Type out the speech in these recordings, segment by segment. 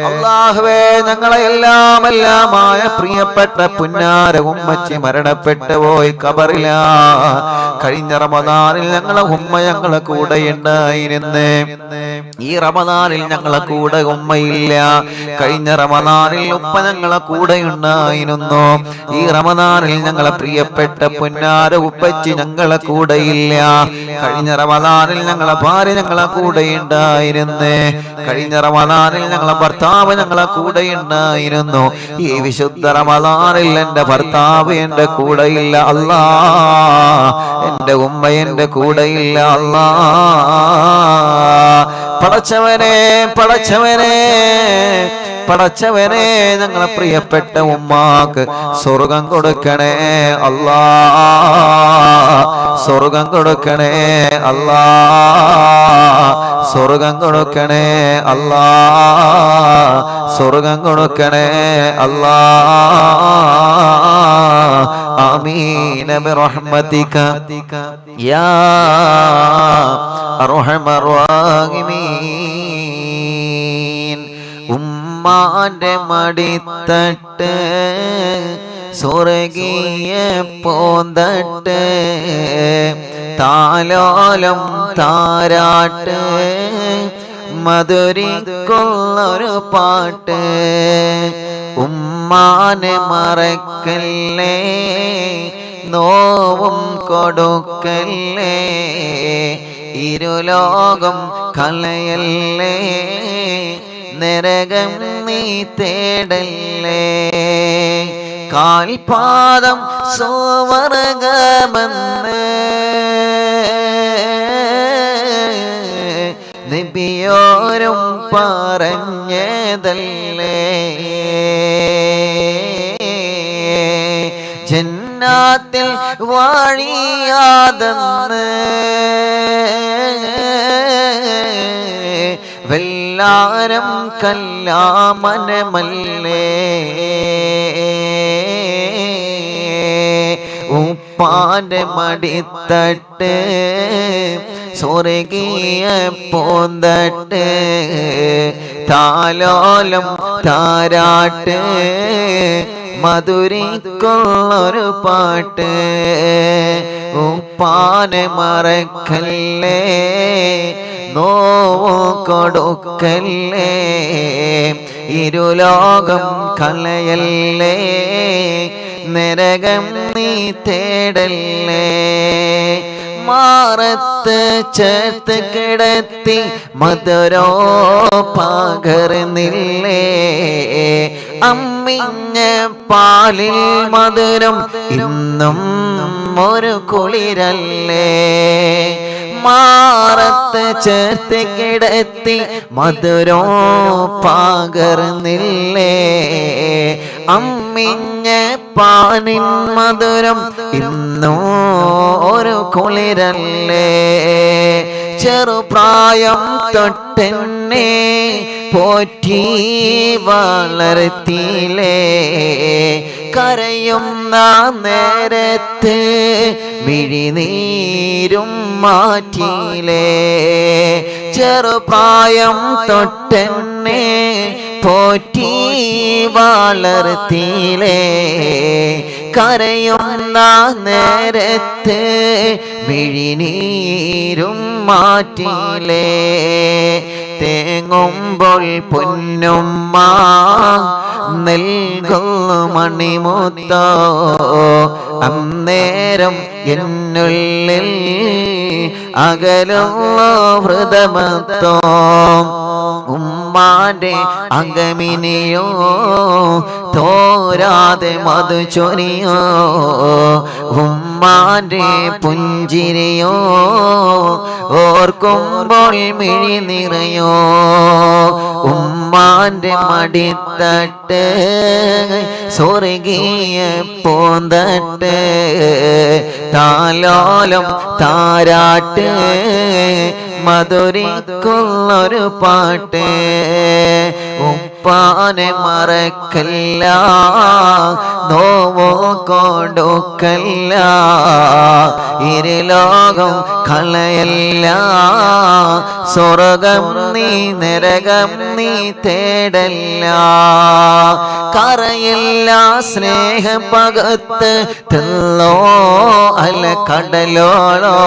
അല്ലാഹുവേ ഞങ്ങളെ എല്ലാമായ പ്രിയപ്പെട്ട പുന്നാര ഉമ്മച്ചി മരണപ്പെട്ടു പോയി ഖബറിലാ. കഴിഞ്ഞ റമദാനിൽ ഞങ്ങളെ ഉമ്മ ഞങ്ങളെ കൂടെ ഉണ്ടായിരുന്നു. ഈ റമദാനിൽ ഞങ്ങളെ കൂടെ ഉമ്മയില്ല. കഴിഞ്ഞ റമദാനിൽ ഉപ്പ ഞങ്ങളെ കൂടെ ഉണ്ടായിരുന്നു. ഈ റമദാനിൽ ഞങ്ങളെ പ്രിയപ്പെട്ട പുന്നാര ഉപ്പച്ചി ഞങ്ങളെ കൂടെ ഇല്ല. കഴിഞ്ഞ റമദാനിൽ ഞങ്ങളെ ഭാര്യ ഞങ്ങളെ കൂടെ ഉണ്ടായിരുന്നു. കഴിഞ്ഞ റമദാനിൽ ഞങ്ങളെ ഭർത്താവ് ഞങ്ങളെ കൂടെ ഉണ്ടായിരുന്നു. ഈ വിശുദ്ധ റമദാനിൽ എന്റെ ഭർത്താവ് എന്റെ കൂടെ ഇല്ല അല്ലാ. എന്റെ ഉമ്മ എന്റെ കൂടെ ഇല്ല അല്ലാ. പടച്ചവനെ ഞങ്ങളെ പ്രിയപ്പെട്ട ഉമ്മാക്ക് സ്വർഗം കൊടുക്കണേ അല്ലാ. സ്വർഗം കൊടുക്കണേ അല്ലാ. സ്വർഗം കൊടുക്കണേ അല്ലാ. സ്വർഗം കൊടുക്കണേ അല്ലാ. ആമീൻ ബിറഹ്മതിക യാ അർഹമർ റഹീമീൻ. ഉമ്മാന്റെ മടിത്തട്ട് സ്വർഗീയ പൂന്തട്ട് താലോലം താരാട്ട് മധുരിക്കുള്ളൊരു പാട്ട്. ഉമ്മാനെ മറക്കല്ലേ നോവും കൊടുക്കല്ലേ ഇരുലോകം കളയല്ലേ നരകം നീ തേടല്ലേ കാൽപാദം സുവർഗമെന്ന് നബിയോരും പറഞ്ഞതല്ലേ ജന്നാത്തിൽ വാഴിയാതെന്ന് വെല്ലാരം കല്ലാമനമല്ലേ ഉപ്പാന്റെ മടിത്തട്ട് സ്വർഗീയ പൂന്തട്ട് താലോലം താരാട്ട് മധുരിക്കുള്ളൊരു പാട്ട്. ഉപ്പാനെ മറക്കല്ലേ നോവു കൊടുക്കല്ലേ ഇരുലോകം കളയല്ലേ നരകം നീ തേടല്ലേ മാറത്ത് ചേർത്ത് കിടത്തി മധുരോ പകർന്നില്ലേ അമ്മിഞ്ഞ പാലിൽ മധുരം ഇന്നും ഒരു കുളിരല്ലേ മാറത്ത് ചേർത്ത് കിടത്തി മധുരോ പകർന്നില്ലേ അമ്മിഞ്ഞ പാനിൻ മധുരം ഇന്നോ ഒരു കുളിരല്ലേ ചെറുപ്രായം തൊട്ടെന്നെ പോറ്റി വളർത്തിയിലേ കരയുന്ന നേരത്ത് മിഴിനീരും മാറ്റിയിലേ ചെറുപ്രായം തൊട്ടെന്നെ പോറ്റി വളർത്തിയിലേ കരയുന്ന നേരത്ത് മിഴിനീരും മാറ്റിയിലേ തേങ്ങുമ്പോൾ പൊന്നുമ്മ നൽകുന്നു മണിമുത്തോ അന്നേരം എന്നുള്ളിൽ അകലുന്നു ഹൃദമത്തോ ഉമ്മാന്റെ അകമിനിയോ തോരാതെ മധു ചൊരിയോ ഉമ്മാന്റെ പുഞ്ചിരിയോ ഓർക്കുമ്പോൾ മിഴി നിറയോ ഉമ്മാന്റെ മടിത്തട്ട് സ്വർഗീയ പൂന്തട്ട് താലോലം താരാട്ട് മധുരിക്കുള്ളൊരു പാട്ട് ഉപ്പാനെ മറക്കല്ല, നോവോ കൊടുക്കല്ല, ഇരുലോകം കളയല്ല, സ്വർഗം നീ നരകം നീ തേടല്ല, കറയില്ല സ്നേഹം പകത്ത് തിന്നോ അല്ല കടലോളോ,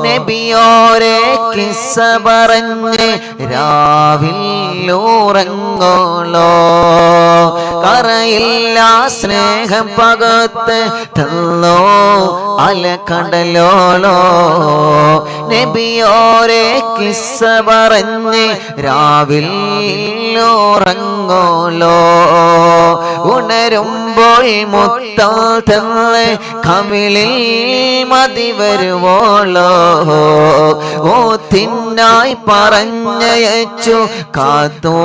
നബിയോരെ കിസ്സ പറഞ്ഞ് രാവിൽ ഉറങ്ങോളോ, കറയില്ല സ്നേഹം പകത്ത് തിന്നോ അല്ല കടലോളോ, നബിയോരെ കിസ്സ പറഞ്ഞ് രാവിൽ ഉറങ്ങോളോ, ഉണരുമ്പോൾ മുത്തം തന്ന് കവിളിൽ മതി വരുവോളോ, ഓത്തിനായി പറഞ്ഞയച്ചു കാത്തോ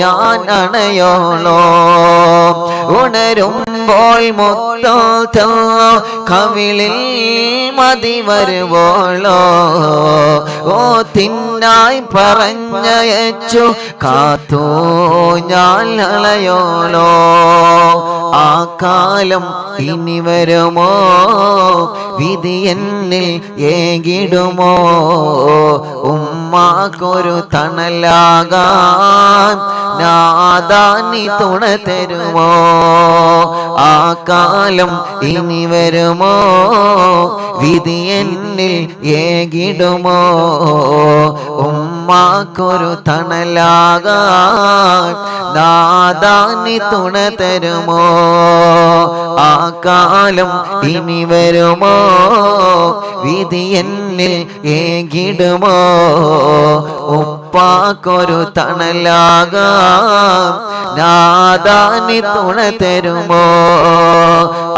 ഞാൻ അണയോളോ, ഉണരുമ്പോൾ മുത്തം തന്ന് കവിളിൽ മതി വരുവോളോ, ഓത്തിനായി പറഞ്ഞയച്ചു കാത്തോ ഞാൻ അളയോളോ, ആ കാലം ഇനി വരുമോ വിധി എന്നിൽ ഏകിടുമോ, ഉമ്മാക്കൊരു തണലാകാൻ നാദാനി തുണ തരുമോ, ആ കാലം ഇനി വരുമോ വിധി എന്നിൽ ഏകിടുമോ, ഉമ്മാക്കൊരു തണലാകാൻ നാദാനി തുണ തരുമോ, ആ കാലം ഇനി വരുമോ വിധി എന്നിൽ ഏകിടുമോ, ഉപ്പാക്കൊരു തണലാകാൻ നാദാനി തുണ തരുമോ,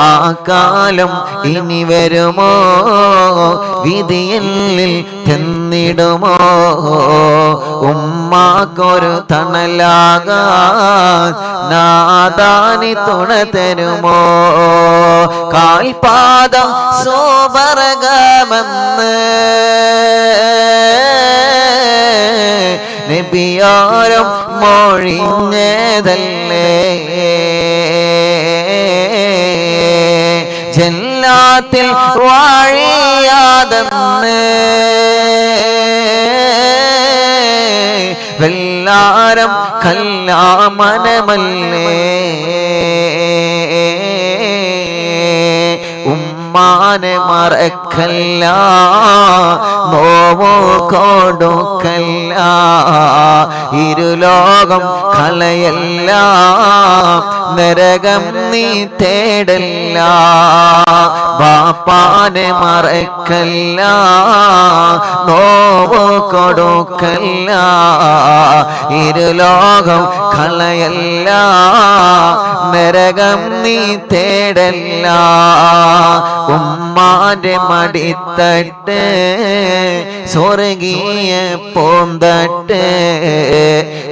ആ കാലം ഇനി വരുമോ വിധി എന്നിൽ ചെന്നിടുമോ, ഉമ്മാക്കൊരു തണലാകാൻ നാദാനി തുണ തരുമോ, കാൽപാദം സോബർഗമെന്ന് നബിയോരം മൊഴിഞ്ഞതല്ലേ, ജന്നാത്തിൽ വാഴിയാതെന്ന് വെള്ളാരം കല്ലാമനമല്ലേ, ഉമ്മാനെ മറക്കല്ല, നോവോ കൊടുക്കല്ല, ഇരുലോകം കളയല്ല, നരകം നീ തേടല്ല, ബാപ്പാനെ മറക്കല്ല, നോവോ കൊടുക്കല്ല, ഇരുലോകം കളയല്ല, നരകം നീ തേടല്ല, ഉമ്മാന്റെ മടിത്തട്ട് സ്വർഗീയ പൂന്തട്ട്,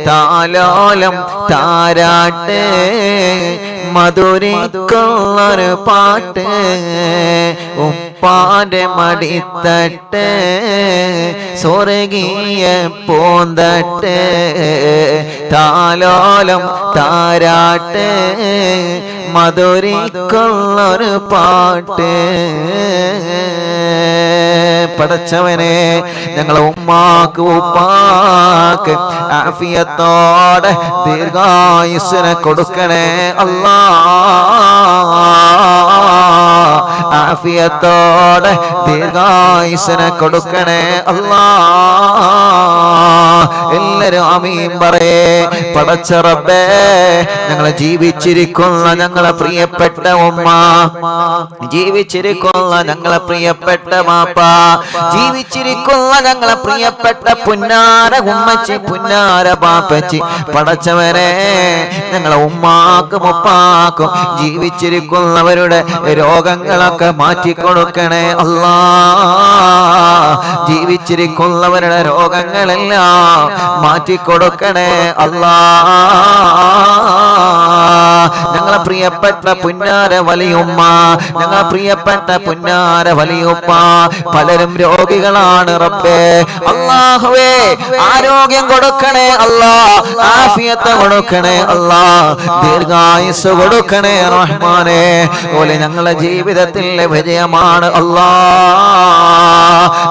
താലോലം താരാട്ട് മധുരിക്കൊള്ളൊരു പാട്ട്, ഉപ്പാന്റെ മടിത്തട്ട് സ്വർഗീയ പൂന്തട്ട്, താലോലം താരാട്ട് മധുരിക്കൊള്ളൊരു പാട്ട്. പടച്ചവനെ ഞങ്ങളെ ഉമ്മാക്ക് ഉപ്പാക്ക് ആഫിയത്തോടെ ദീർഘായുസ്സിനെ കൊടുക്കണേ അല്ലാ, ആഫിയത്തോടെ ദീർഘായുസ്സിനെ കൊടുക്കണേ അല്ലാ. എല്ലാരും ആമീൻ പറയേ. പടച്ച റബ്ബേ, ഞങ്ങളെ ജീവിച്ചിരിക്കുന്ന ഞങ്ങളെ പ്രിയപ്പെട്ട ഉമ്മ, ജീവിച്ചിരിക്കുന്ന ഞങ്ങളെ പ്രിയപ്പെട്ട മാപ്പ, ജീവിച്ചിരിക്കുന്ന ഞങ്ങളെ പ്രിയപ്പെട്ട പുന്നാര ഉമ്മച്ചി, പുന്നാര പാപ്പച്ചി, പടച്ചവനെ ഞങ്ങളെ ഉമ്മാക്കും ഉപ്പാക്കും ജീവിച്ചിരിക്കുന്നവരുടെ രോഗ രോഗങ്ങളൊക്കെ മാറ്റിക്കൊടുക്കണേ അല്ലാ. ജീവിച്ചിരിക്കുന്നവരുടെ രോഗങ്ങളെല്ലാം മാറ്റിക്കൊടുക്കണേ അല്ലാ. ഞങ്ങളെ പ്രിയപ്പെട്ട പുന്നാര വലിയുമ്മ, ഞങ്ങളെ പ്രിയപ്പെട്ട പുന്നാര വലിയുപ്പ പലരും രോഗികളാണ് റബ്ബേ. അല്ലാഹുവേ ആരോഗ്യം കൊടുക്കണേ അല്ലാ, ആഫിയത്ത് കൊടുക്കണേ അല്ലാ, ദീർഘായുസ് കൊടുക്കണേ റഹ്മാനേ. ഓലെ ഞങ്ങളെ ജീവിതത്തിലെ വിജയമാണ് അല്ലാ,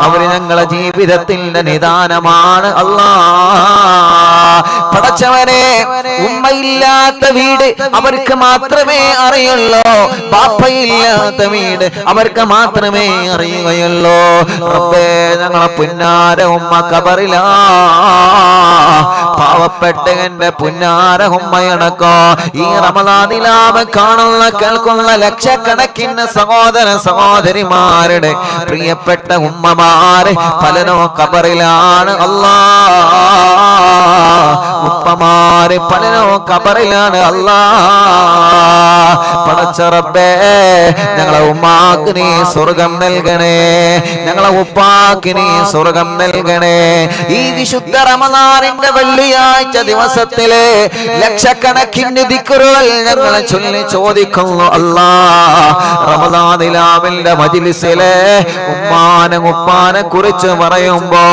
അവര് ഞങ്ങളെ ജീവിതത്തിന്റെ നിദാനമാണ് അല്ലാ. പടച്ചവനെ ഉമ്മയില്ലാത്ത വീട് അവർക്ക് മാത്രമേ അറിയുള്ളൂ, ബാപ്പയില്ലാത്ത വീട് അവർക്ക് മാത്രമേ അറിയുകയുള്ളൂ. റബ്ബേ ഞങ്ങളെ പുന്നാര ഉമ്മ കബറിലാ, പാവപ്പെട്ട എന്റെ പുന്നാര ഉമ്മയടക്കോ ഈ റമളാനിലാവ് കാണുന്ന കേൾക്കുന്ന ലക്ഷക്കണക്കിന് സഹോദര സഹോദരിമാരുടെ പ്രിയപ്പെട്ട ഉമ്മമാര് പലരോ കബറിലാണ് അല്ലാ. ഉപ്പമാര് പലരോ കബറിലാണ് അല്ലാ. പടച്ച റബ്ബേ ഞങ്ങളെ ഉമ്മാക്ക് നീ സ്വർഗം നൽകണേ, ഞങ്ങളെ ഉപ്പാക്ക് നീ സ്വർഗം നൽകണേ. ഈ വിശുദ്ധ റമളാനിന്റെ വെള്ളിയാഴ്ച ദിവസത്തിലെ ലക്ഷക്കണക്കിന് ദിക്റുകൾ ഞങ്ങളെ ചൊല്ലി ചോദിക്കുന്നു അല്ലാ. റമളാനിലാവിന്റെ മജ്ലിസിലെ ഉപ്പാനെ കുറിച്ച് പറയുമ്പോ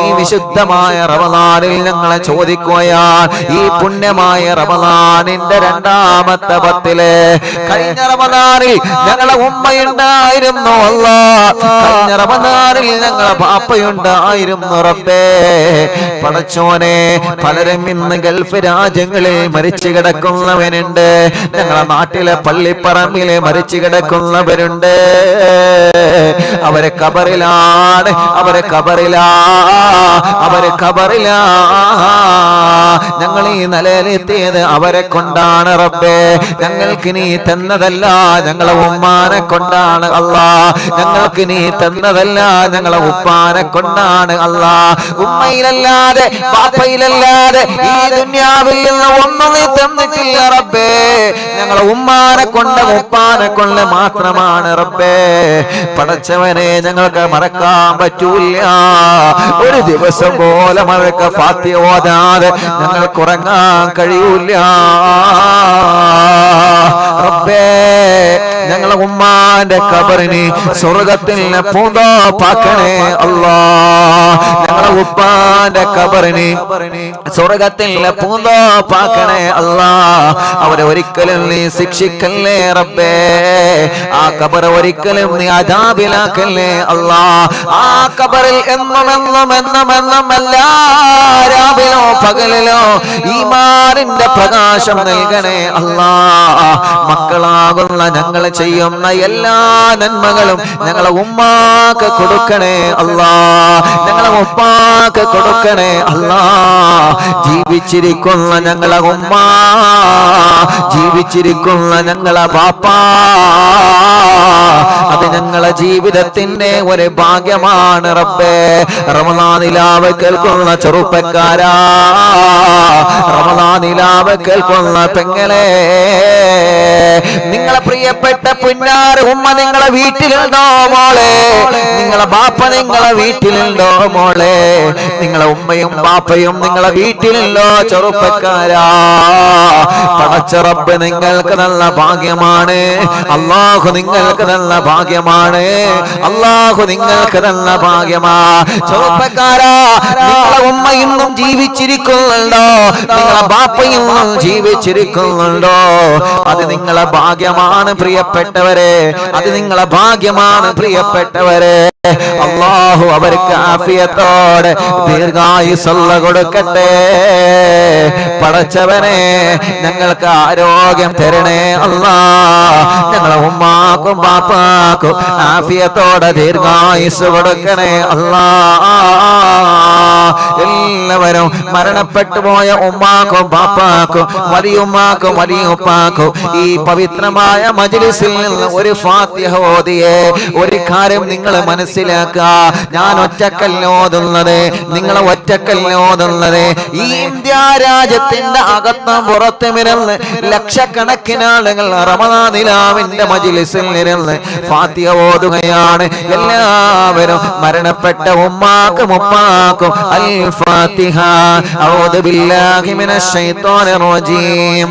ഈ വിശുദ്ധമായ റമളാനിൽ ഞങ്ങളെ ചോദിക്കുകയാണ്. ഈ പുണ്യമായ റമളാനിന്റെ രണ്ടാമത്തെ പത്തിലെ കഴിഞ്ഞ റമളാനിൽ ഞങ്ങളെ ഉമ്മയുണ്ടായിരുന്നു അല്ലാ, കഴിഞ്ഞ റമളാനിൽ ഞങ്ങളെ ബാപ്പയുണ്ടായിരുന്നു റബ്ബേ. പടച്ചോനെ പലരും ഇന്ന് ഗൾഫ് രാജ്യങ്ങളിൽ മരിച്ചു കിടക്കുന്നവനുണ്ട്, ഞങ്ങളെ നാട്ടിലെ പള്ളിപ്പറമ്പിലെ മരിച്ചു കിടക്കുന്നവരുണ്ട്. അവരെ കബറിലാണ്, അവരെ കബറിലാ, അവരെ കബറിലാ. ഞങ്ങൾ ഈ നിലയിലെത്തിയത് അവരെ കൊണ്ടാണ് റബ്ബേ. ഞങ്ങൾക്ക് നീ തന്നതല്ല, ഞങ്ങളെ ഉമ്മാനെ കൊണ്ടാണ് അല്ലാ. ഞങ്ങൾക്ക് നീ തന്നതല്ല, ഞങ്ങളെ ഉപ്പാനെ കൊണ്ടാണ് അല്ലാ. ഉമ്മയിലല്ലാതെ ബാപ്പയിലല്ലാതെ ഈ ദുനിയാവിൽ നിന്ന് ഒന്നും നീ തന്നിട്ടില്ല റബ്ബേ. ഞങ്ങളെ ഉമ്മാനെ കൊണ്ട് ഉപ്പാനെ കൊണ്ട് മാത്രമാണ് റബ്ബേ. പടച്ചവനെ ഞങ്ങൾക്ക് മറക്കാൻ പറ്റൂല, ഒരു ദിവസം പോലെ അവർക്ക് ഫാത്തിഹ ഓതാതെ ഞങ്ങൾക്ക് ഉറങ്ങാൻ കഴിയൂല റബ്ബേ. ഞങ്ങളെ ഉമ്മാന്റെ ഖബറിനെ സ്വർഗ്ഗത്തിൽ പൂന്തോപ്പാക്കണേ അല്ലാ. ഞങ്ങളെ ഉപ്പാന്റെ ഖബറിനെ സ്വർഗ്ഗത്തിൽ പൂന്തോപ്പാക്കണേ അല്ലാ. അവരെ ഒരിക്കലും നീ ശിക്ഷിക്കല്ലേ റബ്ബേ. ആ ഖബർ ഒരിക്കലും നീ അദാബിലാക്കല്ലേ അല്ലാ. ആ ഖബറിൽ എന്നും എല്ലാ രാവിലോ പകലിലോ ഈമാനിന്റെ പ്രകാശം നൽകണേ അല്ലാ. മക്കളാകുന്ന ഞങ്ങൾ ചെയ്യുന്ന എല്ലാ നന്മകളും ഞങ്ങളെ ഉമ്മാക്ക് കൊടുക്കണേ അല്ലാ, ഞങ്ങളെ ഉപ്പാക്ക് കൊടുക്കണേ അല്ലാ. ജീവിച്ചിരിക്കുന്ന ഞങ്ങളെ ഉമ്മ, ജീവിച്ചിരിക്കുന്ന ഞങ്ങളെ ബാപ്പ, അത് ഞങ്ങളെ ജീവിതത്തിന്റെ ഒരു ഭാഗ്യമാണ് റബ്ബേ. റമളാനിലാവ് കേൾക്കുന്ന ചെറുപ്പക്കാരാ, റമളാനിലാവ് കേൾക്കുന്ന പെങ്ങളെ, നിങ്ങളെ പ്രിയപ്പെട്ട പുന്നാര ഉമ്മ നിങ്ങളെ വീട്ടിലുണ്ടോ മോളെ? നിങ്ങളെ ബാപ്പ നിങ്ങളെ വീട്ടിലുണ്ടോ മോളെ? നിങ്ങളെ ഉമ്മയും ബാപ്പയും നിങ്ങളെ വീട്ടിലുണ്ടോ ചെറുപ്പക്കാരാ? പടച്ച റബ്ബ് നിങ്ങൾക്ക് നല്ല ഭാഗ്യമാണ്. അല്ലാഹു നിങ്ങൾക്ക് നല്ല ഭാഗ്യമാണ്. അല്ലാഹു നിങ്ങൾക്ക് നല്ല ഭാഗ്യമാ. ചെറുപ്പക്കാരാ, നിങ്ങളെ ഉമ്മ ഇന്നും ജീവിച്ചിരിക്കുന്നുണ്ടോ? നിങ്ങളെ ബാപ്പ ഇന്നും ജീവിച്ചിരിക്കുന്നുണ്ടോ? അത് നിങ്ങളെ ഭാഗ്യമാണ് പ്രിയപ്പെട്ടവരെ, അത് നിങ്ങളെ ഭാഗ്യമാണ് പ്രിയപ്പെട്ടവരെ. അല്ലാഹു അവർക്ക് ആഫിയത്തോടെ ദീർഘായുസ്സ് കൊടുക്കട്ടെ. പടച്ചവനെ ഞങ്ങൾക്ക് ആരോഗ്യം തരണേ അല്ലാ. ഞങ്ങളെ ഉമ്മാക്കും ബാപ്പാക്കും ആഫിയത്തോടെ ദീർഘായുസ്സ് കൊടുക്കണേ അല്ലാ. എല്ലാവരും മരണപ്പെട്ടു പോയ ഉമ്മാക്കും ബാപ്പാക്കും വലിയുമ്മാക്കും വലിയുപ്പാക്കും ഈ പവിത്രമായ മജ്‌ലിസിൽ നിന്ന് ഒരു ഫാത്തിഹ ഓതിയേ. ഒരു കാര്യം നിങ്ങൾ മനസ്സിലാക്കുക, ഞാൻ ഒറ്റക്കല്ല ഓതുന്നത്, നിങ്ങൾ ഒറ്റക്കല്ല ഓതുന്നത്. ഈ ഇന്ത്യ രാജ്യത്തിന്റെ അകത്തും പുറത്തും ഇരുന്ന് ലക്ഷക്കണക്കിന് ആളുകൾ റമദാൻ നിലാവിന്റെ മജ്‌ലിസിൽ ഇരുന്ന് ഫാത്തിഹ ഓതുകയാണ്. എല്ലാവരും മരണപ്പെട്ട ഉമ്മാക്കും ഉപ്പാക്കും അൽ ഫാത്തിഹ. അഊദു ബില്ലാഹി മിനശ് ശൈത്വാനിർ റജീം.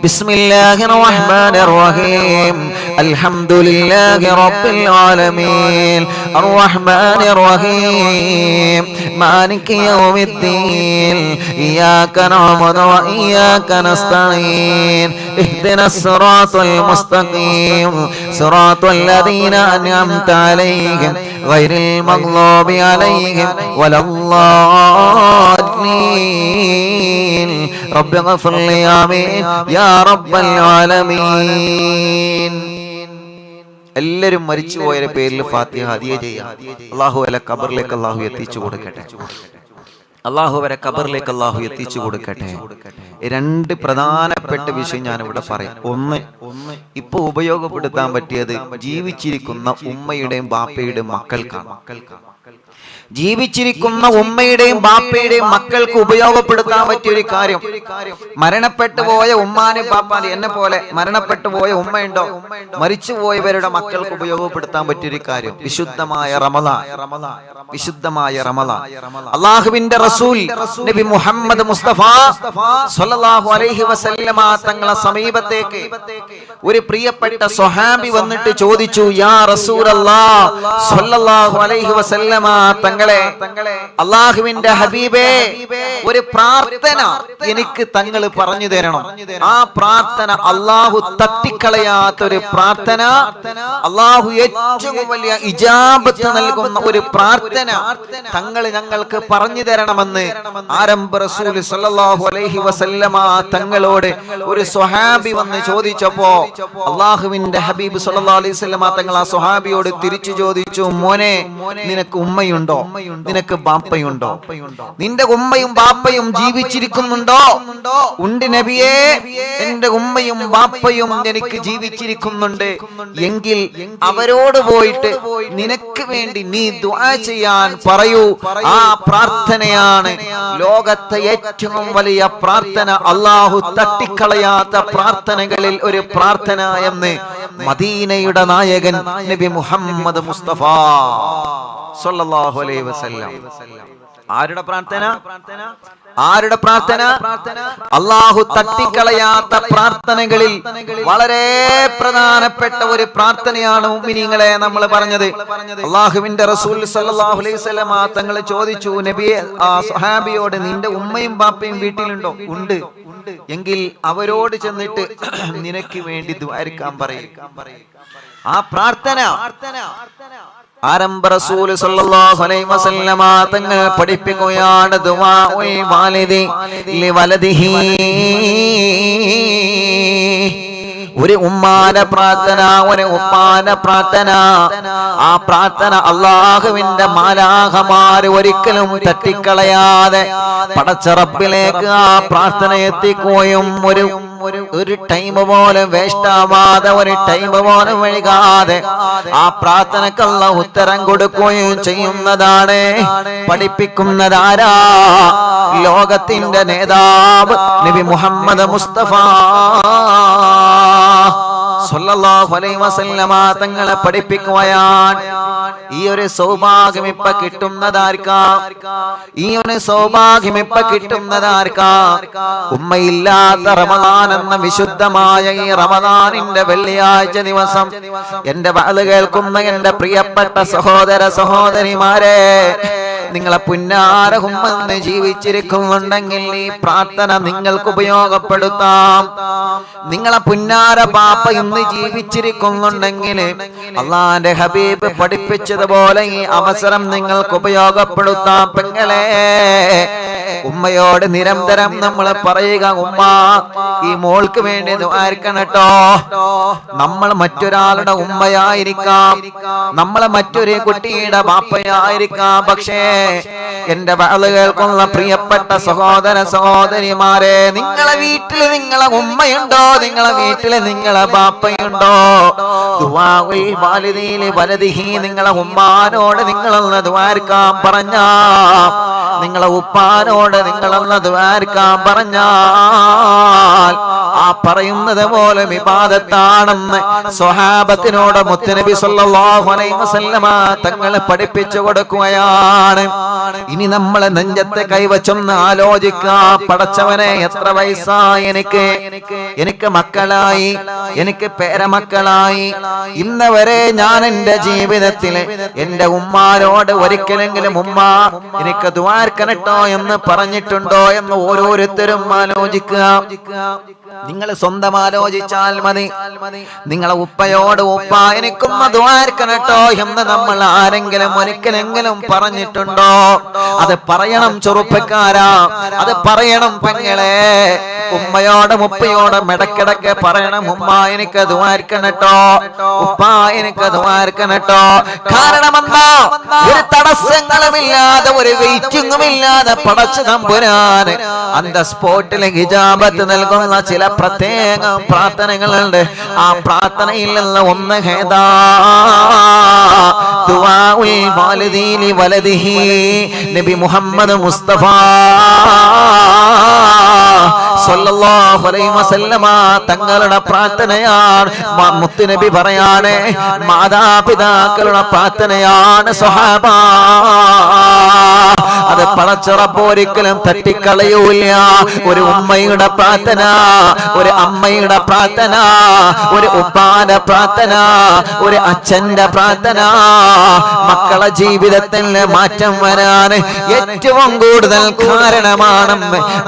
ബിസ്മില്ലാഹിർ റഹ്മാനിർ റഹീം. അൽഹംദുലില്ലാഹി റബ്ബിൽ ആലമീൻ അർറഹ്മാനിർ റഹീം മാലികി യൗമിദ്ദീൻ ഇയ്യാക നഅ്ബുദു വ ഇയ്യാക നസ്തഈൻ ഇഹ്ദിനസ് സിറാത്തൽ മുസ്തഖീം സിറാത്തൽ ലദീന അൻഅംത അലൈഹിം ഗൈറിൽ മഗ്ളൂബി അലൈഹിം വലദ്ദാല്ലീൻ റബ്ബി ഗ്ഫിർ ലി ആമീൻ യാ റബ്ബൽ ആലമീൻ. എല്ലാവരും മരിച്ചുപോയവരുടെ പേരിൽ ഫാത്തിഹ ഹദിയ ചെയ്യാം. അല്ലാഹു വരെ ഖബറിലേക്ക് അല്ലാഹു എത്തിച്ചു കൊടുക്കട്ടെ. അല്ലാഹു വരെ ഖബറിലേക്ക് അല്ലാഹു എത്തിച്ചു കൊടുക്കട്ടെ. രണ്ട് പ്രധാനപ്പെട്ട വിഷയം ഞാൻ ഇവിടെ പറയാം. ഒന്ന്, ഇപ്പൊ ഉപയോഗപ്പെടുത്താൻ പറ്റിയത് ജീവിച്ചിരിക്കുന്ന ഉമ്മയുടെയും ബാപ്പയുടെയും മക്കൾക്കാണ്. ജീവിച്ചിരിക്കുന്ന ഉമ്മയുടെയും ബാപ്പയുടെയും മക്കൾക്ക് ഉപയോഗപ്പെടുത്താൻ പറ്റിയൊരു കാര്യം. മരണപ്പെട്ടു പോയ ഉമ്മാനും ബാപ്പാനും എന്നെ പോലെ മരണപ്പെട്ടു പോയ ഉമ്മയുണ്ടോ? മരിച്ചുപോയവരുടെ മക്കൾക്ക് ഉപയോഗപ്പെടുത്താൻ പറ്റിയൊരു കാര്യം വിശുദ്ധമായ റമദാൻ. വിശുദ്ധമായ റമദാൻ അല്ലാഹുവിന്റെ റസൂൽ നബി മുഹമ്മദ് മുസ്തഫ സ്വല്ലല്ലാഹു അലൈഹി വസല്ലമ തങ്ങളെ സമീപത്തേക്ക് ഒരു പ്രിയപ്പെട്ട സ്വഹാബി വന്നിട്ട് ചോദിച്ചു, യാ റസൂലല്ലാഹ് സ്വല്ലല്ലാഹു അലൈഹി വസല്ലമ തങ്ങളെ, അല്ലാഹുവിന്റെ ഹബീബേ, ഒരു പ്രാർത്ഥന എനിക്ക് തങ്ങൾ പറഞ്ഞു തരണം. ആ പ്രാർത്ഥന അല്ലാഹു തട്ടിക്കളയാത്ത ഒരു പ്രാർത്ഥന, അല്ലാഹു ഏറ്റവും വലിയ ഇജാബത്ത് നൽകുന്ന ഒരു പ്രാർത്ഥന തങ്ങൾ ഞങ്ങൾക്ക് പറഞ്ഞു തരണമെന്ന് ആരംഭ റസൂൽ സല്ലല്ലാഹു അലൈഹി വസല്ലമ തങ്ങളോട് ഒരു സ്വഹാബി വന്ന് ചോദിച്ചപ്പോ അല്ലാഹുവിന്റെ ഹബീബ് സല്ലല്ലാഹു അലൈഹി വസല്ലമ തങ്ങൾ ആ സ്വഹാബിയോട് തിരിച്ചു ചോദിച്ചു, മോനെ, നിനക്ക് ഉമ്മയുണ്ടോ? നിനക്ക് ബാപ്പയുണ്ടോ? നിന്റെ ഉമ്മയും ബാപ്പയും ജീവിച്ചിരിക്കുന്നുണ്ടോ? ഉണ്ട് നബിയേ, എന്റെ ഉമ്മയും ബാപ്പയും എനിക്ക് ജീവിച്ചിരിക്കുന്നുണ്ട്. എങ്കിൽ അവരോട് പോയിട്ട് നിനക്ക് വേണ്ടി നീ ദുആ ചെയ്യാൻ പറയൂ. ആ പ്രാർത്ഥനയാണ് ലോകത്തെ ഏറ്റവും വലിയ പ്രാർത്ഥന, അല്ലാഹു തട്ടിക്കളയാത്ത പ്രാർത്ഥനകളിൽ ഒരു പ്രാർത്ഥന എന്ന് മദീനയുടെ നായകൻ നബി മുഹമ്മദ് മുസ്തഫ സ്വല്ലല്ലാഹു അലൈഹി വസല്ലം. ആരുടെ പ്രാർത്ഥന? ആരുടെ പ്രാർത്ഥന? അല്ലാഹു തട്ടിക്കളയാത്ത പ്രാർത്ഥനകളിൽ വളരെ പ്രധാനപ്പെട്ട ഒരു പ്രാർത്ഥനയാണ് മുഅ്മിനീങ്ങളെ നമ്മൾ പറഞ്ഞത്. അല്ലാഹുവിന്റെ റസൂൽ സല്ലല്ലാഹു അലൈഹി വസല്ലം തങ്ങൾ ചോദിച്ചു, നബിയെ, ആ സ്വഹാബിയോട്, നിന്റെ ഉമ്മയും ബാപ്പയും വീട്ടിലുണ്ടോ? ഉണ്ട്. എങ്കിൽ അവരോട് ചെന്നിട്ട് നിനക്ക് വേണ്ടി ദുആരിക്കാൻ പറയും. ആ പ്രാർത്ഥന ആരംഭ റസൂൽ സല്ലല്ലാഹു അലൈഹി വസല്ലമ തങ്ങൾ പഠിപ്പിക്കുകയാണ്. ദുആഉൽ വാലിദി ലിവലദിഹി, ഒരു ഉമ്മാന്റെ പ്രാർത്ഥന, ഒരു ഉപ്പാന്റെ പ്രാർത്ഥന. ആ പ്രാർത്ഥന അല്ലാഹുവിന്റെ മാലാഖമാർ ഒരിക്കലും തട്ടിക്കളയാതെ പടച്ച റബ്ബിലേക്ക് ആ പ്രാർത്ഥന എത്തിക്കുകയും ഒരു ടൈം പോലെ വേസ്റ്റ് ആവാതെ, ഒരു ടൈം പോലെ വൈകാതെ ആ പ്രാർത്ഥനക്കുള്ള ഉത്തരം കൊടുക്കുകയും ചെയ്യുന്നതാണ്. പഠിപ്പിക്കുന്നതാരാ? ലോകത്തിന്റെ നേതാവ് നബി മുഹമ്മദ് മുസ്തഫ സ്വല്ലല്ലാഹു അലൈഹി വസല്ലമ തങ്ങളെ പഠിപ്പിക്കുകയാണ്. ഈ ഒരു സൗഭാഗ്യം ഇപ്പൊ കിട്ടുന്നതാർക്കാ? ഈ ഒരു സൗഭാഗ്യം ഇപ്പൊ കിട്ടുന്നതാർക്കാ? ഉമ്മയില്ലാത്ത റമദാൻ എന്ന വിശുദ്ധമായ ഈ റമദാനിന്റെ വെള്ളിയാഴ്ച ദിവസം എന്റെ വാല് കേൾക്കുന്ന എന്റെ പ്രിയപ്പെട്ട സഹോദര സഹോദരിമാരെ, നിങ്ങളെ പുന്നാര ഉമ്മന്ന് ജീവിച്ചിരിക്കുന്നുണ്ടെങ്കിൽ ഈ പ്രാർത്ഥന നിങ്ങൾക്ക് ഉപയോഗപ്പെടുത്താം. നിങ്ങളെ പുന്നാര പാപ്പ ഇന്ന് ജീവിച്ചിരിക്കുന്നുണ്ടെങ്കിൽ അല്ലാഹുവിന്റെ ഹബീബ് പഠിപ്പിച്ചതുപോലെ ഈ അവസരം നിങ്ങൾക്ക് ഉപയോഗപ്പെടുത്താം. പെങ്ങളെ, ഉമ്മയോട് നിരന്തരം നമ്മൾ പറയുക, ഉമ്മ, ഈ മോൾക്ക് വേണ്ടി ദുആരിക്കണം കേട്ടോ. നമ്മൾ മറ്റൊരാളുടെ ഉമ്മയായിരിക്കാം, നമ്മളെ മറ്റൊരു കുട്ടിയുടെ ബാപ്പയായിരിക്കാം, പക്ഷേ എന്റെ വാള് കേൾക്കുന്ന പ്രിയപ്പെട്ട സഹോദര സഹോദരിമാരെ, നിങ്ങളെ വീട്ടില് നിങ്ങളെ ഉമ്മയുണ്ടോ? നിങ്ങളെ വീട്ടില് നിങ്ങളെ ബാപ്പയുണ്ടോ? ദുആഉൽ വാലിദീനി വലദിഹി, നിങ്ങളെ ഉമ്മാനോട് നിങ്ങളൊന്ന് ദുആർക്കാൻ പറഞ്ഞാ, നിങ്ങളെ ഉപ്പാനോട് നിങ്ങളൊന്ന് ദുആർക്കാൻ പറഞ്ഞാൽ ആ പറയുന്നത് പോലെ ഇബാദത്താണെന്ന് സ്വഹാബത്തിനോട് മുത്തുനബി സല്ലല്ലാഹു അലൈഹി വസല്ലമ തങ്ങൾ പഠിപ്പിച്ചു കൊടുക്കുകയാണ്. ഇനി നമ്മളെ നെഞ്ചത്തെ കൈവച്ചൊന്ന് ആലോചിക്കാം. പടച്ചവനെ, എത്ര വയസ്സായി എനിക്ക് മക്കളായി, എനിക്ക് പേരമക്കളായി. ഇന്ന് വരെ ഞാൻ എന്റെ ജീവിതത്തിൽ എന്റെ ഉമ്മാനോട് ഒരിക്കലെങ്കിലും ഉമ്മ എനിക്ക് ദുആർക്കണട്ടോ എന്ന് പറഞ്ഞിട്ടുണ്ടോ എന്ന് ഓരോരുത്തരും ആലോചിക്കുക. നിങ്ങൾ സ്വന്തം ആലോചിച്ചാൽ മതി. നിങ്ങളെ ഉപ്പയോട് ഉപ്പ എനിക്കൊന്ന് ദുആർക്കണട്ടോ എന്ന് നമ്മൾ ആരെങ്കിലും ഒരിക്കലെങ്കിലും പറഞ്ഞിട്ടുണ്ടോ? അത് പറയണം ചെറുപ്പക്കാരാ, അത് പറയണം പെങ്ങളെ. ഉമ്മയോടും ഉപ്പയോടും ഇടക്കിടക്ക് പറയണം, ഉമ്മ എനിക്ക് ദുആർക്കണട്ടോ, ഉപ്പ എനിക്ക് ദുആർക്കണട്ടോ. കാരണം എന്താ? ഒരു തടസ്സങ്ങളുമില്ലാതെ ഒരു വെയിറ്റിംഗും ഇല്ലാതെ പടച്ചു തമ്പുരാന് അന്ത സ്പോട്ടിലെ ഹിജാബത്ത് നൽകുന്ന ചില പ്രത്യേക പ്രാർത്ഥനകളുണ്ട്. ആ പ്രാർത്ഥനയിൽ നിന്ന് ഒന്ന് ഹേദാ ദുആഉൽ വാലിദീനി വലദിഹി, നബി മുഹമ്മദ് മുസ്തഫ സല്ലല്ലാഹു അലൈഹി വസല്ലമ തങ്ങളുടെ പ്രാർത്ഥനയാണ്. മുത്തുനബി പറയാണ്, മാതാപിതാക്കളുടെ പ്രാർത്ഥനയാണ് സ്വഹാബ. അത് പടച്ചറപ്പ് ഒരിക്കലും തട്ടിക്കളയൂല. ഒരു ഉമ്മയുടെ പ്രാർത്ഥന, ഒരു അമ്മയുടെ പ്രാർത്ഥന, ഒരു ഉപ്പാന്റെ പ്രാർത്ഥന, ഒരു അച്ഛന്റെ പ്രാർത്ഥന മക്കളെ ജീവിതത്തിൽ മാറ്റം വരാൻ ഏറ്റവും കൂടുതൽ കാരണമാണ്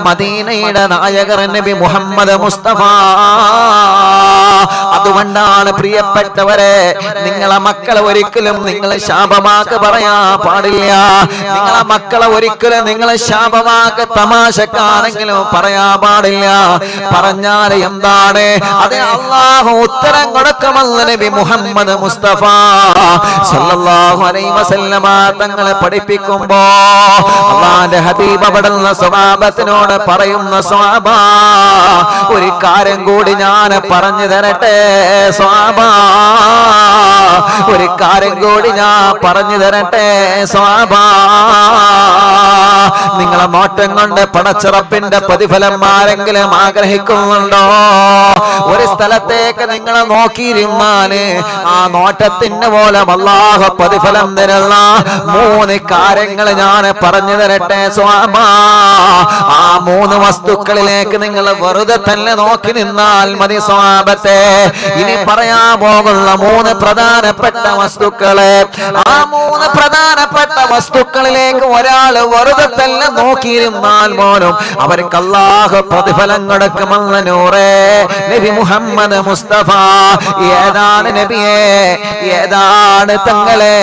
മദീനയുടെ നായകർ നബി മുഹമ്മദ് മുസ്തഫ. അതുകൊണ്ടാണ് പ്രിയപ്പെട്ടവരെ, നിങ്ങളെ മക്കളെ ഒരിക്കലും നിങ്ങൾ ശാപമാക്ക് പറയാൻ പാടില്ല. നിങ്ങളെ മക്കളെ ഒരിക്കലും നിങ്ങൾ ശാപമാക്ക് തമാശക്കാണെങ്കിലും പറയാൻ പാടില്ല. പറഞ്ഞാൽ എന്താണ്? അത് അല്ലാഹു ഉത്തരം കൊടുക്കുമെന്ന് നബി മുഹമ്മദ് മുസ്തഫ സല്ലല്ലാഹു അലൈഹി വസല്ലമ തങ്ങളെ പഠിപ്പിക്കുമ്പോ അല്ലാഹുവിന്റെ ഹബീബ് അവിടുന്ന് സ്വഹാബത്തിനോട് പറയുന്ന സ്വഹാബ, ഒരു കാര്യം കൂടി ഞാൻ പറഞ്ഞു തരട്ടെ സ്വഹാബ, ഒരു കാര്യം കൂടി ഞാൻ പറഞ്ഞു തരട്ടെ സ്വഹാബ. നിങ്ങളെ നോട്ടം കൊണ്ട് പടച്ചിറപ്പിന്റെ പ്രതിഫലം ആരെങ്കിലും ആഗ്രഹിക്കുന്നുണ്ടോ? ഒരു സ്ഥലത്തേക്ക് നിങ്ങൾ നോക്കിയിരുന്നാല് ആ നോട്ടത്തിന് പോലെ അല്ലാഹു പ്രതിഫലം തരുന്ന 3 കാര്യങ്ങൾ ഞാൻ പറഞ്ഞു തരട്ടെ സ്വഹാബ. ആ 3 വസ്തുക്കളിലേക്ക് നിങ്ങൾ വെറുതെ തന്നെ നോക്കി നിന്നാൽ മതി സ്വഹാബത്തെ. ഇനി പറയാൻ പോകുന്ന 3 പ്രധാനപ്പെട്ട വസ്തുക്കള്, ആ 3 പ്രധാനപ്പെട്ട വസ്തുക്കളിലേക്ക് ഒരാൾ വെറുതെ തന്നെ നോക്കിയിരുന്നാൽ പോലും അവർക്ക് അല്ലാഹു പ്രതിഫലം കൊടുക്കുമെന്ന് നൂറേ നബി മുഹമ്മദ് മുസ്തഫ. ഏതാണ് നബിയെ, ഏതാണ് തങ്ങളെ?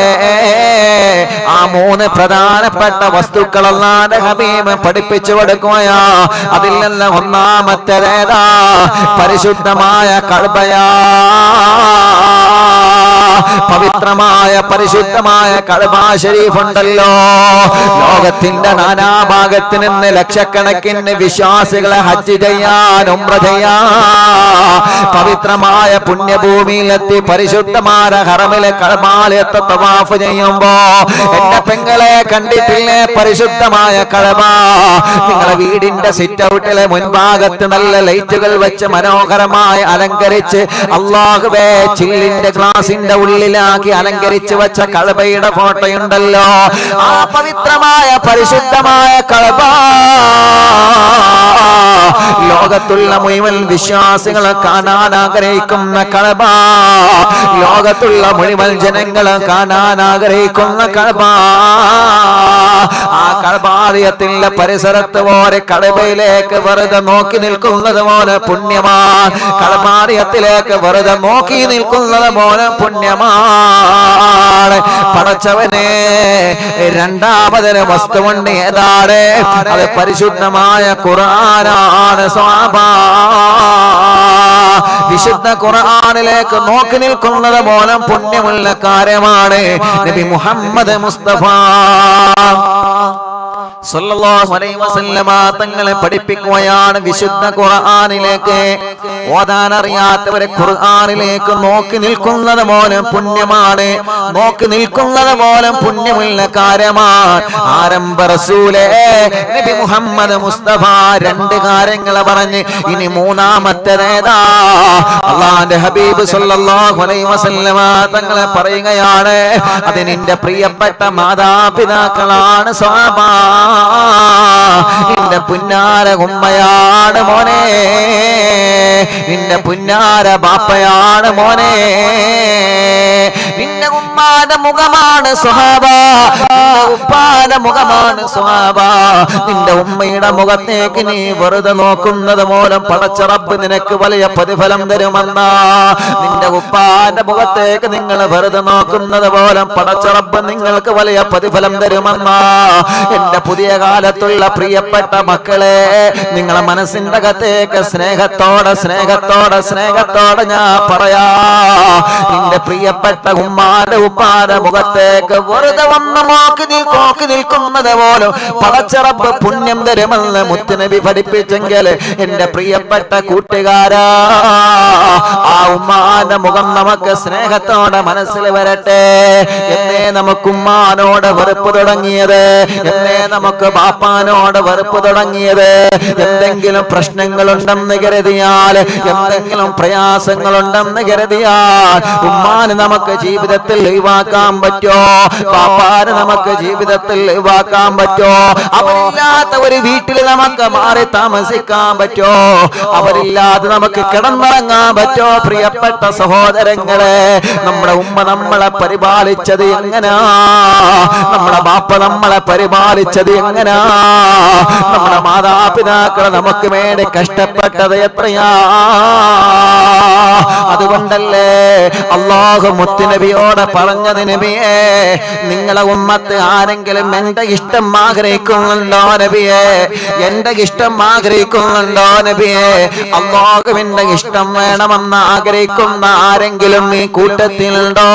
ആ 3 പ്രധാനപ്പെട്ട വസ്തുക്കൾ അല്ലാഹുവിന്റെ ഹബീബ് പഠിപ്പിച്ചു കൊടുക്കുകയാ. അതിൽ നിന്ന് ഒന്നാമത്തേതാ? പരിശുദ്ധമായ കഅബയാ. പവിത്രമായ പരിശുദ്ധമായ കഅബ ശരീഫ് ഉണ്ടല്ലോ, ലോകത്തിന്റെ നാനാഭാഗത്ത് നിന്ന് ലക്ഷക്കണക്കിന് വിശ്വാസികളെ ഹജ്ജ് ചെയ്യാൻ ഉംറ ചെയ്യാൻ പവിത്രമായ പുണ്യഭൂമിയിലെത്തി പരിശുദ്ധമായ ഹറമിലെ കഅബയിലെത്തി തവാഫ് ചെയ്യുമ്പോ എന്റെ പെങ്ങളെ കണ്ടിട്ടില്ലേ പരിശുദ്ധമായ കഅബ? നിങ്ങളെ വീടിന്റെ സിറ്റ് ഔട്ടിലെ മുൻഭാഗത്ത് നല്ല ലൈറ്റുകൾ വെച്ച് മനോഹരമായി അലങ്കരിച്ച് അല്ലാഹുവേ ചില്ലിന്റെ ഗ്ലാസിന്റെ ഉള്ളിലാക്കി അലങ്കരിച്ച് വെച്ച കഅബയുടെ ഫോട്ടോയുണ്ടല്ലോ. ആ പവിത്രമായ പരിശുദ്ധമായ കഅബ ലോകത്തുള്ള മുഴുവൻ വിശ്വാസികളെ കാണാൻ ആഗ്രഹിക്കുന്ന കഅബ, ലോകത്തുള്ള മുഴുവൻ ജനങ്ങളെ കാണാൻ ആഗ്രഹിക്കുന്ന കഅബ. ആ കഅബാലയത്തിന്റെ പരിസരത്ത് പോലെ കഅബയിലേക്ക് വെറുതെ നോക്കി നിൽക്കുന്നത് പോലെ പുണ്യമാണ്. കഅബാലയത്തിലേക്ക് വെറുതെ നോക്കി നിൽക്കുന്നത് പോലെ പുണ്യമാണ്. പടച്ചവനെ, രണ്ടാമതൊരു വസ്തുവുണ്ട്. ഏതാണ്? അത് പരിശുദ്ധമായ ഖുർആനാണ് സ്വഹാബ. വിശുദ്ധ ഖുർആനിലേക്ക് നോക്കി നിൽക്കുന്നത് മൂലം പുണ്യമുള്ള കാര്യമാണ്. നബി മുഹമ്മദ് മുസ്തഫ സല്ലല്ലാഹു അലൈഹി വസല്ലമ തങ്ങളെ പഠിപ്പിക്കുകയാണ്. വിശുദ്ധ ഖുർആനിലേക്ക് ഓതാൻ അറിയാത്തവരെ ഖുർആനിലേക്ക് നോക്കി നിൽക്കുന്നത് മൂലം പുണ്യമാണ്. നോക്കി നിൽക്കുന്നത് മൂലം പുണ്യമുള്ള കാര്യമാണ്. ആരംഭ റസൂലേ നബി മുഹമ്മദ് മുസ്തഫ രണ്ട് കാര്യങ്ങൾ പറഞ്ഞ് ഇനി മൂന്നാമത്തേതാ അല്ലാഹുവിന്റെ ഹബീബ് സല്ലല്ലാഹു അലൈഹി വസല്ലമ തങ്ങളെ പറയുകയാണ്. അത് നിന്റെ പ്രിയപ്പെട്ട മാതാപിതാക്കളാണ് സ്വഹാബ, നിന്റെ പുന്നാര ഉമ്മയാണ് മോനെ, നിന്റെ പുന്നാര ബാപ്പയാണ് മോനെ, നിന്റെ ഉമ്മാന്റെ മുഖമാണ് സ്വഹാബ, നിന്റെ ഉപ്പാന്റെ മുഖമാണ് സ്വഹാബ. നിന്റെ ഉമ്മയുടെ മുഖത്തേക്ക് നീ വെറുതെ നോക്കുന്നത് മൂലം പടച്ച റബ്ബ് നിനക്ക് വലിയ പ്രതിഫലം തരുമെന്നാ. നിന്റെ ഉപ്പാന്റെ മുഖത്തേക്ക് നിങ്ങൾ വെറുതെ നോക്കുന്നത് മൂലം പടച്ച റബ്ബ് നിങ്ങൾക്ക് വലിയ പ്രതിഫലം തരുമെന്നാ. എന്റെ പുതിയ കാലത്തുള്ള പ്രിയപ്പെട്ട മക്കളെ, നിങ്ങളെ മനസ്സിന്റെ അകത്തേക്ക് സ്നേഹത്തോടെ സ്നേഹത്തോടെ സ്നേഹത്തോടെ ഞാൻ പറയാ, നിന്റെ പ്രിയപ്പെട്ട ഉമ്മാന്റെ ഉപ്പാന്റെ മുഖത്തേക്ക് വെറുതെ വന്ന് നോക്കി നിൽക്കുന്നത് പോലും പടച്ച റബ്ബ് പുണ്യം തരുമെന്ന് മുത്തുനബി പഠിപ്പിച്ചെങ്കിൽ എന്റെ പ്രിയപ്പെട്ട കൂട്ടുകാരാ, ആ ഉമ്മാന്റെ മുഖം നമുക്ക് സ്നേഹത്തോടെ മനസ്സിൽ വരട്ടെ. എന്നേ നമുക്ക് ഉമ്മാനോട് വെറുപ്പ് തുടങ്ങിയത്, എന്നേ നമുക്ക് ബാപ്പാനോട് വെറുപ്പ് തുടങ്ങിയത്, എന്തെങ്കിലും പ്രശ്നങ്ങളുണ്ടെന്ന് കരുതിയാൽ, എന്തെങ്കിലും പ്രയാസങ്ങളുണ്ടെന്ന് കരുതിയാൽ ഉമ്മാന് നമുക്ക് ജീവിതത്തിൽ ഒഴിവാക്കാൻ പറ്റോ? ബാപ്പാന് നമുക്ക് ജീവിതത്തിൽ ഒഴിവാക്കാൻ പറ്റോ? അവരില്ലാത്ത ഒരു വീട്ടിൽ നമുക്ക് മാറി താമസിക്കാൻ പറ്റോ? അവരില്ലാതെ നമുക്ക് കിടന്നിറങ്ങാൻ പറ്റോ? പ്രിയപ്പെട്ട സഹോദരങ്ങളെ, നമ്മുടെ ഉമ്മ നമ്മളെ പരിപാലിച്ചത് എങ്ങനാ? നമ്മുടെ ബാപ്പ നമ്മളെ പരിപാലിച്ചത് എങ്ങനാ? നമ്മുടെ മാതാപിതാക്കൾ നമുക്ക് വേണ്ടി കഷ്ടപ്പെട്ടത് എത്രയാ? അതുകൊണ്ടല്ലേ അല്ലാഹു മുത്തുനബിയോട് പറഞ്ഞത്, നബിയേ നിങ്ങളെ ഉമ്മത്ത് ആരെങ്കിലും എന്റെ ഇഷ്ടം ആഗ്രഹിക്കുന്നുണ്ടോ നബിയേ? എന്റെ ഇഷ്ടം ആഗ്രഹിക്കുന്നുണ്ടോ നബിയേ? അല്ലാഹുവിന്റെ ഇഷ്ടം വേണമെന്ന് ആഗ്രഹിക്കുന്ന ആരെങ്കിലും ഈ കൂട്ടത്തിലുണ്ടോ?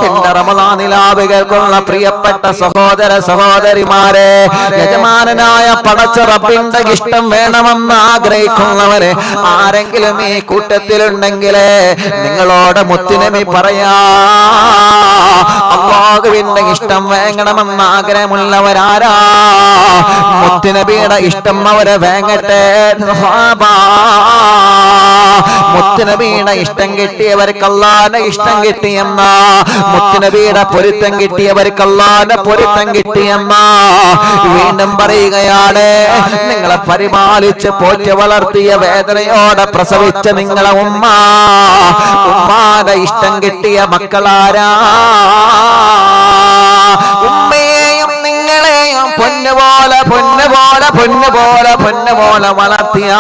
എന്റെ റമളാനിലാവുകൾക്കുള്ള പ്രിയപ്പെട്ട സഹോദര സഹോദരിമാരെ, യജമാനനായ പടച്ച റബ്ബിന്റെ ഇഷ്ടം വേണമെന്ന് ആഗ്രഹിക്കുന്നവരെ ആരെങ്കിലും ഈ കൂട്ടത്തിലുണ്ടെങ്കിൽ നിങ്ങളോട് മുത്തുനബി പറയാ, അല്ലാഹുവിന്റെ ഇഷ്ടം വേണമെന്ന് ആഗ്രഹമുള്ളവരാരാ? മുത്തുനബിയുടെ ഇഷ്ടം അവരെ വേങ്ങട്ടെ. മുത്തുനബിയുടെ ഇഷ്ടം കിട്ടിയവർക്ക് അല്ലാഹുവിന്റെ ഇഷ്ടം കിട്ടിയെന്ന, മുത്തുനബിയുടെ പൊരുത്തം കിട്ടിയവർക്ക് അല്ലാഹുവിന്റെ പൊരുത്തം കിട്ടിയെന്ന. വീണ്ടും പറയുകയാണ്, നിങ്ങളെ പരിപാലിച്ച് പോറ്റി വളർത്തിയ വേദനയോടെ പ്രസവിച്ച നിങ്ങളെ ഉമ്മാന്റെ ഇഷ്ടം കിട്ടിയ മക്കളാരാ? ഉമ്മയെയും നിങ്ങളെയും പൊന്നുപോലെ പൊന്നുപോലെ പൊന്നുപോലെ പൊന്നുപോലെ വളർത്തിയ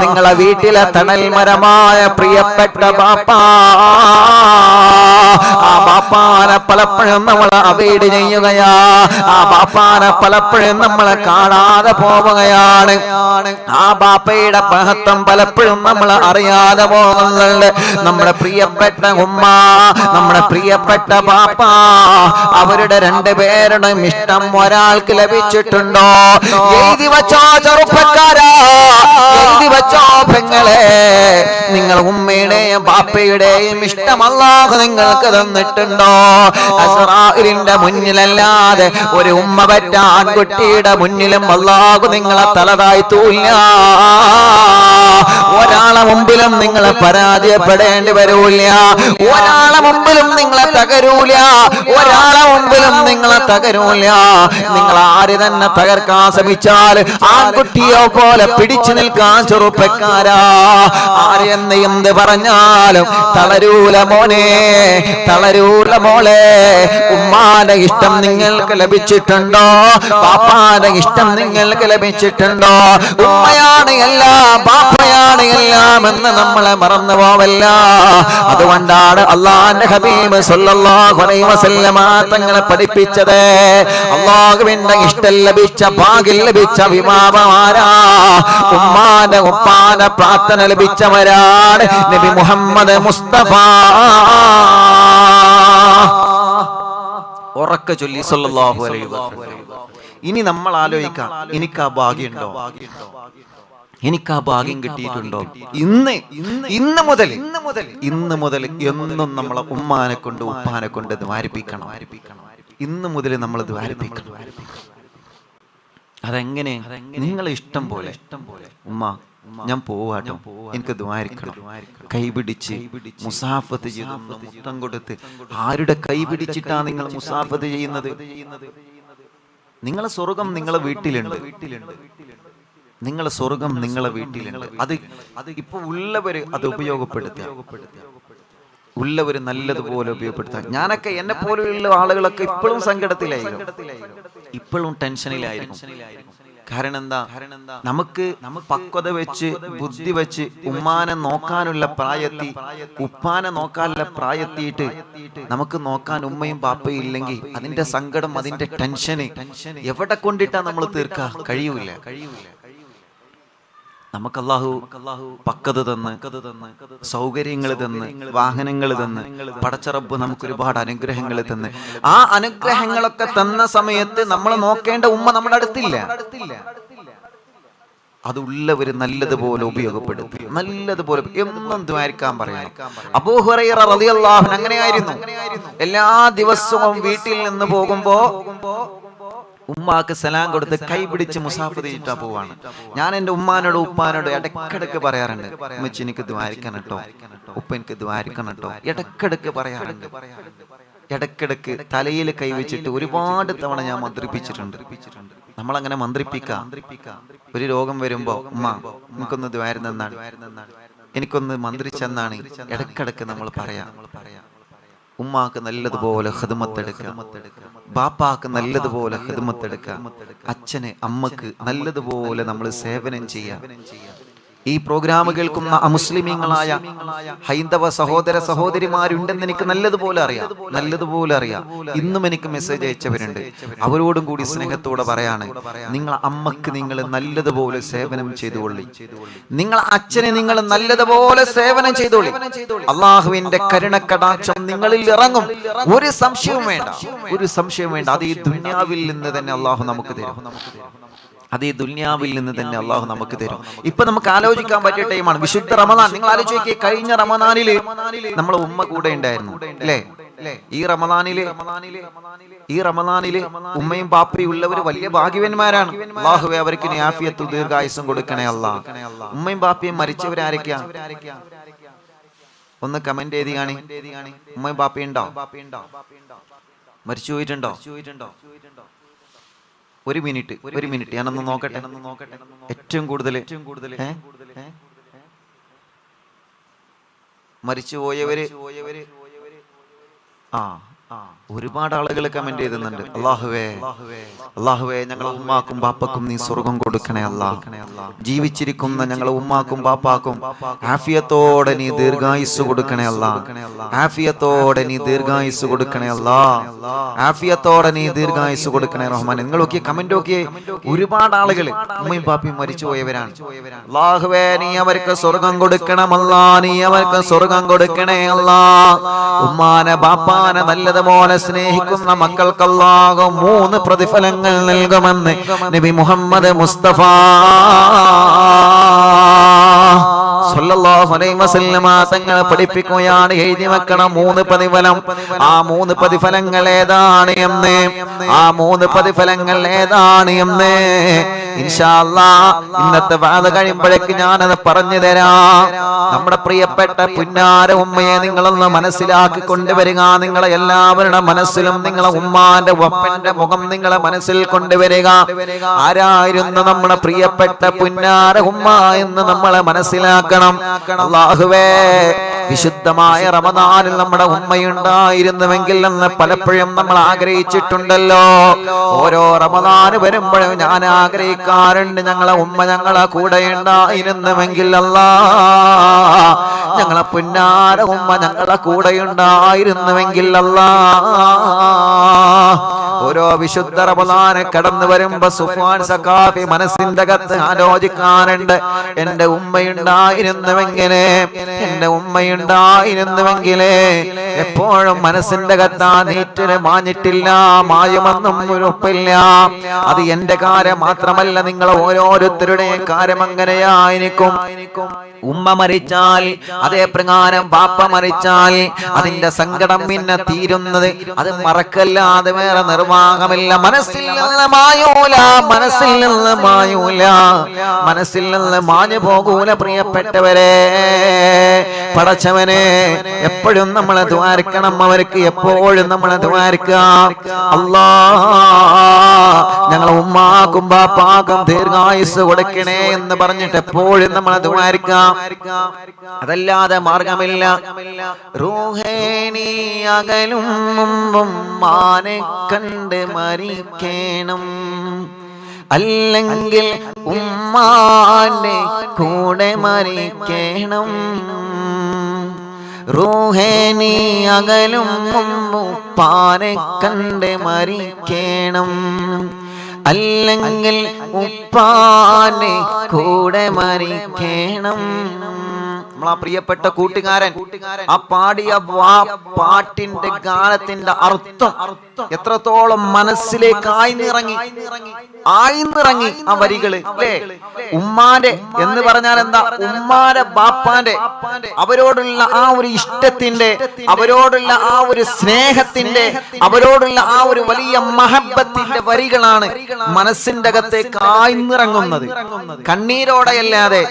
നിങ്ങളെ വീട്ടിലെ തണൽ മരമായ പ്രിയപ്പെട്ട ബാപ്പ, ആ ബാപ്പാനെ പലപ്പോഴും നമ്മൾ അവോയ്ഡ് ചെയ്യുകയാ. ആ ബാപ്പാനെ പലപ്പോഴും നമ്മളെ കാണാതെ പോവുകയാണ്. ആ ബാപ്പയുടെ മഹത്വം പലപ്പോഴും നമ്മൾ അറിയാതെ പോകുന്നുണ്ട്. നമ്മുടെ പ്രിയപ്പെട്ട ഉമ്മ, നമ്മുടെ പ്രിയപ്പെട്ട ബാപ്പ, അവരുടെ രണ്ടുപേരുടെയും ഇഷ്ടം ഒരാൾക്ക് ലഭിച്ചിട്ടുണ്ടോ? എഴുതി വച്ചോ ചെറുപ്പക്കാരാ, എഴുതി വച്ചോ പെങ്ങളെ, നിങ്ങൾ ഉമ്മയുടെയും ബാപ്പയുടെയും ഇഷ്ടം അല്ലാഹു നിങ്ങൾക്ക് തന്നിട്ടുണ്ടോ? അസ്റാഇലിന്റെ മുന്നിലല്ലാതെ ഒരു ഉമ്മ പറ്റ ആൺകുട്ടിയുടെ മുന്നിലും അല്ലാഹു നിങ്ങളെ തലതാഴ്ത്തൂല്ല. ഒരാളെ മുമ്പിലും നിങ്ങളെ പരാജയപ്പെടേണ്ടി വരൂല, ഒരാളെ മുമ്പിലും നിങ്ങളെ തകരൂല, ഒരാളെ മുമ്പിലും നിങ്ങളെ തകരൂല. നിങ്ങൾ ആര് തന്നെ തകർക്കാൻ ശ്രമിച്ചാൽ ആൺകുട്ടിയോ പോലെ പിടിച്ചു നിൽക്കാൻ ചെറുപ്പക്കാരാ. ആര് എന്ത് പറഞ്ഞാലും തളരൂല മോനെ, തളരൂല മോളെ. ഉമ്മാന്റെ ഇഷ്ടം നിങ്ങൾക്ക് ലഭിച്ചിട്ടുണ്ടോ? ബാപ്പാന്റെ ഇഷ്ടം നിങ്ങൾക്ക് ലഭിച്ചിട്ടുണ്ടോ? ഉമ്മയാണ് എല്ലാം, ബാപ്പയാണ് എല്ലാം എന്ന് നമ്മളെ മറന്നു പോവല്ല. അതുകൊണ്ടാണ് അല്ലാഹുവിന്റെ ഹബീബ് സല്ലല്ലാഹു അലൈഹി വസല്ലമ തങ്ങളെ പഠിപ്പിച്ചത്, അല്ലാഹുവിന്റെ ഇഷ്ടം ലഭിച്ച ഭാഗ്യം ലഭിച്ച വിവാഹമാരാ? ഉമ്മാന്റെ ഉപ്പാന്റെ ഉമ്മാന്റെ പ്രാർത്ഥന ലഭിച്ചവരാണ് നബി മുഹമ്മദ് മുസ്തഫ. ഉറക്കെ ചൊല്ലി സല്ലല്ലാഹു അലൈഹി വസല്ലം. ഇനി നമ്മൾ ആലോചിക്കാം, എനിക്ക് ആ ഭാഗ്യമുണ്ടോ, എനിക്ക് ആ ഭാഗ്യം കിട്ടിയിട്ടുണ്ടോ? ഇന്ന് മുതൽ എന്നും നമ്മളെ ഉമ്മാനെ കൊണ്ട് ഉപ്പാനെ കൊണ്ട് ദ്വാരിപ്പിക്കണം. ഇന്ന് മുതൽ നമ്മൾ ദ്വാരിപ്പിക്കണം. അതെങ്ങനെ? നിങ്ങളെ ഇഷ്ടം പോലെ ഉമ്മ ഞാൻ പോവാട്ടോ, എനിക്ക് ദ്വാരിക്കണം. കൈപിടിച്ച് മുസാഫത്ത് ചെയ്ത് മുത്തം കൊടുത്ത്. ആരുടെ കൈ പിടിച്ചിട്ടാ നിങ്ങൾ മുസാഫത്ത് ചെയ്യുന്നത്? നിങ്ങളെ സ്വർഗം നിങ്ങളെ വീട്ടിലുണ്ട്. നിങ്ങളെ സ്വർഗം നിങ്ങളെ വീട്ടിലുണ്ട്. അത് ഇപ്പൊ ഉള്ളവര് അത് ഉപയോഗപ്പെടുത്തുക, ഉള്ളവര് നല്ലതുപോലെ ഉപയോഗപ്പെടുത്തുക. ഞാനൊക്കെ എന്നെ പോലെയുള്ള ആളുകളൊക്കെ ഇപ്പോഴും സങ്കടത്തിലായിരിക്കും, ഇപ്പോഴും ടെൻഷനിലായിരിക്കും. കാരണം എന്താ? നമുക്ക് പക്വത വെച്ച് ബുദ്ധി വെച്ച് ഉമ്മാനെ നോക്കാനുള്ള പ്രായത്തി ഉപ്പാനെ നോക്കാനുള്ള പ്രായത്തിയിട്ട് നമുക്ക് നോക്കാൻ ഉമ്മയും പാപ്പയും ഇല്ലെങ്കിൽ അതിന്റെ സങ്കടം, അതിന്റെ ടെൻഷന് എവിടെ കൊണ്ടിട്ടാ നമ്മൾ തീർക്കുക? കഴിയൂല. നമുക്ക് അല്ലാഹു പക്വത തന്ന്, സൗകര്യങ്ങൾ തന്ന്, വാഹനങ്ങൾ തന്ന്, പടച്ച റബ്ബ് നമുക്ക് ഒരുപാട് അനുഗ്രഹങ്ങൾ തന്ന്, ആ അനുഗ്രഹങ്ങളൊക്കെ തന്ന സമയത്ത് നമ്മൾ നോക്കേണ്ട ഉമ്മ നമ്മുടെ അടുത്തില്ല. അതുള്ളവര് നല്ലതുപോലെ ഉപയോഗപ്പെടുത്തി, നല്ലതുപോലെ എന്നും ദ്വാരിക്കാൻ പറയാം. അബൂ ഹുറൈറ റളിയല്ലാഹു അൻഹു അങ്ങനെയായിരുന്നു. എല്ലാ ദിവസവും വീട്ടിൽ നിന്ന് പോകുമ്പോ ഉമ്മാക്ക് സലാം കൊടുത്ത് കൈ പിടിച്ച് മുസാഫത്ത് ചെയ്തിട്ടാ പോവാണ്. ഞാൻ എന്റെ ഉമ്മാനോട് ഉപ്പാനോട് ഇടക്കിടക്ക് പറയാറുണ്ട്, ഉമ്മച്ചി എനിക്ക് ദ്വാരിക്കണം കേട്ടോ, ഉപ്പ എനിക്ക് ദ്വാരിക്കണം കേട്ടോ. ഇടക്കിടക്ക് പറയാറുണ്ട്. ഇടക്കിടക്ക് തലയിൽ കൈവച്ചിട്ട് ഒരുപാട് തവണ ഞാൻ മന്ത്രിപ്പിച്ചിട്ടുണ്ട്. നമ്മളങ്ങനെ മന്ത്രിപ്പിക്കാം. ഒരു രോഗം വരുമ്പോ ഉമ്മ എനിക്കൊന്ന് ദ്വാരുന്നെന്നാണ്, എനിക്കൊന്ന് മന്ത്രിച്ചെന്നാണ് ഇടക്കിടക്ക് നമ്മൾ പറയാം. ഉമ്മാക്ക് നല്ലതുപോലെ ഖിദ്മത്തെടുക്കുക, ബാപ്പാക്ക് നല്ലതുപോലെ ഖിദ്മത്തെടുക്കുക, അച്ഛന് അമ്മക്ക് നല്ലതുപോലെ നമ്മൾ സേവനം ചെയ്യാം. ഈ പ്രോഗ്രാം കേൾക്കുന്ന അമുസ്ലിമീങ്ങളായ ഹൈന്ദവ സഹോദര സഹോദരിമാരുണ്ടെന്ന് എനിക്ക് നല്ലതുപോലെ അറിയാം. ഇന്നും എനിക്ക് മെസ്സേജ് അയച്ചവരുണ്ട്. അവരോടും കൂടി സ്നേഹത്തോടെ പറയാണ്, നിങ്ങളെ അമ്മക്ക് നിങ്ങൾ നല്ലതുപോലെ സേവനം ചെയ്തുകൊള്ളി, നിങ്ങളെ അച്ഛനെ നിങ്ങൾ നല്ലതുപോലെ സേവനം ചെയ്തോളി. അള്ളാഹുവിന്റെ കരുണക്കടാക്ഷം നിങ്ങളിൽ ഇറങ്ങും. ഒരു സംശയവും വേണ്ട. അത് ഈ ദുനിയാവിൽ നിന്ന് തന്നെ അള്ളാഹു നമുക്ക് തരും. അതേ ദുനിയാവിൽ നിന്ന് തന്നെ അള്ളാഹു നമുക്ക് തരും. ഇപ്പൊ നമുക്ക് ആലോചിക്കാൻ പറ്റിയ ടൈമാണ് വിശുദ്ധ റമദാൻ. നിങ്ങൾ ആലോചിക്കുക, കഴിഞ്ഞ റമദാനില് നമ്മളെ ഉമ്മ കൂടെ ഉണ്ടായിരുന്നു അല്ലേ? ഈ റമദാനില് ഉമ്മയും പാപ്പയും ഉള്ളവര് വലിയ ഭാഗ്യവാന്മാരാണ്. അല്ലാഹുവേ അവർക്ക് ആഫിയത്തും ദീർഘായുസ്സും കൊടുക്കണേ അല്ലാഹ്. ഉമ്മയും പാപ്പയും മരിച്ചവരാരൊക്കെയാ? ഒന്ന് കമന്റ് ചെയ്ത് കാണി. ഉമ്മയും പാപ്പയും ഉണ്ടോ? മരിച്ചു പോയിട്ടുണ്ടോ? ഒരു മിനിറ്റ് ഞാനൊന്ന് നോക്കട്ടെ. ഏറ്റവും കൂടുതൽ മരിച്ചുപോയവര് ഒരുപാട് ആളുകൾ കമന്റ് ചെയ്തുന്നുണ്ട്. അല്ലാഹുവേ ഞങ്ങളെ ഉമ്മാക്കും ബാപ്പക്കും നീ സ്വർഗം കൊടുക്കണേ അല്ലാഹ്. ജീവിച്ചിരിക്കുന്ന ഞങ്ങളെ ഉമ്മാക്കും ബാപ്പാക്കും ആഫിയത്തോടെ നീ ദീർഘായുസ്സ് കൊടുക്കണേ അല്ലാഹ്. ആഫിയത്തോടെ നീ ദീർഘായുസ്സ് കൊടുക്കണേ അല്ലാഹ്. ആഫിയത്തോടെ നീ ദീർഘായുസ്സ് കൊടുക്കണേ റഹ്മാൻ. നിങ്ങളൊക്കെ കമന്റ് ഒക്കെ ഒരുപാട് ആളുകൾ ഉമ്മയും ബാപ്പയും മരിച്ചുപോയവരാണ്. അല്ലാഹുവേ നീ അവർക്ക് സ്വർഗം കൊടുക്കണം അല്ലാഹ്. നീ അവർക്ക് സ്വർഗം കൊടുക്കണേ അല്ലാഹ്. ഉമ്മാനെ ബാപ്പാനെ നല്ലതുപോലെ സ്നേഹിക്കുന്ന മക്കൾക്ക് അല്ലാഹു 3 പ്രതിഫലങ്ങൾ നൽകുമെന്ന് നബി മുഹമ്മദ് മുസ്തഫ സല്ലല്ലാഹു അലൈഹി വസല്ലമ തങ്ങൾ പഠിപ്പിക്കുകയാണ്. എഴുതി വെക്കണം 3 പ്രതിഫലം. ആ 3 പ്രതിഫലങ്ങൾ ഏതാണ് എന്ന്, ഇൻഷാ അല്ലാഹ് ഇന്നത്തെ വാദ കഴിയുമ്പോഴേക്ക് ഞാനത് പറഞ്ഞു തരാം. നമ്മുടെ പ്രിയപ്പെട്ട പുന്നാര ഉമ്മയെ നിങ്ങളൊന്ന് മനസ്സിലാക്കി കൊണ്ടുവരിക. നിങ്ങളെ എല്ലാവരുടെ മനസ്സിലും നിങ്ങളെ ഉമ്മാന്റെ ഒപ്പന്റെ മുഖം നിങ്ങളെ മനസ്സിൽ കൊണ്ടുവരിക. ആരായിരുന്നു നമ്മുടെ പ്രിയപ്പെട്ട പുന്നാര ഉമ്മ എന്ന് നമ്മളെ മനസ്സിലാക്കണം. അല്ലാഹുവേ വിശുദ്ധമായ റമദാനിൽ നമ്മുടെ ഉമ്മയുണ്ടായിരുന്നുവെങ്കിൽ എന്ന് പലപ്പോഴും നമ്മൾ ആഗ്രഹിച്ചിട്ടുണ്ടല്ലോ. ഓരോ റമദാന് വരുമ്പോഴും ഞാൻ ആഗ്രഹിക്കാറുണ്ട്, ഞങ്ങളെ ഉമ്മ ഞങ്ങളെ കൂടെ ഉണ്ടായിരുന്നുവെങ്കിൽ അല്ലാ, ഞങ്ങളെ പുന്നാര ഉമ്മ ഞങ്ങളെ കൂടെ ഉണ്ടായിരുന്നുവെങ്കിൽ അല്ലാ. ഓരോ വിശുദ്ധ റമദാന് കടന്നു വരുമ്പോ സുഫ്വാൻ സഖാഫി മനസ്സിന്റെ അകത്ത് ആലോചിക്കാറുണ്ട്, എന്റെ ഉമ്മയുണ്ടായിരുന്നുവെങ്കിലേ, എന്റെ ഉമ്മയുണ്ടായിരുന്നുവെങ്കിലേ. എപ്പോഴും മനസ്സിന്റെ അകത്ത് നീറ്റിന് മാഞ്ഞിട്ടില്ല, മായുമെന്നും ഉറപ്പില്ല. അത് എന്റെ കാര്യം മാത്രമല്ല, നിങ്ങൾ ഓരോരുത്തരുടെയും കാര്യം അങ്ങനെയായിരിക്കും. ഉമ്മ മരിച്ചാൽ, അതേ പ്രകാരം ബാപ്പ മരിച്ചാൽ അതിന്റെ സങ്കടം പിന്നെ തീരുന്നത് അത് മറക്കല്ലാതെ വേറെ നിർവാഹമില്ല. മനസ്സിൽ നിന്ന് മായൂല, മനസ്സിൽ നിന്ന് മായൂല, മനസ്സിൽ നിന്ന് മാഞ്ഞു പോകൂല. പ്രിയപ്പെട്ടവരെ, പടച്ചവനെ എപ്പോഴും നമ്മളെ ദ്വാരിക്കണം, അവർക്ക് എപ്പോഴും നമ്മളെ ദ്വാരിക്കാം. അല്ലാ, ഞങ്ങളെ ഉമ്മാക്കും ബാപ്പാക്കും ദീർഘായുസ് കൊടുക്കണേ എന്ന് പറഞ്ഞിട്ട് എപ്പോഴും നമ്മളെ ദ്വാരിക്കാം. അതല്ലാതെ മാർഗമില്ല. റൂഹേനി അകലും ഉമ്മാനെ കണ്ട് മരിക്കണം, അല്ലെങ്കിൽ ഉമ്മാന്റെ കൂടെ മരിക്കണം. റൂഹേനി അകലും ഉപ്പാനെ കണ്ട് മരിക്കണം, അല്ലെങ്കിൽ ഉപ്പാനെ കൂടെ മരിക്കണം. നമ്മളാ പ്രിയപ്പെട്ട കൂട്ടുകാരൻ ആ പാടിയ പാട്ടിന്റെ ഗാനത്തിന്റെ അർത്ഥം എത്രത്തോളം മനസ്സിലേക്ക് ആഴ്ന്നിറങ്ങി ആ വരികള് അല്ലേ? ഉമ്മാന്റെ എന്ന് പറഞ്ഞാൽ എന്താ? ഉമ്മാന്റെ ബാപ്പാന്റെ അവരോടുള്ള ആ ഒരു ഇഷ്ടത്തിന്റെ, അവരോടുള്ള ആ ഒരു സ്നേഹത്തിന്റെ, അവരോടുള്ള ആ ഒരു വലിയ മഹബത്തിന്റെ വരികളാണ് മനസ്സിന്റെ അകത്തേക്ക് ആഴ്ന്നിറങ്ങുന്നത്. കണ്ണീരോടെയല്ലാതെ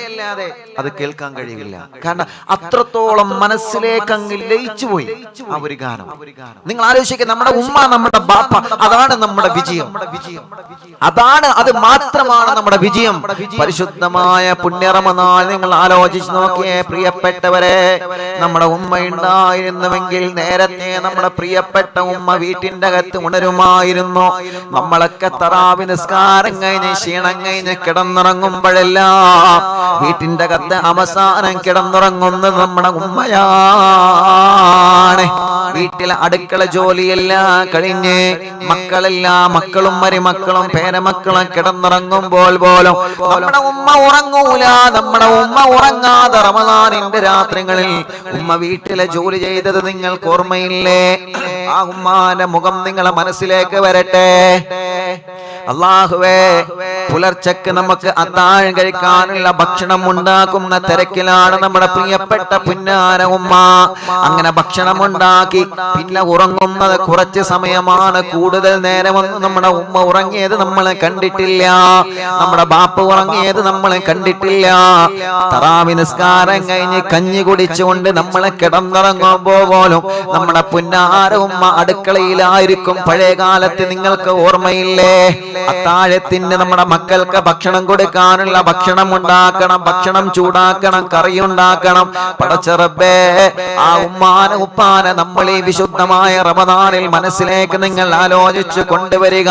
അത് കേൾക്കാൻ കഴിയില്ല. കാരണം അത്രത്തോളം മനസ്സിലേക്ക് അങ്ങ് ലയിച്ചു പോയി ആ ഒരു ഗാനം. നിങ്ങൾ ആലോചിക്കുക, നമ്മുടെ ഉമ്മ, നമ്മുടെ ബാപ്പ, അതാണ് നമ്മുടെ വിജയം. അതാണ്, അത് മാത്രമാണ് നമ്മുടെ വിജയം. പരിശുദ്ധമായ പുണ്യ റമദാൻ നിങ്ങൾ ആലോചിച്ച് നോക്കിയേ പ്രിയപ്പെട്ടവരെ. നമ്മുടെ ഉമ്മ ഉണ്ടായിരുന്നുവെങ്കിൽ നേരത്തെ നമ്മുടെ പ്രിയപ്പെട്ട ഉമ്മ വീട്ടിന്റെ അകത്ത് ഉണരുമായിരുന്നു. നമ്മളൊക്കെ തറാവി നിസ്കാരം കഴിഞ്ഞ് ക്ഷീണം കഴിഞ്ഞ് കിടന്നുറങ്ങുമ്പോഴെല്ലാം വീട്ടിന്റെ അകത്ത് അവസാനം കിടന്നുറങ്ങുന്നത് നമ്മുടെ ഉമ്മയാണ്. വീട്ടിലെ അടുക്കള ജോലിയെല്ലാം കഴിഞ്ഞ് മക്കളും മരുമക്കളും പേരമക്കളും കിടന്നുറങ്ങുമ്പോൾ പോലും നമ്മുടെ ഉമ്മ ഉറങ്ങൂല. നമ്മുടെ ഉമ്മ ഉറങ്ങാതെ റമദാനിന്റെ രാത്രികളിൽ ഉമ്മ വീട്ടിലെ ജോലി ചെയ്തത് നിങ്ങൾക്ക് ഓർമ്മയില്ലേ? ആ ഉമ്മാന്റെ മുഖം നിങ്ങളെ മനസ്സിലേക്ക് വരട്ടെ. അല്ലാഹുവേ, പുലർച്ചക്ക് നമുക്ക് അത്താഴം കഴിക്കാനുള്ള ഭക്ഷണം ഉണ്ടാക്കുന്ന തിരക്കിലാണ് നമ്മുടെ പ്രിയപ്പെട്ട പുന്നാര ഉമ്മ. അങ്ങനെ ഭക്ഷണം ഉണ്ടാക്കി പിന്നെ ഉറങ്ങുന്നത് കുറച്ച് സമയമാണ്. കൂടുതൽ നേരമൊന്നും നമ്മുടെ ഉമ്മ ഉറങ്ങിയത് നമ്മൾ കണ്ടിട്ടില്ല, നമ്മുടെ ബാപ്പ ഉറങ്ങിയത് നമ്മൾ കണ്ടിട്ടില്ല. തറാവി നിസ്കാരം കഴിഞ്ഞ് കഞ്ഞി കുടിച്ചുകൊണ്ട് നമ്മളെ കിടന്നുറങ്ങുമ്പോ പോലും നമ്മുടെ പുന്നാര ഉമ്മ അടുക്കളയിലായിരിക്കും. പഴയ കാലത്ത് നിങ്ങൾക്ക് ഓർമ്മയില്ലേ? അത്താഴത്തിന് നമ്മുടെ മക്കൾക്ക് ഭക്ഷണം കൊടുക്കാനുള്ള ഭക്ഷണം ഉണ്ടാക്കണം, ഭക്ഷണം ചൂടാക്കണം, കറി ഉണ്ടാക്കണം. പടച്ച റബ്ബേ, ആ ഉമ്മാനെ ഉപ്പാനെ നമ്മൾ ഈ വിശുദ്ധമായ റമദാനിൽ മനസ്സിലേക്ക് നിങ്ങൾ ആലോചിച്ച് കൊണ്ടുവരിക.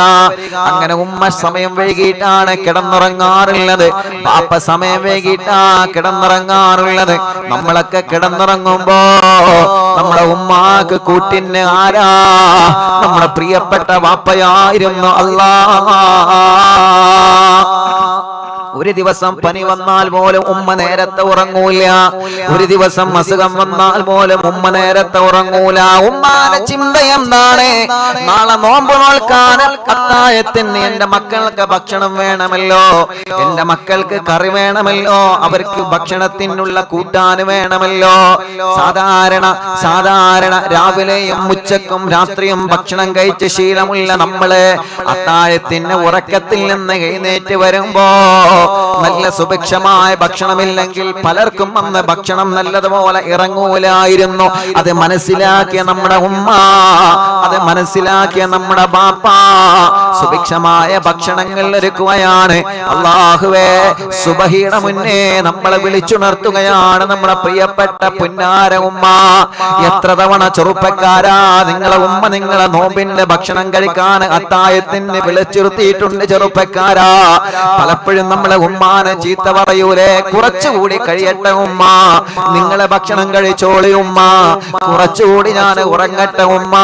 അങ്ങനെ ഉമ്മ സമയം വൈകിട്ടാണ് കിടന്നുറങ്ങാറുള്ളത്, ബാപ്പ സമയം വൈകിട്ടാ കിടന്നുറങ്ങാറുള്ളത്. നമ്മളൊക്കെ കിടന്നുറങ്ങുമ്പോ നമ്മുടെ ഉമ്മാക്ക് കൂട്ടിന് ആരാ? നമ്മുടെ പ്രിയപ്പെട്ട ബാപ്പയായിരുന്നു. അല്ലാഹ്, ഒരു ദിവസം പനി വന്നാൽ പോലും ഉമ്മ നേരത്തെ ഉറങ്ങൂല. ഒരു ദിവസം അസുഖം വന്നാൽ പോലും ഉമ്മ നേരത്തെ ഉറങ്ങൂല. ഉമ്മാന്റെ ചിന്ത എന്താണ്? നാളെ നോമ്പ് നോൽക്കാൻ അത്താഴത്തിന് എന്റെ മക്കൾക്ക് ഭക്ഷണം വേണമല്ലോ, എന്റെ മക്കൾക്ക് കറി വേണമല്ലോ, അവർക്ക് ഭക്ഷണത്തിനുള്ള കൂട്ടാൻ വേണമല്ലോ. സാധാരണ രാവിലെയും ഉച്ചക്കും രാത്രിയും ഭക്ഷണം കഴിച്ച് ശീലമുള്ള നമ്മള് അത്താഴത്തിന് ഉറക്കത്തിൽ നിന്ന് എഴുന്നേറ്റ് വരുമ്പോ നല്ല സുഭിക്ഷമായ ഭക്ഷണമില്ലെങ്കിൽ പലർക്കും അന്ന് ഭക്ഷണം നല്ലതുപോലെ ഇറങ്ങൂലായിരുന്നു. അത് മനസ്സിലാക്കിയ നമ്മുടെ ഉമ്മ, അത് മനസ്സിലാക്കിയ നമ്മുടെ ബാപ്പ സുഭിക്ഷമായ ഭക്ഷണങ്ങൾ ഒരുക്കുകയാണ്. അല്ലാഹുവേ, സുബഹിയുടെ മുന്നേ നമ്മളെ വിളിച്ചുണർത്തുകയാണ് നമ്മുടെ പ്രിയപ്പെട്ട പുന്നാര ഉമ്മ. എത്ര തവണ ചെറുപ്പക്കാരാ നിങ്ങളെ ഉമ്മ നിങ്ങളെ നോമ്പിന്റെ ഭക്ഷണം കഴിക്കാൻ അത്തായത്തിന് വിളിച്ചിരുത്തിയിട്ടുണ്ട്. ചെറുപ്പക്കാരാ, പലപ്പോഴും നമ്മളെ ഉമ്മാനെ ചീത്ത പറയൂലേ, കുറച്ചുകൂടി കഴിയട്ടെ ഉമ്മ, നിങ്ങളെ ഭക്ഷണം കഴിച്ചോളി ഉമ്മ, കുറച്ചുകൂടി ഞാൻ ഉറങ്ങട്ടെ ഉമ്മ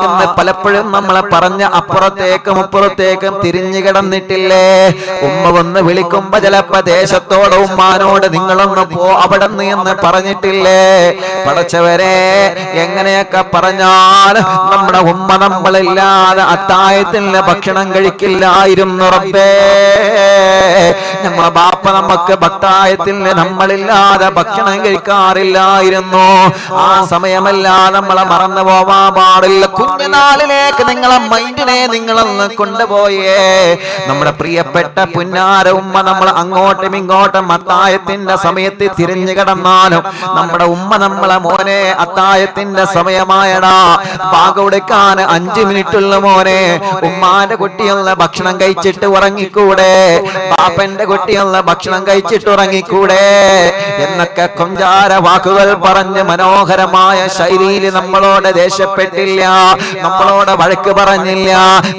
എന്ന് പലപ്പോഴും നമ്മളെ പറഞ്ഞ അപ്പുറത്തേക്കും ഇപ്പുറത്തേക്കും തിരിഞ്ഞു കിടന്നിട്ടില്ലേ? ഉമ്മ വന്ന് വിളിക്കുമ്പോ ചിലപ്പോ ദേശത്തോട് ഉമ്മാനോട് നിങ്ങളൊന്ന് പോ അവിടെ നിന്ന് എന്ന് പറഞ്ഞിട്ടില്ലേ? പടച്ചവരെ, എങ്ങനെയൊക്കെ പറഞ്ഞാൽ നമ്മുടെ ഉമ്മ നമ്മളില്ലാതെ അത്തായത്തിന് ഭക്ഷണം കഴിക്കില്ലായിരുന്നു. റബ്ബേ, നമ്മളെ ബാപ്പ നമുക്ക് അത്തായത്തിന് നമ്മളില്ലാതെ ഭക്ഷണം കഴിക്കാറില്ലായിരുന്നു. ആ സമയമല്ലാതെ നമ്മളെ മറന്നു പോവാൻ പാടില്ല. കുഞ്ഞുനാളിലേക്ക് നിങ്ങളെ മൈൻഡിനെ നിങ്ങളൊന്ന് കൊണ്ടുപോയേ. നമ്മുടെ പ്രിയപ്പെട്ട പുന്നാര ഉമ്മ നമ്മൾ അങ്ങോട്ടും ഇങ്ങോട്ടും അത്തായത്തിന്റെ സമയത്ത് തിരിഞ്ഞു കിടന്നാലും നമ്മുടെ ഉമ്മ നമ്മളെ മോനെ അത്തായത്തിന്റെ സമയമായടാ, പാകൊടുക്കാൻ 5 മിനിറ്റുള്ള മോനെ, ഉമ്മാന്റെ കുട്ടിയുള്ള ഭക്ഷണം കഴിച്ചിട്ട് ഉറങ്ങിക്കൂടെ, ബാപ്പന്റെ കുട്ടിയുള്ള ഭക്ഷണം കഴിച്ചിട്ട് ഉറങ്ങിക്കൂടെ എന്നൊക്കെ കൊഞ്ചാര വാക്കുകൾ പറഞ്ഞ് മനോഹരമായ ശൈലിയിൽ നമ്മളോട് ദേഷ്യപ്പെട്ടില്ല, നമ്മളോട് വഴക്ക് പറഞ്ഞില്ല,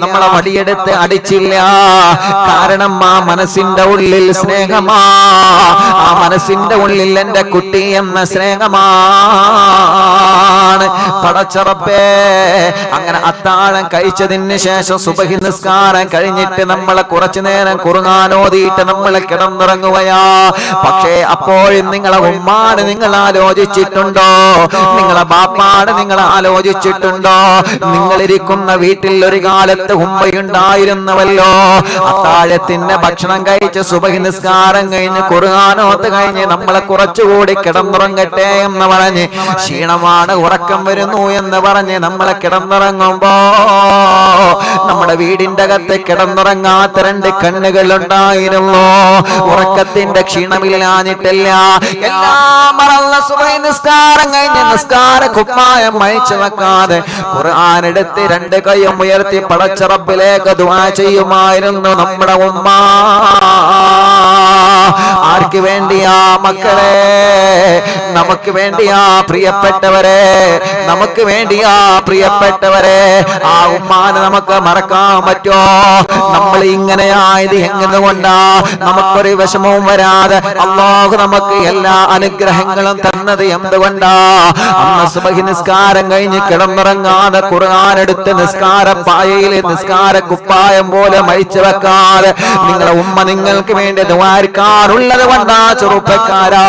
നമ്മളെ വടിയെടുത്ത് അടിച്ചില്ല. കാരണം ആ മനസ്സിന്റെ ഉള്ളിൽ സ്നേഹമാ, ആ മനസ്സിന്റെ ഉള്ളിൽ എന്റെ കുട്ടി എന്ന സ്നേഹമാണ്. പടച്ചറപ്പേ, അങ്ങനെ അത്താഴം കഴിച്ചതിന് ശേഷം സുബഹി നിസ്കാരം കഴിഞ്ഞിട്ട് നമ്മളെ കുറച്ചു നേരം ഖുർആനോദിയിട്ട് നമ്മൾ കിടന്നുറങ്ങുകയാ. പക്ഷേ അപ്പോഴും നിങ്ങളെ ഉമ്മാണ് നിങ്ങൾ ആലോചിച്ചിട്ടുണ്ടോ? നിങ്ങളെ ബാപ്പാണ് നിങ്ങൾ ആലോചിച്ചിട്ടുണ്ടോ? നിങ്ങളിരിക്കുന്ന വീട്ടിൽ ഒരു കാലത്ത് ഉമ്മയുണ്ടായിരുന്നുവല്ലോ. അത്താഴത്തിന്റെ ഭക്ഷണം കഴിച്ച് സുബഹി നിസ്കാരം കഴിഞ്ഞ് ഖുർആനോത്ത് കഴിഞ്ഞ് നമ്മളെ കുറച്ചുകൂടി കിടന്നുറങ്ങട്ടെ എന്ന് പറഞ്ഞ്, ക്ഷീണമാണ് ഉറക്കം വരുന്നു എന്ന് പറഞ്ഞ് നമ്മളെ കിടന്നുറങ്ങുമ്പോ നമ്മുടെ വീടിന്റെ അകത്ത് കിടന്നുറങ്ങാത്ത 2 കണ്ണുകൾ ഉണ്ടായിരുന്നു. ഉറക്കത്തിന്റെ ക്ഷീണമില്ലാഞ്ഞിട്ടില്ല, എല്ലാം മറന്ന സുബഹി നിസ്കാരം കഴിഞ്ഞ് നിസ്കാര കുപ്പായം അഴിച്ചു വെക്കാതെ ഖുർആൻ എടുത്ത് 2 കൈയും ഉയർത്തി പടച്ച റബ്ബിലേക്ക് ദുആ ചെയ്യുമായിരുന്നു നമ്മുടെ ഉമ്മ. ആർക്ക് വേണ്ടിയാ മക്കളെ? നമുക്ക് വേണ്ടിയാ പ്രിയപ്പെട്ടവരെ, നമുക്ക് വേണ്ടിയാ പ്രിയപ്പെട്ടവരെ. ആ ഉമ്മാനെ നമുക്ക് മറക്കാൻ പറ്റോ? നമ്മൾ ഇങ്ങനെയായത് എങ്ങനെകൊണ്ടാ? നമുക്കൊരു വിഷമവും വരാതെ അല്ലാഹു നമുക്ക് എല്ലാ അനുഗ്രഹങ്ങളും തന്നത് എന്തുകൊണ്ടാ? അന്ന് സുബഹി നിസ്കാരം കഴിഞ്ഞ് കിടന്നുറങ്ങാതെ ഖുർആൻ എടുത്ത് നിസ്കാര പായയിൽ നിസ്കാര കുപ്പായം പോലെ മഴിച്ചു വെക്കാതെ നിങ്ങളെ ഉമ്മ നിങ്ങൾക്ക് വേണ്ടി ദുആർക്കാനുള്ളത് കൊണ്ടാ. ചെറുപ്പക്കാരാ,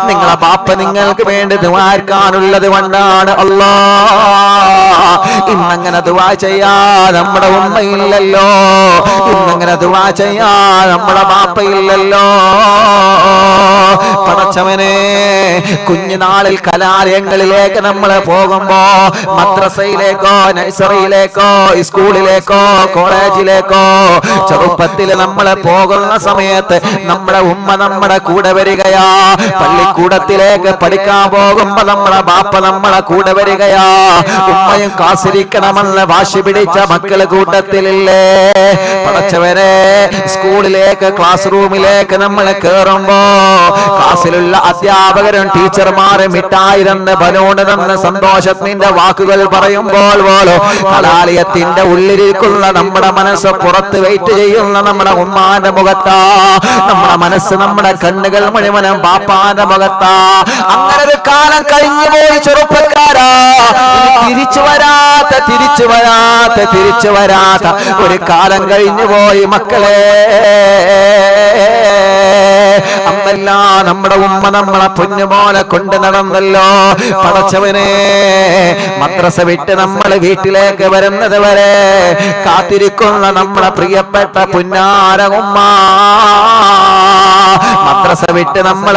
നിങ്ങളെ ബാപ്പ നിങ്ങൾക്ക് വേണ്ടി ദുആർക്കാനുള്ളത് കൊണ്ടാണ്. അല്ലാഹ്, ഇന്നങ്ങനെ ദുആ ചെയ്യാ നമ്മുടെ ഉമ്മയില്ലല്ലോ, ഇന്നങ്ങനെ ദുആ ചെയ്യാ നമ്മുടെ ബാപ്പയില്ലല്ലോ. പടച്ചവനെ, കുഞ്ഞുനാളിൽ കലാലയങ്ങളിലേക്ക് നമ്മൾ പോകുമ്പോ, മദ്രസയിലേക്കോ നഴ്സറിയിലേക്കോ സ്കൂളിലേക്കോ കോളേജിലേക്കോ ചെറുപ്പത്തിൽ നമ്മൾ പോകുന്ന സമയത്ത് നമ്മുടെ ഉമ്മ നമ്മുടെ കൂടെ വരികയാ. പള്ളിക്കൂടത്തിലേക്ക് പഠിക്കാൻ പോകുമ്പോ നമ്മുടെ ബാപ്പ നമ്മളെ കൂടെ വരികയാ. ഉമ്മയും കാസിരിക്കണമെന്ന് വാശി പിടിച്ച മക്കള് കൂട്ടത്തിലില്ലേ? പടച്ചവരെ, സ്കൂളിലേക്ക് ക്ലാസ് റൂമിലേക്ക് നമ്മൾ കേറുമ്പോ ക്ലാസ്സിലുള്ള അധ്യാപകരും ടീച്ചർമാരും മിഠായിരന്ന് ബലൂണ് തന്ന് സന്തോഷത്തിന്റെ വാക്കുകൾ പറയുമ്പോൾ പോലും കലാലയത്തിന്റെ ഉള്ളിലിരിക്കുന്ന നമ്മുടെ മനസ്സ് പുറത്ത് വെയിറ്റ് ചെയ്യുന്ന നമ്മുടെ ഉമ്മാന്റെ മുഖത്താ. നമ്മുടെ മനസ്സ്, നമ്മുടെ കണ്ണുകൾ മുഴുവനും ബാപ്പാന്റെ മുഖത്താ. അങ്ങനെ ഒരു കാലം കഴിഞ്ഞു പോയി ചെറുപ്പക്കാരാ. തിരിച്ചു വരാത്ത ഒരു കാലം കഴിഞ്ഞു പോയി മക്കളെ. അന്നല്ല നമ്മുടെ ഉമ്മ നമ്മളെ പൊന്നുപോലെ കൊണ്ട് നടന്നല്ലോ. പടച്ചവനെ, മദ്രസ വിട്ട് നമ്മൾ വീട്ടിലേക്ക് വരുന്നത് വരെ കാത്തിരിക്കുന്ന നമ്മുടെ പ്രിയപ്പെട്ട പുന്നാര ഉമ്മ. മദ്രസ വിട്ട് നമ്മൾ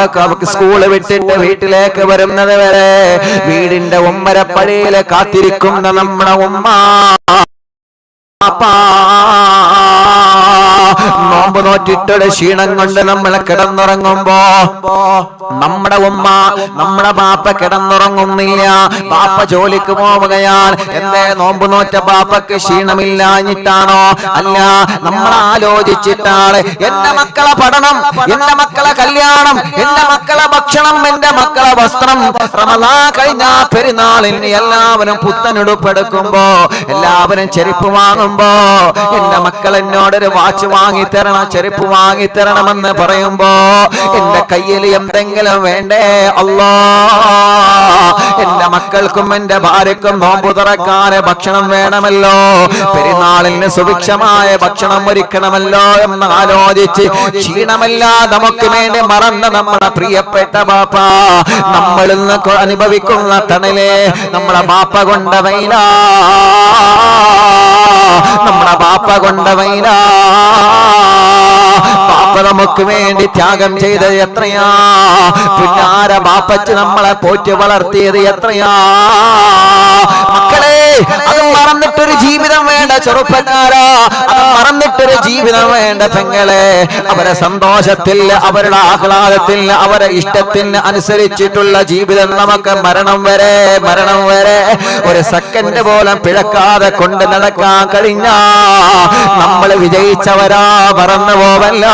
സ്കൂള് വിട്ടിട്ട് വീട്ടിലേക്ക് വരുന്നത് വരെ വീടിന്റെ ഉമ്മരപ്പടിയില് കാത്തിരിക്കുന്ന നമ്മുടെ ഉമ്മ. നോമ്പ് നോമ്പ് നോറ്റിട്ടൊരു ക്ഷീണം കൊണ്ട് നമ്മൾ കിടന്നുറങ്ങുമ്പോ നമ്മുടെ ഉമ്മ നമ്മുടെ ബാപ്പ കിടന്നുറങ്ങുന്നില്ല, ബാപ്പ ജോലിക്ക് പോവുകയാണ്. എന്തേ നോമ്പ് നോറ്റ ബാപ്പക്ക് ക്ഷീണമില്ലാഞ്ഞിട്ടാണോ? അല്ല, നമ്മൾ ആലോചിച്ചിട്ടാണ്. എന്റെ മക്കളെ പഠനം, എന്റെ മക്കളെ കല്യാണം, എന്റെ മക്കളെ ഭക്ഷണം, എന്റെ മക്കളെ വസ്ത്രം, റമദാൻ കഴിഞ്ഞാ പെരുന്നാളിന് എല്ലാവരും പുത്തനുടുപ്പെടുക്കുമ്പോ, എല്ലാവരും ചെരുപ്പ് വാങ്ങുമ്പോ, എന്റെ മക്കൾ എന്നോടൊരു വാച്ച് വാങ്ങിത്തരണം, ചെരുപ്പ് വാങ്ങിത്തരണമെന്ന് പറയുമ്പോ എന്റെ കയ്യിൽ എന്തെങ്കിലും വേണ്ടേ? അല്ലാ, എന്റെ മക്കൾക്കും എന്റെ ഭാര്യക്കും നോമ്പ് തുറക്കാന് ഭക്ഷണം വേണമല്ലോ, പെരുന്നാളിന് സുഭിക്ഷമായ ഭക്ഷണം ഒരുക്കണമല്ലോ എന്ന് ആലോചിച്ച് ക്ഷീണമല്ലാതെ നമുക്ക് വേണ്ടി മറന്ന നമ്മുടെ പ്രിയപ്പെട്ട ബാപ്പ, നമ്മളിൽ നിന്ന് അനുഭവിക്കുന്ന തണലേ നമ്മുടെ ബാപ്പ കൊണ്ട വൈല, നമ്മുടെ ബാപ്പ കൊണ്ട വൈല. ബാപ്പ നമുക്ക് വേണ്ടി ത്യാഗം ചെയ്തത് എത്രയാ, പുന്നാര ബാപ്പച്ച് നമ്മളെ പോറ്റി വളർത്തിയത് എത്രയാ. മക്കളെ, അത് മറന്നിട്ടൊരു ജീവിതം വേണ്ട ചെറുപ്പക്കാരാ, അത് മറന്നിട്ടൊരു ജീവിതം വേണ്ട പെങ്ങളെ. അവരെ സന്തോഷത്തിൽ, അവരുടെ ആഹ്ലാദത്തിൽ, അവരെ ഇഷ്ടത്തിന് അനുസരിച്ചിട്ടുള്ള ജീവിതം നമുക്ക് മരണം വരെ ഒരു സെക്കൻഡ് പോലും പിഴക്കാതെ കൊണ്ട് നടക്കാൻ കഴിഞ്ഞാ നമ്മൾ വിജയിച്ചവരാ, മറന്നു പോവല്ല.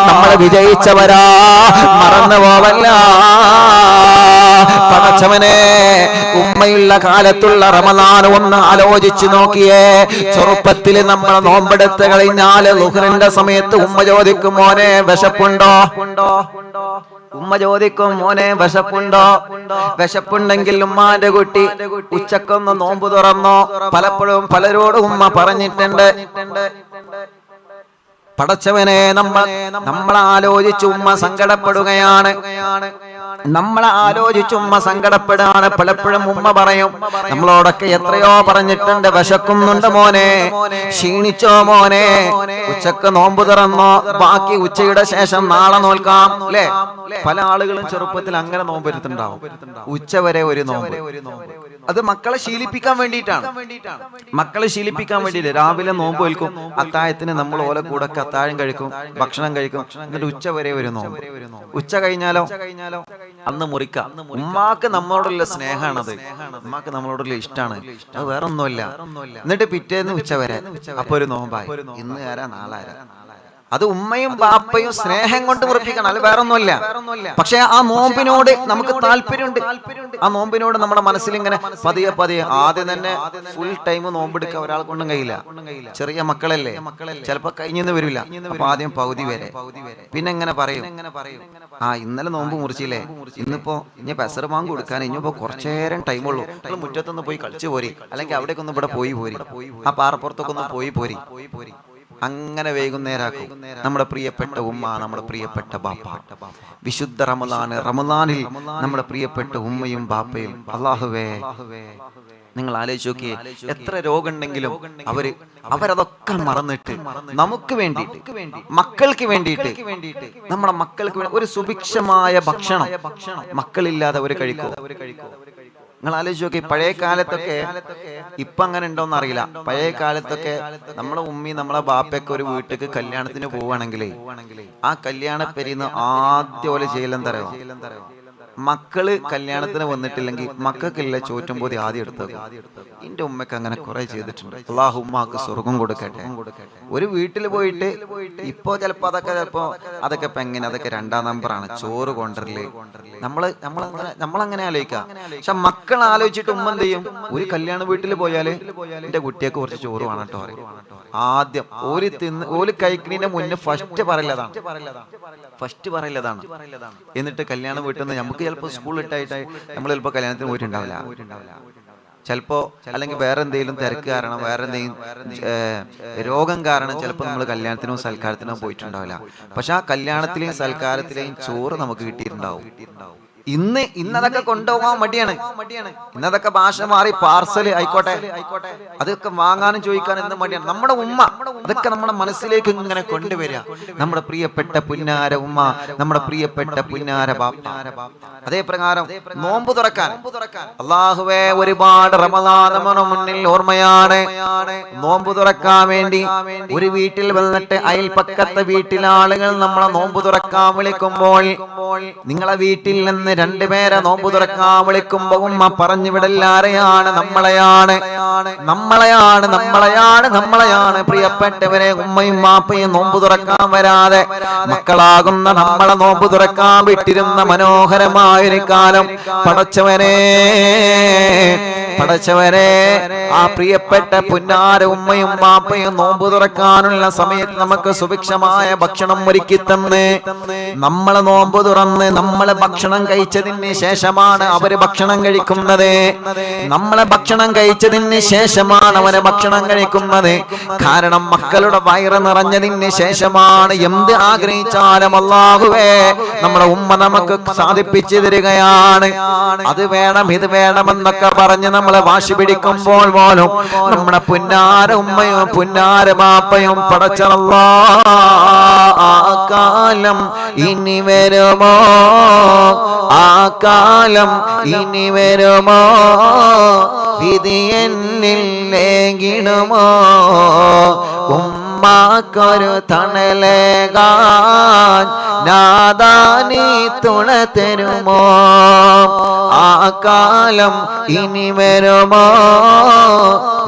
നമ്മൾ വിജയിച്ചവരാ, മറന്നു പോവല്ല. പടച്ചവനെ, ഉമ്മയുള്ള കാലത്തുള്ള റമദാൻ ഒന്ന് ആലോചിച്ചു നോക്കിയേ. ചെറുപ്പത്തിൽ നമ്മൾ നോമ്പെടുത്ത് കഴിഞ്ഞാല് ളുഹ്റിന്റെ സമയത്ത് ഉമ്മ ചോദിക്കും, മോനെ വിശപ്പുണ്ടോ? ഉമ്മ ചോദിക്കും, മോനെ വിശപ്പുണ്ടോ? വിശപ്പുണ്ടെങ്കിൽ ഉമ്മാന്റെ കുട്ടി ഉച്ചക്കൊന്ന് നോമ്പ് തുറന്നോ? പലപ്പോഴും പലരോടും ഉമ്മ പറഞ്ഞിട്ടുണ്ട്. പടച്ചവനെ, നമ്മൾ ആലോചിച്ച് ഉമ്മ സങ്കടപ്പെടുകയാണ്, നമ്മളെ ആലോചിച്ച് ഉമ്മ സങ്കടപ്പെടാണ്. പലപ്പോഴും ഉമ്മ പറയും, നമ്മളോടൊക്കെ എത്രയോ പറഞ്ഞിട്ടുണ്ട്, വിശക്കുന്നുണ്ട് മോനെ, ക്ഷീണിച്ചോ മോനെ, ഉച്ചക്ക് നോമ്പ് തുറന്നോ, ബാക്കി ഉച്ചയുടെ ശേഷം നാളെ നോൽക്കാം. അല്ലേ? പല ആളുകളും ചെറുപ്പത്തിൽ അങ്ങനെ നോമ്പെടുത്തുണ്ടാവും, ഉച്ചവരെ ഒരു നോമ്പ്. അത് മക്കളെ ശീലിപ്പിക്കാൻ വേണ്ടിയിട്ടാണ്, മക്കളെ ശീലിപ്പിക്കാൻ വേണ്ടിയിട്ട്. രാവിലെ നോമ്പ് വെൽക്കും, അത്താഴത്തിന് നമ്മൾ ഓല കൂടെ അത്താഴം കഴിക്കും, ഭക്ഷണം കഴിക്കും, എന്നിട്ട് ഉച്ചവരെ ഒരു നോമ്പ്. ഉച്ച കഴിഞ്ഞാലോ അന്ന് മുറിക്കാം. ഉമ്മാക്ക് നമ്മളോടുള്ള സ്നേഹമാണത്, ഉമ്മാക്ക് നമ്മളോടുള്ള ഇഷ്ടമാണ്, അത് വേറെ ഒന്നുമില്ല. എന്നിട്ട് പിറ്റേന്ന് ഉച്ചവരെ അപ്പൊ ഒരു നോമ്പായി. ഇന്ന് ആരാ നാളെ ആരാ? അത് ഉമ്മയും ബാപ്പയും സ്നേഹം കൊണ്ട് ഉറപ്പിക്കണം, അത് വേറെ ഒന്നുമില്ല. പക്ഷെ ആ നോമ്പിനോട് നമുക്ക് താല്പര്യമുണ്ട്, ആ നോമ്പിനോട് നമ്മുടെ മനസ്സിൽ ഇങ്ങനെ പതിയെ പതിയെ. ആദ്യം തന്നെ ഫുൾ ടൈം നോമ്പെടുക്കാൻ ഒരാൾ കൊണ്ടും കഴിയില്ല, ചെറിയ മക്കളല്ലേ, ചിലപ്പോ കഴിഞ്ഞെന്ന് വരില്ല. അപ്പൊ ആദ്യം പകുതി വരെ, പിന്നെ എങ്ങനെ പറയും, ഇന്നലെ നോമ്പ് മുറിച്ചില്ലേ, ഇന്നിപ്പോ ഇനി പെസർ വാങ്ങി കൊടുക്കാൻ ഇനിയിപ്പോ കുറച്ചേരം ടൈമുള്ളൂ, മുറ്റത്തൊന്ന് പോയി കളിച്ചു പോരി, അല്ലെങ്കിൽ അവിടേക്കൊന്നും ഇവിടെ പോയി പോരി, ആ പാറപ്പുറത്തൊക്കെ ഒന്ന് പോയി പോരി. അങ്ങനെ വൈകുന്നേരാക്കും നമ്മുടെ പ്രിയപ്പെട്ട ഉമ്മ, നമ്മുടെ പ്രിയപ്പെട്ട ബാപ്പ. വിശുദ്ധ റമദാനിൽ നമ്മുടെ പ്രിയപ്പെട്ട ഉമ്മയും ബാപ്പയും. അല്ലാഹുവേ, നിങ്ങൾ ആലോചിച്ച് നോക്കിയേ, എത്ര രോഗം ഉണ്ടെങ്കിലും അവരതൊക്കെ മറന്നിട്ട് നമുക്ക് വേണ്ടിയിട്ട്, മക്കൾക്ക് വേണ്ടിയിട്ട്, നമ്മുടെ മക്കൾക്ക് വേണ്ടി ഒരു സുഭിക്ഷമായ ഭക്ഷണം മക്കളില്ലാതെ അവർ കഴിക്കോ? നിങ്ങൾ ആലോചിച്ച് നോക്കി. പഴയ കാലത്തൊക്കെ, ഇപ്പൊ അങ്ങനെ ഉണ്ടോന്ന് അറിയില്ല, പഴയ കാലത്തൊക്കെ നമ്മളെ ഉമ്മി നമ്മളെ ബാപ്പയൊക്കെ ഒരു വീട്ടിലേക്ക് കല്യാണത്തിന് പോവുകയാണെങ്കിലേ, ആ കല്യാണ പെരീന്ന് ആദ്യം പോലെ ചെയ്യലെന്തറിയോ? മക്കള് കല്യാണത്തിന് വന്നിട്ടില്ലെങ്കിൽ മക്കൾക്കില്ല ചോറ്റുംപോതി ആദ്യം എടുത്തത്. എന്റെ ഉമ്മക്ക് അങ്ങനെ കുറെ ചെയ്തിട്ടുണ്ട്. അല്ലാഹു ഉമ്മാക്ക് സ്വർഗം കൊടുക്കട്ടെ. ഒരു വീട്ടിൽ പോയിട്ട് ഇപ്പൊ ചിലപ്പോ അതൊക്കെ ഇപ്പൊ എങ്ങനെ, അതൊക്കെ രണ്ടാം നമ്പറാണ്. ചോറ് കൊണ്ടരല് നമ്മളങ്ങനെ ആലോചിക്കാം. പക്ഷെ മക്കൾ ആലോചിച്ചിട്ട് ഉമ്മ എന്ത് ചെയ്യും? ഒരു കല്യാണ വീട്ടിൽ പോയാല് എന്റെ കുട്ടിയൊക്കെ കുറച്ച് ചോറ് വേണം കേട്ടോ പറയും. ആദ്യം ഓല് കഴിക്കുന്നതിന്റെ മുന്നേ ഫസ്റ്റ് പറയലതാണ്. എന്നിട്ട് കല്യാണ വീട്ടിൽ നിന്ന് നമുക്ക് ചിലപ്പോൾ സ്കൂൾ ഇട്ടായിട്ട് നമ്മൾ ചിലപ്പോൾ കല്യാണത്തിന് പോയിട്ടുണ്ടാവില്ല, ചിലപ്പോ അല്ലെങ്കിൽ വേറെ എന്തെങ്കിലും തിരക്ക് കാരണം, വേറെ എന്തെങ്കിലും രോഗം കാരണം ചിലപ്പോൾ നമ്മൾ കല്യാണത്തിനോ സൽക്കാരത്തിനോ പോയിട്ടുണ്ടാവില്ല. പക്ഷെ ആ കല്യാണത്തിലെയും സൽക്കാരത്തിലെയും ചോറ് നമുക്ക് കിട്ടിയിട്ടുണ്ടാവും. ഇന്നതൊക്കെ കൊണ്ടുപോകാൻ മടിയാണ്. ഇന്നതൊക്കെ ഭാഷ മാറി പാർസല് ആയിക്കോട്ടെ, അതൊക്കെ വാങ്ങാനും ചോദിക്കാനും ഇന്ന് മടിയാണ്. നമ്മുടെ ഉമ്മ അതൊക്കെ നമ്മുടെ മനസ്സിലേക്ക് ഇങ്ങനെ കൊണ്ടുവരിക. നമ്മുടെ പ്രിയപ്പെട്ട പുന്നാര ഉമ്മ, നമ്മുടെ പ്രിയപ്പെട്ട പുന്നാര ബാപ്പ. അതേ പ്രകാരം നോമ്പ് തുറക്കാൻ അല്ലാഹുവേ ഒരുപാട് റമദാൻ നമ്മുടെ മുന്നിൽ ഓർമ്മയാണ്. നോമ്പ് തുറക്കാൻ വേണ്ടി ഒരു വീട്ടിൽ വന്നിട്ട് അയൽപക്കത്തെ വീട്ടിലെ ആളുകൾ നമ്മളെ നോമ്പ് തുറക്കാൻ വിളിക്കുമ്പോൾ, നിങ്ങളെ വീട്ടിൽ നിന്ന് രണ്ടുപേരെ നോമ്പ് തുറക്കാൻ വിളിക്കുമ്പോ ഉമ്മ പറഞ്ഞു വിടല്ല, ആരെയാണ്? നമ്മളെയാണ്. പ്രിയപ്പെട്ടവരെ, ഉമ്മയും വാപ്പയും നോമ്പ് തുറക്കാൻ വരാതെ മക്കളാകുന്ന നമ്മളെ നോമ്പ് തുറക്കാൻ വിട്ടിരുന്ന മനോഹരമായൊരു കാലം പടച്ചവരെ ആ പ്രിയപ്പെട്ട പുന്നാര ഉമ്മയും വാപ്പയും നോമ്പ് തുറക്കാനുള്ള സമയത്ത് നമുക്ക് സുഭിക്ഷമായ ഭക്ഷണം ഒരുക്കി തന്ന്, നമ്മളെ നോമ്പ് തുറന്ന് നമ്മളെ ഭക്ഷണം കഴിച്ചതിന് ശേഷമാണ് അവര് ഭക്ഷണം കഴിക്കുന്നത്. നമ്മളെ ഭക്ഷണം കഴിച്ചതിന് ശേഷമാണ് അവരെ ഭക്ഷണം കഴിക്കുന്നത്. കാരണം മക്കളുടെ വയറ് നിറഞ്ഞതിന് ശേഷമാണ് എന്ത് ആഗ്രഹിച്ചാലും അല്ലാഹുവേ നമ്മുടെ ഉമ്മ നമുക്ക് സാധിപ്പിച്ചു തരികയാണ്. അത് വേണം ഇത് വേണമെന്നൊക്കെ പറഞ്ഞ് നമ്മളെ വാശി പിടിക്കുമ്പോൾ പോലും നമ്മുടെ പുന്നാര ഉമ്മയും പുന്നാര ബാപ്പയും പടച്ചല്ലാ ആ കാലം ഇനി വരുമോ? ആ കാലം ഇനി വരുമോ? വിധി എന്നിൽ ലേകിടുമോ? ഉമ്മാക്കൊരു തണലേകാൻ നാദാനി തുണ തരുമോ? ആ കാലം ഇനി വരുമോ?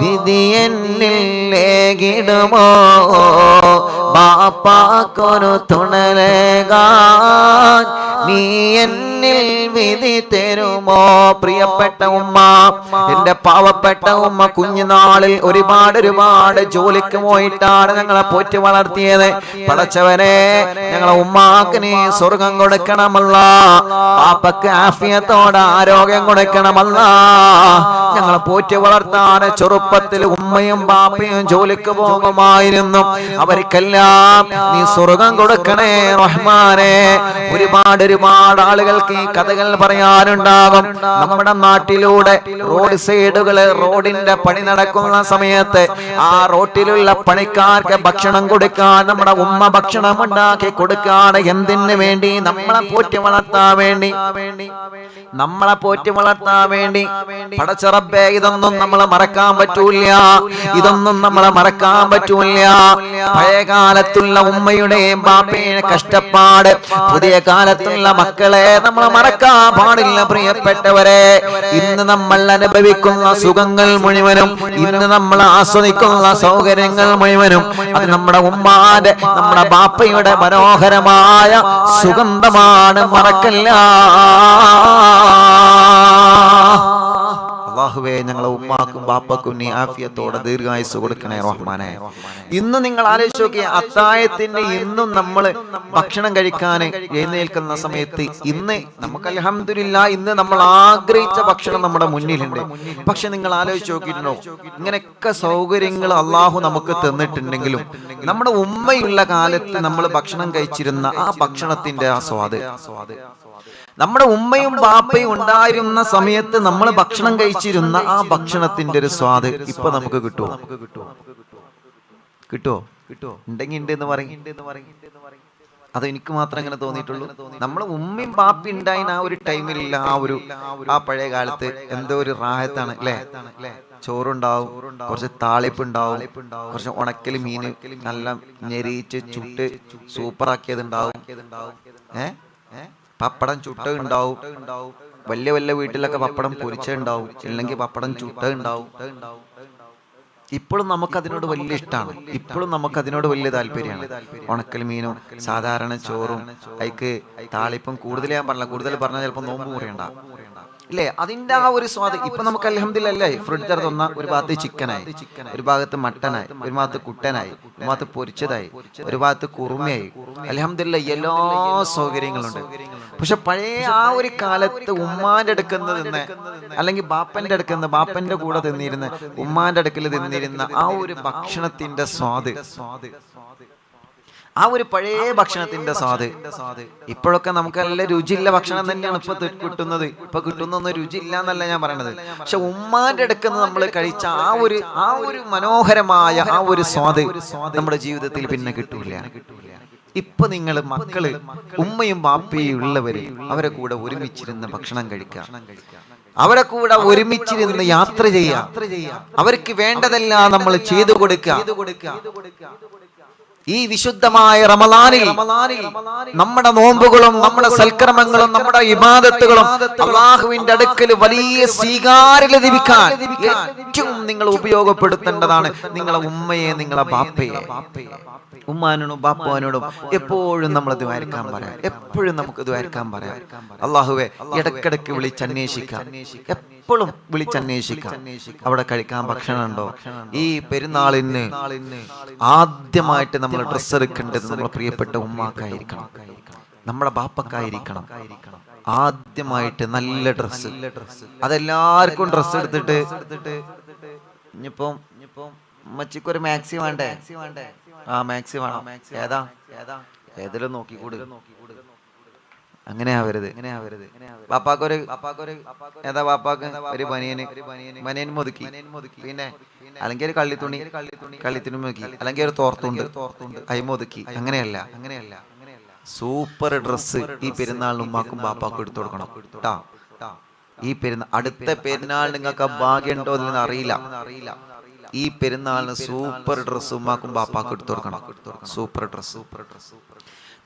വിധി എന്നിൽ ലേകിടുമോ? ബാപ്പാക്കൊരു തുണലേകാൻ നീ എന്നിൽ വിധി തരുമോ? പ്രിയപ്പെട്ട ഉമ്മ, എന്റെ പാവപ്പെട്ട ഉമ്മ കുഞ്ഞുനാളിൽ ഒരുപാട് ജോലിക്ക് പോയിട്ടാണ് ഞങ്ങളെ പോറ്റി വളർത്തിയത്. പടച്ചവനെ, ഞങ്ങളെ ഉമ്മാക്ക് നീ സ്വർഗം കൊടുക്കണമല്ല, പാപ്പക്ക് ആഫിയത്തോടെ ആരോഗ്യം കൊടുക്കണമല്ല. ഞങ്ങളെ പോറ്റി വളർത്താൻ ചെറുപ്പത്തിൽ ഉമ്മയും ബാപ്പയും ജോലിക്ക് പോകുമായിരുന്നു. അവർക്കെല്ലാം നീ സ്വർഗം കൊടുക്കണേ റഹ്മാനെ. ഒരുപാട് ആളുകൾക്ക് ഈ കഥകൾ പറയാനുണ്ടാകും. നമ്മുടെ നാട്ടിലൂടെ റോഡ് സൈഡുകള്, റോഡിന്റെ പണി നടക്കുന്ന സമയത്ത് ആ റോട്ടിലുള്ള പണിക്കാർക്ക് ഭക്ഷണം കൊടുക്കാൻ നമ്മുടെ ഉമ്മ ഭക്ഷണം ഉണ്ടാക്കി കൊടുക്കാണ്. എന്തിനു വേണ്ടി? നമ്മളെ പോറ്റി വളർത്താൻ വേണ്ടി. പടച്ച റബ്ബേ, ഇതൊന്നും നമ്മളെ മറക്കാൻ പറ്റൂല. പഴയ കാലത്തുള്ള ഉമ്മയുടെയും ബാപ്പയുടെ കഷ്ടപ്പാട് പുതിയ കാലത്തുള്ള മക്കളെ നമ്മൾ മറക്കാൻ പാടില്ല. പ്രിയപ്പെട്ടവരെ, ഇന്ന് നമ്മൾ അനുഭവിക്കുന്ന സുഖങ്ങൾ മുഴുവനും, ഇന്ന് നമ്മൾ ആസ്വദിക്കുന്ന സൗകര്യങ്ങൾ മുഴുവനും അത് നമ്മുടെ ഉമ്മാന്റെ, നമ്മുടെ ബാപ്പയുടെ മനോഹരമായ സുഗന്ധമാണ്. മറക്കല്ല. അല്ലാഹുവേ, ഞങ്ങളെ ഉമ്മാക്കും ബാപ്പക്കും നീ ആഫിയത്തോടെ ദീർഘായുസ്സ് കൊടുക്കണേ റഹ്മാനെ. ഇന്ന് നിങ്ങൾ ആലോചിച്ച് നോക്കിയ അത്താഴത്തിന്റെ ഇന്നും നമ്മൾ ഭക്ഷണം കഴിക്കാൻ എഴുന്നേൽക്കുന്ന സമയത്ത് ഇന്ന് നമുക്ക് അൽഹംദുലില്ലാഹ് ഇന്ന് നമ്മൾ ആഗ്രഹിച്ച ഭക്ഷണം നമ്മുടെ മുന്നിലുണ്ട്. പക്ഷെ നിങ്ങൾ ആലോചിച്ച് നോക്കിയിട്ടുണ്ടോ, ഇങ്ങനെയൊക്കെ സൗകര്യങ്ങൾ അള്ളാഹു നമുക്ക് തന്നിട്ടുണ്ടെങ്കിലും നമ്മുടെ ഉമ്മയുള്ള കാലത്ത് നമ്മൾ ഭക്ഷണം കഴിച്ചിരുന്ന ആ ഭക്ഷണത്തിന്റെ ആ സ്വാദ്, നമ്മുടെ ഉമ്മയും ബാപ്പയും ഉണ്ടായിരുന്ന സമയത്ത് നമ്മൾ ഭക്ഷണം കഴിച്ചിരുന്ന ആ ഭക്ഷണത്തിന്റെ ഒരു സ്വാദ് ഇപ്പൊ നമുക്ക് കിട്ടുമോ? ഉണ്ടെങ്കിൽ ഉണ്ട് എന്ന് പറയും. അത് എനിക്ക് മാത്രം അങ്ങനെ തോന്നിയിട്ടുള്ളൂ. നമ്മൾ ഉമ്മയും ബാപ്പയും ഉണ്ടായിരുന്ന ആ ഒരു ടൈമിലില്ല, ആ പഴയ കാലത്ത് എന്തോ ഒരു റാഹത്താണ് അല്ലേ? ചോറുണ്ടാവും, കുറച്ച് താളിപ്പുണ്ടാവും, കുറച്ച് ഉണക്കൽ മീന് നല്ല ഞെരിച്ച് ചുട്ട് സൂപ്പറാക്കിയത് ഉണ്ടാവും, പപ്പടം ചുട്ട ഉണ്ടാവും. വലിയ വീട്ടിലൊക്കെ പപ്പടം പൊരിച്ച ഉണ്ടാവും, ഇല്ലെങ്കിൽ പപ്പടം ചുട്ട ഉണ്ടാവും. ഇപ്പോഴും നമുക്ക് അതിനോട് വലിയ ഇഷ്ടമാണ്, ഇപ്പോഴും നമുക്ക് അതിനോട് വലിയ താല്പര്യമാണ്. ഉണക്കൽ മീനും സാധാരണ ചോറും അതിക്ക് താളിപ്പം കൂടുതൽ ഞാൻ പറഞ്ഞില്ല, കൂടുതൽ പറഞ്ഞാൽ ചിലപ്പോൾ നോമ്പ് മുറിയണ്ട ഇല്ലേ? അതിന്റെ ആ ഒരു സ്വാദ് ഇപ്പൊ നമുക്ക് അൽഹംദുലില്ലാഹ് ഫ്രിഡ്ജ് തുറന്ന ഒരു ഭാഗത്ത് ചിക്കനായി, ഒരു ഭാഗത്ത് മട്ടനായി, ഒരു ഭാഗത്ത് കുട്ടനായി, ഒരു ഭാഗത്ത് പൊരിച്ചതായി, ഒരു ഭാഗത്ത് കുറുമയായി. അൽഹംദുലില്ലാഹ് എല്ലാ സൗകര്യങ്ങളുണ്ട്. പക്ഷെ പഴയ ആ ഒരു കാലത്ത് ഉമ്മാന്റെ അടുക്കുന്ന തിന്ന്, അല്ലെങ്കിൽ ബാപ്പന്റെ കൂടെ തിന്നിരുന്ന, ഉമ്മാന്റെ അടുക്കൽ തിന്നിരുന്ന ആ ഒരു ഭക്ഷണത്തിന്റെ സ്വാദ് ആ ഒരു പഴയ ഭക്ഷണത്തിന്റെ സ്വാദ്. ഇപ്പോഴൊക്കെ നമുക്ക് നല്ല രുചിയുള്ള ഭക്ഷണം തന്നെയാണ് ഇപ്പൊ കിട്ടുന്നത്. ഇപ്പൊ കിട്ടുന്നൊന്നും രുചിയില്ല എന്നല്ല ഞാൻ പറയണത്. പക്ഷെ ഉമ്മാന്റെ അടുക്കുന്ന നമ്മൾ കഴിച്ച ആ ഒരു മനോഹരമായ ആ ഒരു സ്വാദ് നമ്മുടെ ജീവിതത്തിൽ പിന്നെ കിട്ടൂല. ഇപ്പൊ നിങ്ങൾ മക്കള് ഉമ്മയും ബാപ്പയും ഉള്ളവര് അവരെ കൂടെ ഒരുമിച്ചിരുന്ന് ഭക്ഷണം കഴിക്കുക, അവരെ കൂടെ ഒരുമിച്ചിരുന്ന് യാത്ര ചെയ്യുക, അവർക്ക് വേണ്ടതെല്ലാം നമ്മൾ ചെയ്തു കൊടുക്കുക. ഈ വിശുദ്ധമായ റമളാനിൽ നമ്മുടെ നോമ്പുകളും നമ്മുടെ സൽക്കർമ്മങ്ങളും നമ്മുടെ ഇബാദത്തുകളും അല്ലാഹുവിന്റെ അടുക്കൽ വലിയ സ്വീകാര്യത ലഭിക്കാൻ ഏറ്റവും നിങ്ങൾ ഉപയോഗപ്പെടുത്തേണ്ടതാണ് നിങ്ങളെ ഉമ്മയെ, നിങ്ങളെ ബാപ്പയെ. ഉമ്മാനോടും ബാപ്പാനോടും എപ്പോഴും നമ്മൾ ദ്വാരക്കാൻ പറയാം, എപ്പോഴും നമുക്ക് ദ്വാരക്കാൻ പറയാം. അല്ലാഹുവേ, ഇടക്കിടക്ക് വിളിച്ചന്വേഷിക്കാം, എപ്പോഴും വിളിച്ചന്വേഷിക്കാം. അവിടെ കഴിക്കാൻ ഭക്ഷണം ഉണ്ടോ? ഈ പെരുന്നാളിന് ആദ്യമായിട്ട് നമ്മൾ ഡ്രസ്സ് എടുക്കേണ്ടത് നമ്മുടെ പ്രിയപ്പെട്ട ഉമ്മാക്കായിരിക്കണം, നമ്മുടെ ബാപ്പക്കായിരിക്കണം. ആദ്യമായിട്ട് നല്ല ഡ്രസ്സ്, അതെല്ലാവർക്കും ഡ്രസ്സ് എടുത്തിട്ട് ഇനിയിപ്പം ഉമ്മച്ചിക്കൊരു മാക്സി വേണ്ടേ? ആ മാക്സി വേണം. ഏതെങ്കിലും നോക്കിക്കൂട്. അങ്ങനെ ആവരുത്. ബാപ്പാക്കൊരു ഏതാ ബാപ്പാക്ക് ഒരു ബനിയൻ മുതുക്കി, പിന്നെ അല്ലെങ്കിൽ ഒരു കള്ളിത്തുണി മുതുക്കി, അല്ലെങ്കിൽ ഒരു തോർത്തുണ്ട് അയിമൊതുക്കി. അങ്ങനെയല്ല. സൂപ്പർ ഡ്രസ്സ് ഈ പെരുന്നാളിന് ഉമ്മാക്കും ബാപ്പാക്കും എടുത്തു കൊടുക്കണം ട്ടാ. ഈ അടുത്ത പെരുന്നാൾ നിങ്ങൾക്ക് ഭാഗ്യം ഉണ്ടോ എന്ന് അറിയില്ല. ഈ പെരുന്നാളിന് സൂപ്പർ ഡ്രസ്സ് ഉമ്മാക്കും ബാപ്പാക്കും എടുത്തു കൊടുക്കണം. Super dress.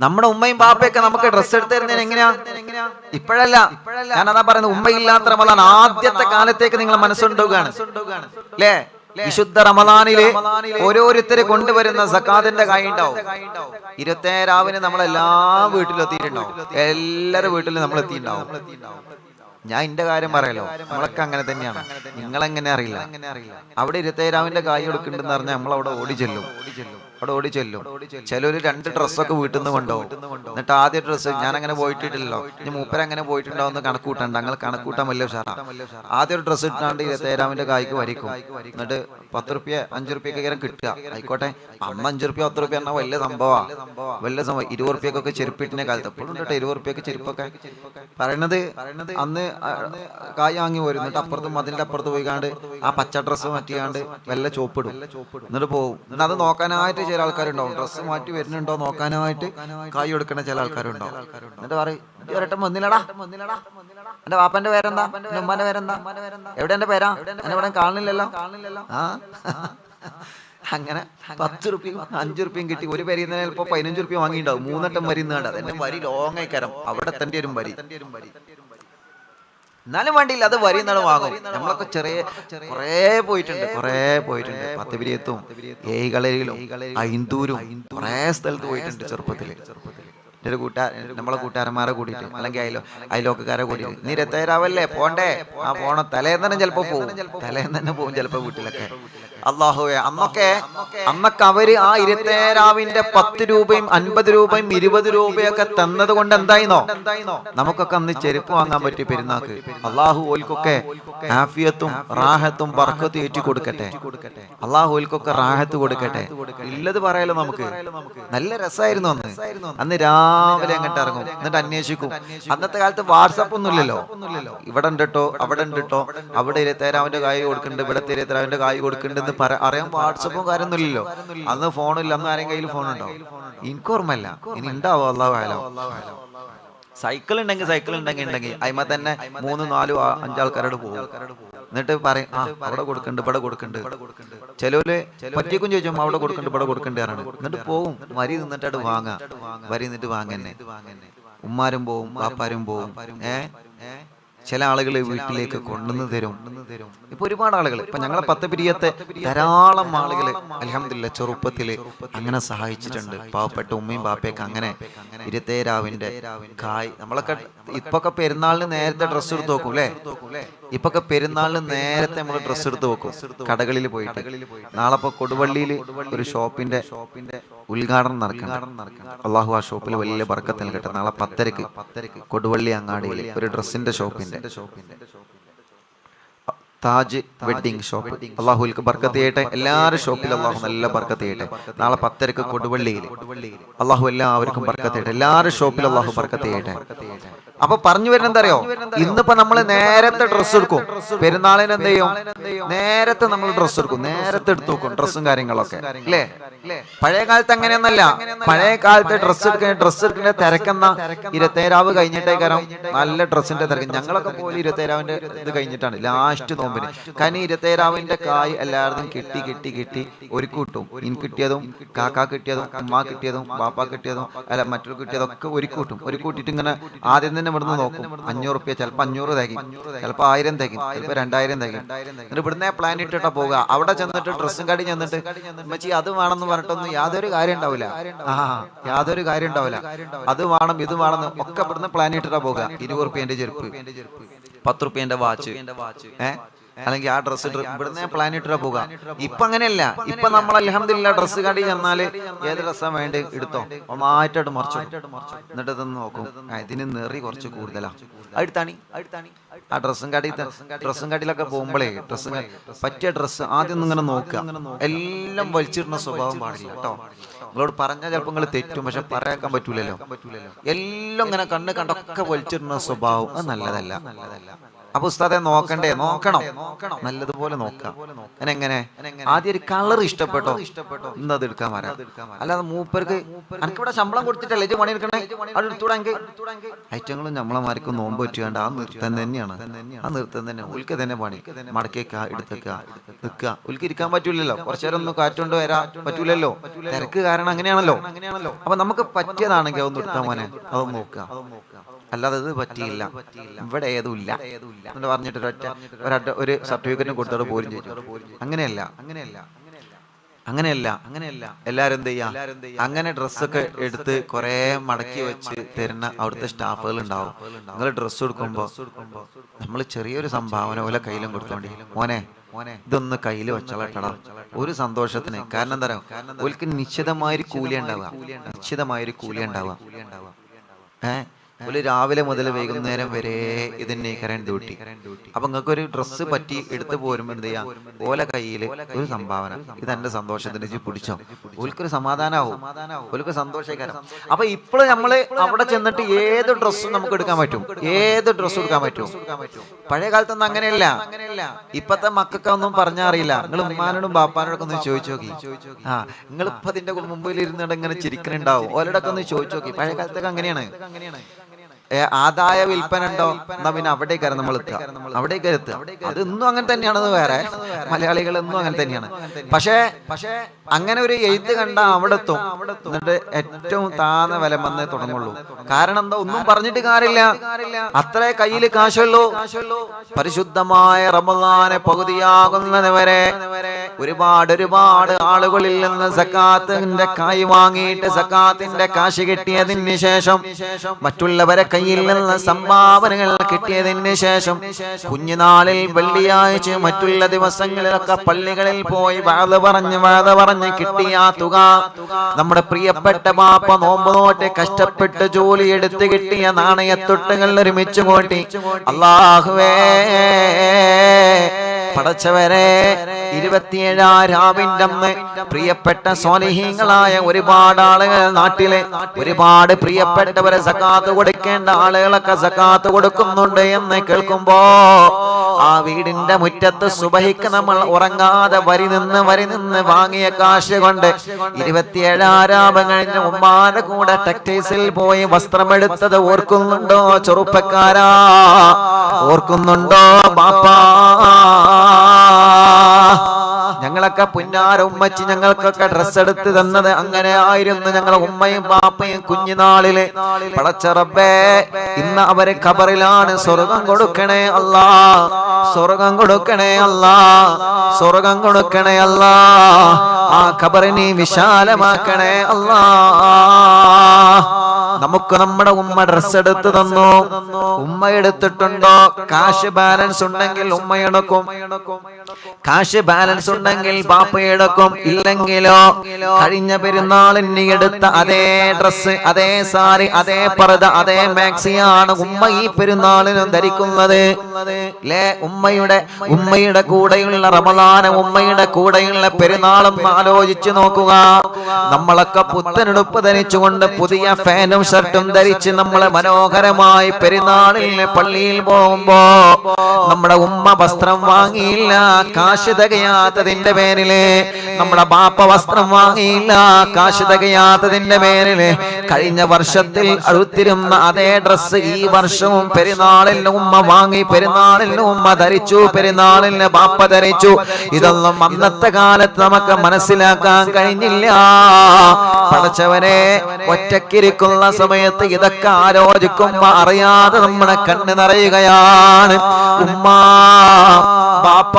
നമ്മുടെ ഉമ്മയും ബാപ്പയൊക്കെ നമുക്ക് ഡ്രസ്സ് എടുത്തു തരുന്നതിന് എങ്ങനെയാ? ഇപ്പോഴല്ല, ഞാനതാ പറയുന്നത്. ഉമ്മയില്ലാത്ത റമളാൻ ആദ്യത്തെ കാലത്തേക്ക് നിങ്ങൾ മനസ്സുണ്ടാവുകയാണ് അല്ലേ? വിശുദ്ധ റമളാനില് ഓരോരുത്തര് കൊണ്ടുവരുന്ന സക്കാത്തിന്റെ കായ് ഉണ്ടാവും. 27 നമ്മളെല്ലാ വീട്ടിലും എത്തിയിട്ടുണ്ടാവും. എല്ലാവരുടെ വീട്ടിലും നമ്മൾ എത്തിയിട്ടുണ്ടാവും. ഞാൻ എന്റെ കാര്യം പറയാലോ, നമ്മളൊക്കെ അങ്ങനെ തന്നെയാണ്. നിങ്ങളെങ്ങനെ അറിയില്ല. അവിടെ 27 കായ് കൊടുക്കുന്നുണ്ടെന്ന് പറഞ്ഞാൽ നമ്മൾ അവിടെ ഓടി ചെല്ലും. ചിലര് 2 ഡ്രസ്സൊക്കെ വീട്ടിൽ നിന്ന് കൊണ്ടുപോകും. എന്നിട്ട് ആദ്യ ഡ്രസ്സ് ഞാൻ അങ്ങനെ പോയിട്ടില്ലല്ലോ, ഇനി മൂപ്പര അങ്ങനെ പോയിട്ടുണ്ടാവുന്ന കണക്കൂട്ടണ്ട. ഞങ്ങൾ കണക്കൂട്ടാൻ വലിയ ഉഷാറാ. ആദ്യ ഒരു ഡ്രസ്സ് ഇട്ടാണ്ട് 27 കായ്ക്ക് വരിക്കും. എന്നിട്ട് 10 റുപ്യ 5 റുപ്യൊക്കെ കിട്ടുക. ആയിക്കോട്ടെ, അന്ന് 5 റുപ്യ 10 റുപ്യ പറഞ്ഞാൽ വലിയ സംഭവം. 20 റുപ്യക്കൊക്കെ ചെരുപ്പിട്ടിന്റെ കാലത്ത് എപ്പോഴും ഉണ്ടോ 20 റുപ്യൊക്കെ ചെരുപ്പൊക്കെ പറയണത്. അന്ന് കായ് വാങ്ങി വരും. എന്നിട്ട് അപ്പുറത്തും അതിന്റെ അപ്പുറത്ത് പോയിക്കാണ്ട് ആ പച്ച ഡ്രസ്സ് മാറ്റിയാണ്ട് വല്ല ചോപ്പിടും. എന്നിട്ട് പോകും. എന്നിട്ട് അത് നോക്കാനായിട്ട് ചില ആൾക്കാരുണ്ടാവും. ഡ്രസ്സ് മാറ്റി വരുന്നുണ്ടോ നോക്കാനായിട്ട് കായ് കൊടുക്കുന്ന ചില ആൾക്കാരുണ്ടാവും. എന്നിട്ട് പറയും, ഒരട്ടം വന്നില്ലടാ, എന്റെ വാപ്പന്റെ പേരെന്താ, എന്റെ ഉമ്മാന്റെ പേരെന്താ, എവിടെ എന്റെ പേരാ, എന്നെ ഇവിടെ കാണുന്നില്ലല്ലോ. ആ അങ്ങനെ 10 റുപ്യയും 5 റുപ്യയും കിട്ടി. ഒരു വരി ചിലപ്പോ 15 റുപ്യ വാങ്ങിയിട്ടുണ്ടാവും. 3 വട്ടം വരി കണ്ട അതെന്റെ വരി ലോങ് ആയിക്കാരം. അവിടെ തന്റെ ഒരു വരി എന്നാലും വേണ്ടിയില്ല, അത് വരി എന്നാണ് വാങ്ങും. നമ്മളൊക്കെ കുറേ പോയിട്ടുണ്ട്. 10 പിരിയത്തും ഏയ്കളരിയിലും ഐന്തൂരും കുറേ സ്ഥലത്ത് പോയിട്ടുണ്ട് ചെറുപ്പത്തില്. ഒരു നമ്മളെ കൂട്ടുകാരന്മാരെ കൂട്ടിയിട്ട് അല്ലെങ്കിൽ അയലോക്കാരെ കൂട്ടിയിട്ട്. നീ 27 പോണ്ടേ? ആ പോണ തലേന്ന് തന്നെ ചിലപ്പോ പോകും. ചിലപ്പോ വീട്ടിലൊക്കെ. അല്ലാഹുവേ, അന്നൊക്കെ അവര് ആ 27 10 രൂപയും 50 രൂപയും 20 രൂപയൊക്കെ തന്നത് കൊണ്ട് എന്തായിന്നോ, നമുക്കൊക്കെ അന്ന് ചെരുപ്പ് വാങ്ങാൻ പറ്റി പെരുന്നാക്ക്. അള്ളാഹു ഓൽക്കൊക്കെ ആഫിയത്തും റാഹത്തും ബർക്കത്തും ഏറ്റി കൊടുക്കട്ടെ. അള്ളാഹു ഓൽക്കൊക്കെ റാഹത്ത് കൊടുക്കട്ടെ. ഇല്ലത് പറയാലോ നമുക്ക്. നല്ല രസമായിരുന്നു അന്ന് രാവിലെ അങ്ങോട്ട് ഇറങ്ങും, എന്നിട്ട് അന്വേഷിക്കും. അന്നത്തെ കാലത്ത് വാട്സാപ്പ് ഒന്നും ഇല്ലല്ലോ. ഇവിടെ ഉണ്ട് കേട്ടോ, അവിടെ ഉണ്ട് കേട്ടോ, അവിടെ 27 കായ് കൊടുക്കുന്നുണ്ട്, ഇവിടെ 27 കായ് കൊടുക്കുന്നുണ്ട് അറിയാൻ വാട്സപ്പും കാര്യമൊന്നും ഇല്ലല്ലോ. അന്ന് ഫോണില്ല. അന്ന് ആരെയും കയ്യിൽ ഫോണുണ്ടോ? എനിക്കോർമ്മല്ല. ഇനി ഉണ്ടാവോ അല്ലാഹു അഅലം. സൈക്കിൾ ഉണ്ടെങ്കിൽ അതിമ തന്നെ 3, 4, 5 ആൾക്കാരോട് പോകും. എന്നിട്ട് പറയും, അവിടെ കൊടുക്കണ്ട്, ഇവിടെ കൊടുക്കണ്ട്. ചിലവര് പറ്റിയേക്കും ചോദിച്ചു, അവിടെ കൊടുക്കണ്ട്, ഇവിടെ കൊടുക്കണ്ട് ആണ്. എന്നിട്ട് പോവും. വരി നിന്നിട്ട് വാങ്ങന്നെ. ഉമ്മാരും പോവും, ബാപ്പാരും പോവും. ചില ആളുകൾ വീട്ടിലേക്ക് കൊണ്ടുവന്ന് തരും. ഇപ്പൊ ഒരുപാട് ആളുകൾ, ഇപ്പൊ ഞങ്ങളെ 10 പിരിയത്തെ ധാരാളം ആളുകൾ അൽഹംദുലില്ലാ ചെറുപ്പത്തില് അങ്ങനെ സഹായിച്ചിട്ടുണ്ട്. പാവപ്പെട്ട ഉമ്മയും ബാപ്പയൊക്കെ അങ്ങനെ 27 കായ്. നമ്മളൊക്കെ ഇപ്പൊക്കെ പെരുന്നാളിന് നേരത്തെ ഡ്രസ്സ് എടുത്ത് നോക്കും അല്ലെ? ഇപ്പൊക്കെ പെരുന്നാളിന് നേരത്തെ നമ്മൾ ഡ്രസ്സ് എടുത്ത് വെക്കും കടകളിൽ പോയിട്ട്. നാളെ ഇപ്പൊ കൊടുവള്ളിയിൽ ഒരു ഷോപ്പിന്റെ ഉദ്ഘാടനം നടക്കണം. അള്ളാഹു ആ ഷോപ്പിൽ വലിയ ബർക്കത്ത് നൽകട്ടെ. നാളെ 10 കൊടുവള്ളി അങ്ങാടിയിൽ ഒരു ഡ്രസ്സിന്റെ ഷോപ്പിന്റെ താജ് വെഡിങ് ഷോപ്പ്. അള്ളാഹുൽക്ക് ബർക്കത്ത് ചെയ്യട്ടെ. എല്ലാവരും ഷോപ്പിലും അള്ളാഹു നല്ല ബർക്കത്ത് ചെയ്യട്ടെ. നാളെ 10:30 കൊടുവള്ളിയിൽ അള്ളാഹു എല്ലാവർക്കും ബർക്കത്ത് ചെയ്യട്ടെ. എല്ലാവരും ഷോപ്പിലും അള്ളാഹു ബർക്കത്ത് ചെയ്യട്ടെ. അപ്പൊ പറഞ്ഞു വരുന്നത് എന്താ അറിയോ, ഇന്നിപ്പോ നമ്മള് നേരത്തെ ഡ്രസ്സ് എടുക്കും. പെരുന്നാളിന് എന്ത് ചെയ്യും? നേരത്തെ നമ്മൾ ഡ്രസ്സ് എടുക്കും, നേരത്തെ എടുത്തു വെക്കും ഡ്രസ്സും കാര്യങ്ങളൊക്കെ അല്ലേ. പഴയ കാലത്ത് അങ്ങനെയൊന്നല്ല. പഴയ കാലത്ത് ഡ്രസ്സ് എടുക്കുന്ന തിരക്കെന്ന 27 കഴിഞ്ഞിട്ടേ കാരണം നല്ല ഡ്രസ്സിന്റെ തിരക്ക്. ഞങ്ങളൊക്കെ പോലും 27 ഇത് കഴിഞ്ഞിട്ടാണ് ലാസ്റ്റ് നോമ്പിന്. കാരണം 27 കായ് എല്ലാവരും കിട്ടി ഒരു കൂട്ടും. ഇൻ കിട്ടിയതും കാക്ക കിട്ടിയതും ഉമ്മ കിട്ടിയതും ബാപ്പ കിട്ടിയതും അല്ല മറ്റൊരു കിട്ടിയതൊക്കെ ഒരു കൂട്ടും. ഒരു കൂട്ടിട്ട് ഇങ്ങനെ ആദ്യം തന്നെ ഇവിടുന്ന് നോക്കും. 500 റുപ്യ, ചിലപ്പോൾ 500 തേക്കും, ചിലപ്പോൾ 1000 തേക്കും, ചിലപ്പോൾ 2000 തേക്കും. എന്നിട്ട് ഇവിടുന്ന് പ്ലാൻ ഇട്ടിട്ടാ പോകുക. അവിടെ ചെന്നിട്ട് ഡ്രസ്സും കടി ചെന്നിട്ട് ഉമ്മച്ചി അത് വേണമെന്ന് പറഞ്ഞിട്ടൊന്നും യാതൊരു കാര്യം ഉണ്ടാവില്ല. യാതൊരു കാര്യം ഉണ്ടാവില്ല. അത് വേണം ഇത് വേണം ഒക്കെ ഇവിടുന്ന് പ്ലാൻ ഇട്ടിട്ടാ പോകുക. 20 റുപ്യന്റെ ചെരുപ്പ്, 10 റുപ്യന്റെ വാച്ച്, അല്ലെങ്കിൽ ആ ഡ്രസ്സ് ഇവിടുന്ന് പ്ലാൻ ഇട്ടാ പോവുക. ഇപ്പൊ അങ്ങനെയല്ല. ഇപ്പൊ നമ്മൾ അൽഹംദുലില്ലാ ഡ്രസ്സ് കടി ചെന്നാല് ഏത് ഡ്രസ്സാ വേണ്ടി എടുത്തോ ഒന്നായിട്ടായിട്ട് മറിച്ചു എന്നിട്ട് ഇതൊന്ന് നോക്കും. ഇതിന് നെറി കുറച്ച് കൂടുതലാ, അടുത്താണി ആ ഡ്രസ്സും കടിയിലൊക്കെ പോകുമ്പോഴേ പറ്റിയ ഡ്രസ്സ് ആദ്യം ഒന്നും ഇങ്ങനെ നോക്കുക. എല്ലാം വലിച്ചിടുന്ന സ്വഭാവം പാടില്ല കേട്ടോ. നിങ്ങളോട് പറഞ്ഞാൽ ചിലപ്പോൾ നിങ്ങൾ തെറ്റും, പക്ഷെ പറയാക്കാൻ പറ്റൂലല്ലോ. എല്ലാം ഇങ്ങനെ കണ്ടൊക്കെ വലിച്ചിടുന്ന സ്വഭാവം അത് നല്ലതല്ല. അപ്പൊ ഉസ്താദെ നോക്കണം നല്ലതുപോലെ നോക്കാം. എങ്ങനെ ആദ്യം ഒരു കളർ ഇഷ്ടപ്പെട്ടോ ഇന്നത് എടുക്കാൻ വരാം. അല്ലാതെ മൂപ്പർക്ക് എനിക്കിവിടെ ശമ്പളം കൊടുത്തിട്ടല്ലേ ഇത് പണി എടുക്കണേ അത് എടുത്തൂടാ. ഐറ്റങ്ങളും നമ്മളമാർക്കും നോമ്പ് പറ്റുകണ്ട് ആ നൃത്തം തന്നെയാണ്. ആ നൃത്തം തന്നെ ഉൽക്ക് തന്നെ പണി. മടക്കേക്ക എടുത്തേക്ക നിൽക്കുക. ഉൽക്ക് ഇരിക്കാൻ പറ്റൂലല്ലോ. കുറച്ചു നേരം ഒന്നും കാറ്റുകൊണ്ട് വരാൻ പറ്റൂലല്ലോ. തിരക്ക് കാരണം അങ്ങനെയാണല്ലോ. അപ്പൊ നമുക്ക് പറ്റിയതാണെങ്കിൽ അതൊന്നും എടുത്താൽ മോനെ അതൊന്നും നോക്കുക. അല്ലാതെ ഇത് പറ്റിയില്ല ഇവിടെ ഏതുമില്ല എന്ന് പറഞ്ഞിട്ട് ഒരു സർട്ടിഫിക്കറ്റും കൊടുത്തോട് പോലും ചെയ്തു. അങ്ങനെയല്ല എല്ലാരും എന്ത് ചെയ്യാ, അങ്ങനെ ഡ്രസ്സൊക്കെ എടുത്ത് കുറെ മടക്കി വെച്ച് തരുന്ന അവിടുത്തെ സ്റ്റാഫുകൾ ഉണ്ടാവും. നിങ്ങൾ ഡ്രസ്സ് കൊടുക്കുമ്പോ നമ്മൾ ചെറിയൊരു സംഭാവന പോലെ കയ്യിലും കൊടുത്തോണ്ടി മോനെ ഇതൊന്ന് കയ്യിൽ വെച്ചോളട്ടടാ ഒരു സന്തോഷത്തിന്. കാരണം എന്താ പറയുക, ഓൽക്ക് നിശ്ചിതമായൊരു കൂലി ഉണ്ടാവുക. ഒരു രാവിലെ മുതൽ വൈകുന്നേരം വരെ ഇതിന്റെ കറണ്ട് ഡ്യൂട്ടി. അപ്പൊ നിങ്ങൾക്ക് ഒരു ഡ്രസ്സ് പറ്റി എടുത്തു പോരുമ്പോ എന്ത് ചെയ്യാം, ഓലെ കയ്യില് ഒരു സംഭാവന, ഇതെന്റെ സന്തോഷത്തിന് പിടിച്ചോ. ഓൽക്കൊരു സമാധാനാവും, ഓൽക്ക് സന്തോഷകരം. അപ്പൊ ഇപ്പോഴും നമ്മള് അവിടെ ചെന്നിട്ട് ഏത് ഡ്രസ്സും നമുക്ക് എടുക്കാൻ പറ്റും. പഴയ കാലത്തൊന്നും അങ്ങനെയല്ല. ഇപ്പത്തെ മക്കൾക്കൊന്നും പറഞ്ഞാൽ അറിയില്ല. നിങ്ങൾ ഉമ്മാനോടും ബാപ്പാനോടൊക്കെ ഒന്ന് ചോദിച്ചു നോക്കി. നിങ്ങളിപ്പോ അതിന്റെ മുമ്പിൽ ഇരുന്നിട്ട് ഇങ്ങനെ ചിരിക്കണുണ്ടാവും. ഓരോടൊക്കെ ഒന്ന് ചോദിച്ചു നോക്കി. പഴയ കാലത്തൊക്കെ അങ്ങനെയാണ്. ആദായ വിൽപ്പന ഉണ്ടോ എന്നാ പിന്നെ അവിടേക്ക് നമ്മൾ എത്തുക. അതൊന്നും അങ്ങനെ തന്നെയാണെന്ന്. വേറെ മലയാളികൾ എന്നും അങ്ങനെ തന്നെയാണ്. പക്ഷേ അങ്ങനെ ഒരു എഴുത്ത് കണ്ട അവിടെ എത്തും. എന്നിട്ട് ഏറ്റവും താന്ന വില വന്നേ തുടങ്ങുള്ളൂ. കാരണം എന്താ, ഒന്നും പറഞ്ഞിട്ട് കാര്യമില്ല. അത്രേ കയ്യിൽ കാശുള്ളൂ. പരിശുദ്ധമായ റമളാനെ പകുതിയാകുന്നത് വരെ ഒരുപാട് ആളുകളിൽ നിന്ന് സക്കാത്തിന്റെ കായ് വാങ്ങിയിട്ട് സക്കാത്തിന്റെ കാശ് കിട്ടിയതിന് ശേഷം, മറ്റുള്ളവരെ കയ്യിൽ നിന്ന് സംഭാവനകൾ കിട്ടിയതിന് ശേഷം, കുഞ്ഞുനാളിൽ വെള്ളിയാഴ്ച മറ്റുള്ള ദിവസങ്ങളിലൊക്കെ പള്ളികളിൽ പോയി വാദ പറഞ്ഞ് കിട്ടിയ തുക നമ്മുടെ പ്രിയപ്പെട്ട ബാപ്പ നോമ്പ് നോറ്റ് കഷ്ടപ്പെട്ട് ജോലി എടുത്ത് കിട്ടിയ നാണയത്തൊട്ടുകൾ ഒരുമിച്ച് കൂട്ടി അല്ലാഹുവേ പടച്ചവരെ 27 രാവിന്റെ അന്ന് പ്രിയപ്പെട്ട സ്വാലിഹീങ്ങളായ ഒരുപാട് ആളുകൾ നാട്ടിലെ ഒരുപാട് പ്രിയപ്പെട്ടവരെ സക്കാത്ത് കൊടുക്കേണ്ട ആളുകളൊക്കെ സക്കാത്ത് കൊടുക്കുന്നുണ്ട് എന്ന് കേൾക്കുമ്പോ ആ വീടിന്റെ മുറ്റത്ത് സുബഹിക്ക് നമ്മൾ ഉറങ്ങാതെ വരി നിന്ന് വാങ്ങിയ കാശ് കൊണ്ട് 27 രാവ് കഴിഞ്ഞ് ഉമ്മാന്റെ കൂടെ ടെക്സ്റ്റൈൽസിൽ പോയി വസ്ത്രമെടുത്തത് ഓർക്കുന്നുണ്ടോ ചെറുപ്പക്കാരാ? ഓർക്കുന്നുണ്ടോ ബാപ്പാ? ഞങ്ങളൊക്കെ പുന്നാര ഉമ്മച്ചി ഞങ്ങൾക്കൊക്കെ ഡ്രസ്സ് എടുത്ത് തന്നത് അങ്ങനെ ആയിരുന്നു. ഞങ്ങളെ ഉമ്മയും ബാപ്പയും കുഞ്ഞുനാളില്. പടച്ച റബ്ബേ, ഇന്ന് അവര് ഖബറിലാണ്. സ്വർഗം കൊടുക്കണേ അല്ലാ, സ്വർഗം കൊടുക്കണേ അല്ലാ, സ്വർഗം കൊടുക്കണേ അല്ലാ. ആ ഖബറിനെ വിശാലമാക്കണേ അല്ലാ. നമുക്ക് നമ്മുടെ ഉമ്മ ഡ്രസ്സ് എടുത്ത് തന്നു. ഉമ്മ എടുത്തിട്ടുണ്ടോ? കാശ് ബാലൻസ് ഉണ്ടെങ്കിൽ ഉമ്മ എടുക്കും. കാശ് ബാലൻസ് ഉണ്ടെങ്കിൽ ബാപ്പ എടുക്കും, ഇല്ലെങ്കിലോ കഴിഞ്ഞ പെരുന്നാളിന് എടുത്ത അതേ ഡ്രസ്സ്, അതേ സാരി, അതേ പർദ, അതേ മാക്സിയാണ് ഉമ്മ ഈ പെരുന്നാളിനും ധരിക്കുന്നത്. ഉമ്മയുടെ കൂടെയുള്ള റമദാനും ഉമ്മയുടെ കൂടെയുള്ള പെരുന്നാളും ആലോചിച്ചു നോക്കുക. നമ്മളൊക്കെ പുത്തനെടുപ്പ് ധരിച്ചുകൊണ്ട് പുതിയ ഫാനും ഷർട്ടും ധരിച്ച് നമ്മളെ മനോഹരമായി പെരുന്നാളിന് പള്ളിയിൽ പോകുമ്പോ നമ്മുടെ ഉമ്മ വസ്ത്രം വാങ്ങിയില്ല, കാശ് തികയാത്തതിന്റെ പേരില്. നമ്മുടെ ബാപ്പ വസ്ത്രം വാങ്ങിയില്ല, കാശ് തികയാത്തതിന്റെ പേരില്. കഴിഞ്ഞ വർഷത്തിൽ അടുത്തിരുന്ന അതേ ഡ്രസ്സ് ഈ വർഷവും പെരുന്നാളിന് ഉമ്മ വാങ്ങി, പെരുന്നാളിന് ഉമ്മ ധരിച്ചു, പെരുന്നാളിന് ബാപ്പ ധരിച്ചു. ഇതൊന്നും അന്നത്തെ കാലത്ത് നമുക്ക് മനസ്സിലാക്കാൻ കഴിഞ്ഞില്ല. പടച്ചവനെ, ഒറ്റക്കിരിക്കുന്ന സമയത്ത് ഇതൊക്കെ ആലോചിക്കുമ്പോ അറിയാതെ നമ്മുടെ കണ്ണ് നിറയുകയാണ്. ഉമ്മ, ബാപ്പ,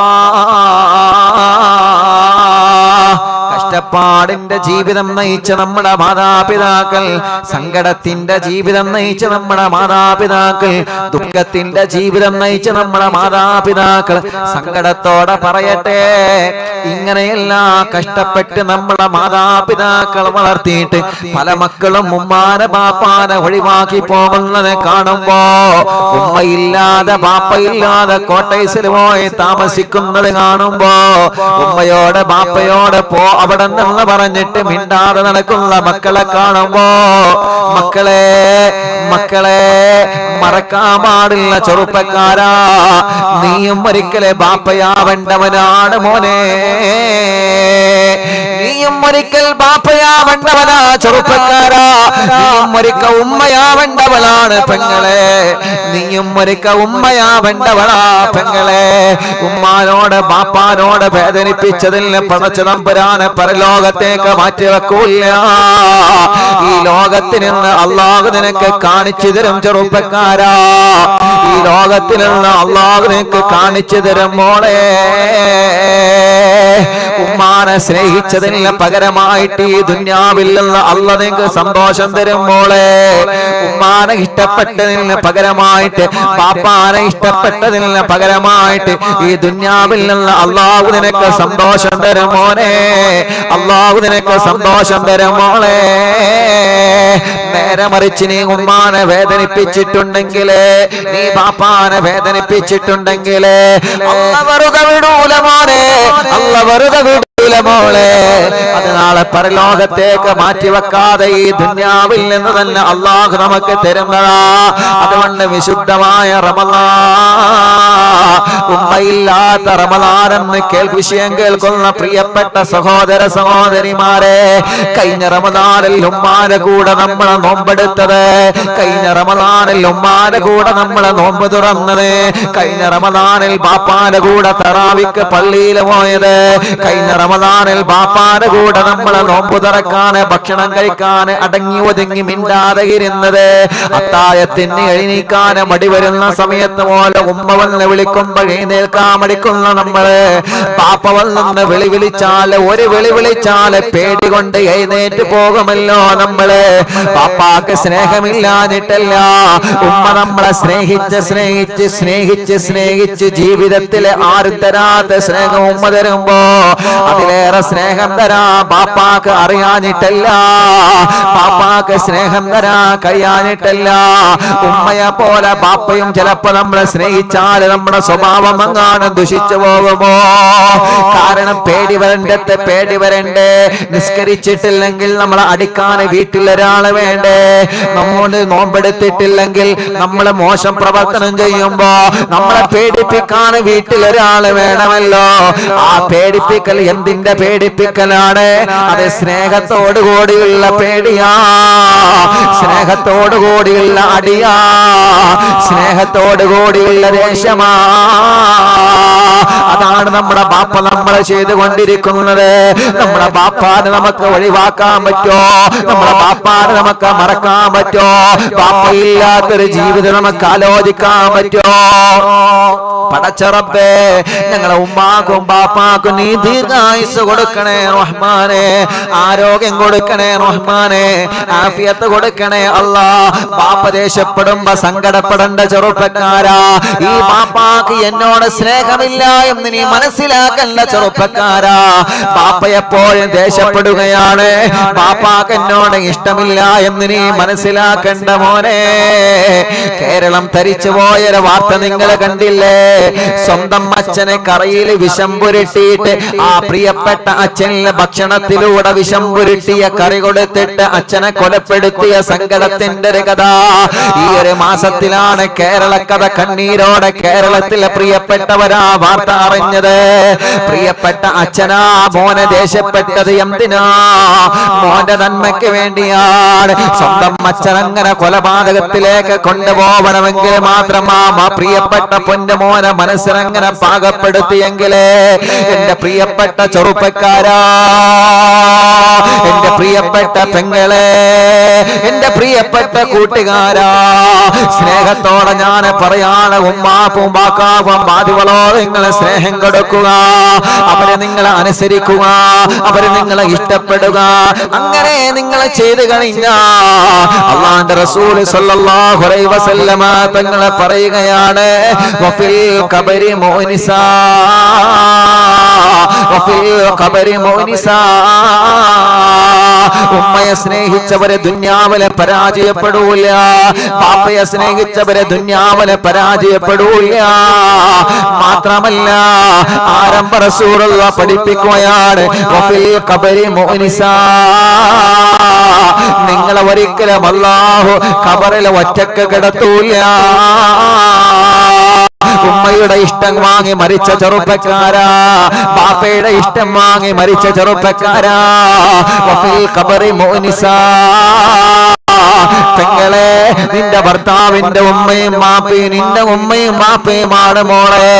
കഷ്ടപ്പാടിന്റെ ജീവിതം നയിച്ച നമ്മുടെ മാതാപിതാക്കൾ, സങ്കടത്തിന്റെ ജീവിതം നയിച്ച നമ്മുടെ മാതാപിതാക്കൾ, ദുഃഖത്തിന്റെ ജീവിതം നയിച്ച നമ്മുടെ മാതാപിതാക്കൾ, സങ്കടത്തോടെ പറയട്ടെ, ഇങ്ങനെയെല്ലാം കഷ്ടപ്പെട്ട് നമ്മുടെ മാതാപിതാക്കൾ വളർത്തിയിട്ട് പല മക്കളും ഉമ്മാനെ ബാപ്പാനെ ഒഴിവാക്കി പോകുന്നത് കാണുമ്പോ, ഉമ്മയില്ലാതെ ബാപ്പയില്ലാതെ കോട്ടേഴ്സിൽ പോയി താമസിക്കുന്നത് കാണുമ്പോ, ഉമ്മയോട് ബാപ്പയോട് അവിടെ നിന്ന് പറഞ്ഞിട്ട് മിണ്ടാതെ നടക്കുന്ന മക്കളെ കാണുമ്പോ, മക്കളെ മറക്കാൻ പാടില്ല ചെറുപ്പക്കാരാ, നീയും ഒരിക്കലെ ബാപ്പയാവേണ്ടവനാണ് മോനെ, നീയും ഒരിക്കൽ ബാപ്പയാവേണ്ടവനാ ചെറുപ്പക്കാരാ, നീയും ഒരിക്കൽ ഉമ്മയാവേണ്ടവളാണ് പെങ്ങളെ, നീയും ഒരിക്കൽ ഉമ്മയാവേണ്ടവളാ പെങ്ങളെ. ഉമ്മാനോട് ബാപ്പാനോട് വേദനിപ്പിച്ചതിൽ പടച്ച തമ്പുരാനെ പരലോകത്തേക്ക് മാറ്റിവെക്കൂല. ഈ ലോകത്തിൽ നിന്ന് അള്ളാഹു നിനക്ക് കാണിച്ചു തരും ചെറുപ്പക്കാരാ, ഈ ലോകത്തിൽ നിന്ന് അള്ളാഹു നിനക്ക് കാണിച്ചു തരും മോളെ. ഉമ്മാനെ സ്നേഹിച്ചതിന് പകരമായിട്ട് ഈ ദുന്യാവിൽ നിന്ന് അള്ളാഹു നിനക്ക് സന്തോഷം തരും മോളെ. ഉമ്മാനെ ഇഷ്ടപ്പെട്ടതിന് പകരമായിട്ട്, ബാപ്പാനെ ഇഷ്ടപ്പെട്ടതിന് പകരമായിട്ട് ഈ ദുന്യാവിൽ നിന്ന് അള്ളാഹു നിനക്ക് സന്തോഷം തരും മോനെ, അള്ളാഹു നിനക്ക് സന്തോഷം തരും മോളെ. നേരെ മറിച്ച് നീ ഉമ്മാനെ വേദനിപ്പിച്ചിട്ടുണ്ടെങ്കിലേ, നീ ബാപ്പാനെ വേദനിപ്പിച്ചിട്ടുണ്ടെങ്കിലേ, അല്ലാഹു വെറുതെ വിടൂല മോനെ, അല്ലാഹു വെറുതെ വിടൂല മോളെ. അത് നാളെ പരലോകത്തേക്ക് മാറ്റിവെക്കാതെ ഈ ദുന്യാവിൽ നിന്ന് തന്നെ അള്ളാഹു നമുക്ക് തരുന്നതാ. അതുകൊണ്ട് വിശുദ്ധമായ ഉമ്മയില്ലാത്ത റമദാനെന്ന് വിഷയം കേൾക്കുന്ന പ്രിയപ്പെട്ട സഹോദര സഹോദരിമാരെ, കഴിഞ്ഞ റമദാനിൽ ഉമ്മാന്റെ കൂടെ നമ്മളെ നോമ്പെടുത്തത്, കഴിഞ്ഞ റമദാനിൽ ഉമ്മാന്റെ കൂടെ നമ്മളെ നോമ്പ് തുറന്നത്, കഴിഞ്ഞ റമദാനിൽ ബാപ്പാന്റെ കൂടെ തറാവിക്ക് പള്ളിയിൽ പോയത്, കഴിഞ്ഞ റമദാനിൽ ബാപ്പാന്റെ കൂടെ നമ്മളെ നോമ്പ് തുറക്കാന് ഭക്ഷണം കഴിക്കാന് അടങ്ങി ഒതുങ്ങി മിണ്ടാതെ ഇരുന്നത്, അത്താഴത്തിന് എഴുന്നേൽക്കാൻ മടി വരുന്ന സമയത്ത് പോലെ ഉമ്മ വന്ന് വിളിക്കുമ്പോൾ എഴുന്നേൽക്കാൻ മടിക്കുന്ന നമ്മള്, പാപ്പ വന്ന് വിളിച്ചാല് ഒരു വിളിച്ചാല് പേടി കൊണ്ട് എഴുന്നേറ്റ് പോകുമല്ലോ നമ്മള്. പാപ്പാക്ക് സ്നേഹമില്ലാഞ്ഞിട്ടല്ല, ഉമ്മ നമ്മളെ സ്നേഹിച്ച് ജീവിതത്തിലെ ആരും തരാത്ത സ്നേഹം ഉമ്മ തരുമ്പോ അതിലേറെ സ്നേഹം തരാ പാപ്പാക്ക് അറിയാഞ്ഞിട്ടല്ല, പാപ്പാക്ക് സ്നേഹം തരാ കഴിയാഞ്ഞിട്ടല്ല. ഉമ്മയെ പോലെ പാപ്പയും ചിലപ്പോ നമ്മളെ സ്നേഹിച്ചാല് നമ്മുടെ സ്വഭാവം അങ്ങാനും ദുഷിച്ചു പോകുമോ? കാരണം പേടി വരണ്ടേ, നിസ്കരിച്ചിട്ടില്ലെങ്കിൽ നമ്മളെ അടിക്കാൻ വീട്ടിലൊരാള് വേണ്ടേ, നമ്മോട് നോമ്പെടുത്തിട്ടില്ലെങ്കിൽ നമ്മളെ മോശം പ്രവർത്തനം ചെയ്യുമ്പോ നമ്മളെ പേടിപ്പിക്കാൻ വീട്ടിലൊരാള് വേണമല്ലോ. ആ പേടിപ്പിക്കൽ എന്തിന്റെ പേടിപ്പിക്കലാണ്? അത് സ്നേഹത്തോടു കൂടിയുള്ള പേടിയാ, സ്നേഹത്തോടു കൂടിയുള്ള അടിയാ, സ്നേഹത്തോടു കൂടിയുള്ള ദേഷ്യമാ. അതാണ് നമ്മുടെ ബാപ്പ നമ്മളെ ചെയ്തുകൊണ്ടിരിക്കുന്നത്. നമ്മുടെ ബാപ്പാനെ നമുക്ക് ഒഴിവാക്കാൻ പറ്റോ? നമ്മുടെ ബാപ്പാനെ നമുക്ക് മറക്കാൻ പറ്റോ? ബാപ്പയില്ലാത്തൊരു ജീവിതം നമുക്ക് ആലോചിക്കാൻ പറ്റോ? പടച്ച റബ്ബേ, ഞങ്ങളെ ഉമ്മാക്കും ബാപ്പാക്കും നീ ദീർഘായുസ് ദീർഘായുസ് കൊടുക്കണേ റഹ്മാനെ, ആരോഗ്യം കൊടുക്കണേ റഹ്മാനെ, ആഫിയത്ത് കൊടുക്കണേ അല്ലാ. ബാപ്പ ദേഷ്യപ്പെടുമ്പോ സങ്കടപ്പെടേണ്ട ചെറുപ്പക്കാരാ, ഈ ബാപ്പാക്ക് എന്നോട് സ്നേഹമില്ല എന്ന് നീ മനസ്സിലാക്കണ്ട ചെറുപ്പക്കാരാ. ബാപ്പ എപ്പോഴും ദേഷ്യപ്പെടുകയാണ്, ബാപ്പാക്ക് എന്നോട് ഇഷ്ടമില്ല എന്ന് നീ മനസ്സിലാക്കണ്ട മോനെ. കേരളം തരിച്ചു പോയൊരു വാർത്ത നിങ്ങൾ കണ്ടില്ലേ? സ്വന്തം അച്ഛനെ കറയിൽ വിഷം പുരട്ടിയിട്ട് ആ പ്രിയപ്പെട്ട അച്ഛനിലെ ഭക്ഷണത്തിലൂടെ വിഷം പുരട്ടിയ കറി കൊടുത്തിട്ട് അച്ഛനെ കൊലപ്പെടുത്തിയ സങ്കടത്തിന്റെ ഒരു കഥ. ഈ ഒരു മാസത്തിലാണ് കേരള കഥ കണ്ണീരോടെ കേരളത്തിലെ പ്രിയപ്പെട്ടവരാ വാർത്ത അറിഞ്ഞത്. പ്രിയപ്പെട്ട അച്ഛനാ മോനെ ദേഷ്യപ്പെട്ടത് എന്തിനാ? മോന്റെ നന്മയ്ക്ക് വേണ്ടിയാണ്. സ്വന്തം അച്ഛൻ അങ്ങനെ കൊലപാതകത്തിലേക്ക് കൊണ്ടുപോകണമെങ്കിൽ മാത്രമാ പ്രിയപ്പെട്ട പൊന്നു മോനെ മനസ്സിനങ്ങനെ പാകപ്പെടുത്തിയെങ്കിലേ. എന്റെ പ്രിയപ്പെട്ട ചെറുപ്പക്കാരാ, എന്റെ പ്രിയപ്പെട്ട പെങ്ങളെ, എന്റെ പ്രിയപ്പെട്ട കൂട്ടുകാരാ, സ്നേഹത്തോടെ ഞാൻ പറയാണ്, ഉമ്മാപ്പും ബാക്കാവും ബാധ്യവളോട് നിങ്ങളെ സ്നേഹം കൊടുക്കുക, അവരെ നിങ്ങളെ അനുസരിക്കുക, അവരെ നിങ്ങളെ ഇഷ്ടപ്പെടുക. അങ്ങനെ നിങ്ങൾ ചെയ്തു കഴിഞ്ഞാ അല്ലാഹുവിന്റെ റസൂൽ സ്വല്ലല്ലാഹു അലൈഹി വസല്ലമ തങ്ങളെ പറയുകയാണ്, വഫിൽ ഖബരി മുഅ്നിസാ, വഫിൽ ഖബരി മുഅ്നിസാ. ഉമ്മയെ സ്നേഹിച്ചവരെ ദുനിയാവിലെ പരാജയപ്പെടൂല, ബാപ്പയെ സ്നേഹിച്ചവരെ ദുനിയാവിലെ പരാജയപ്പെടൂല. മാത്രമല്ല ആരംഭ റസൂലുള്ളാഹി പഠിപ്പിക്കുകയാണ്, വഫിൽ ഖബരി മുഅ്നിസാ, നിങ്ങളെ ഒരിക്കലും അല്ലാഹു ഖബറിൽ ഒറ്റക്ക് കിടത്തൂല. ഉമ്മയുടെ ഇഷ്ടം വാങ്ങി മരിച്ച ചെറുപ്പക്കാരാ, ബാപ്പയുടെ ഇഷ്ടം വാങ്ങി മരിച്ച ചെറുപ്പക്കാരാ, വഫിൽ ഖബറി മുഅ്നിസാ. പെങ്ങളെ, നിന്റെ ഭർത്താവിന്റെ ഉമ്മയും ബാപ്പയും നിന്റെ ഉമ്മയും ബാപ്പയുമാണ് മോളെ.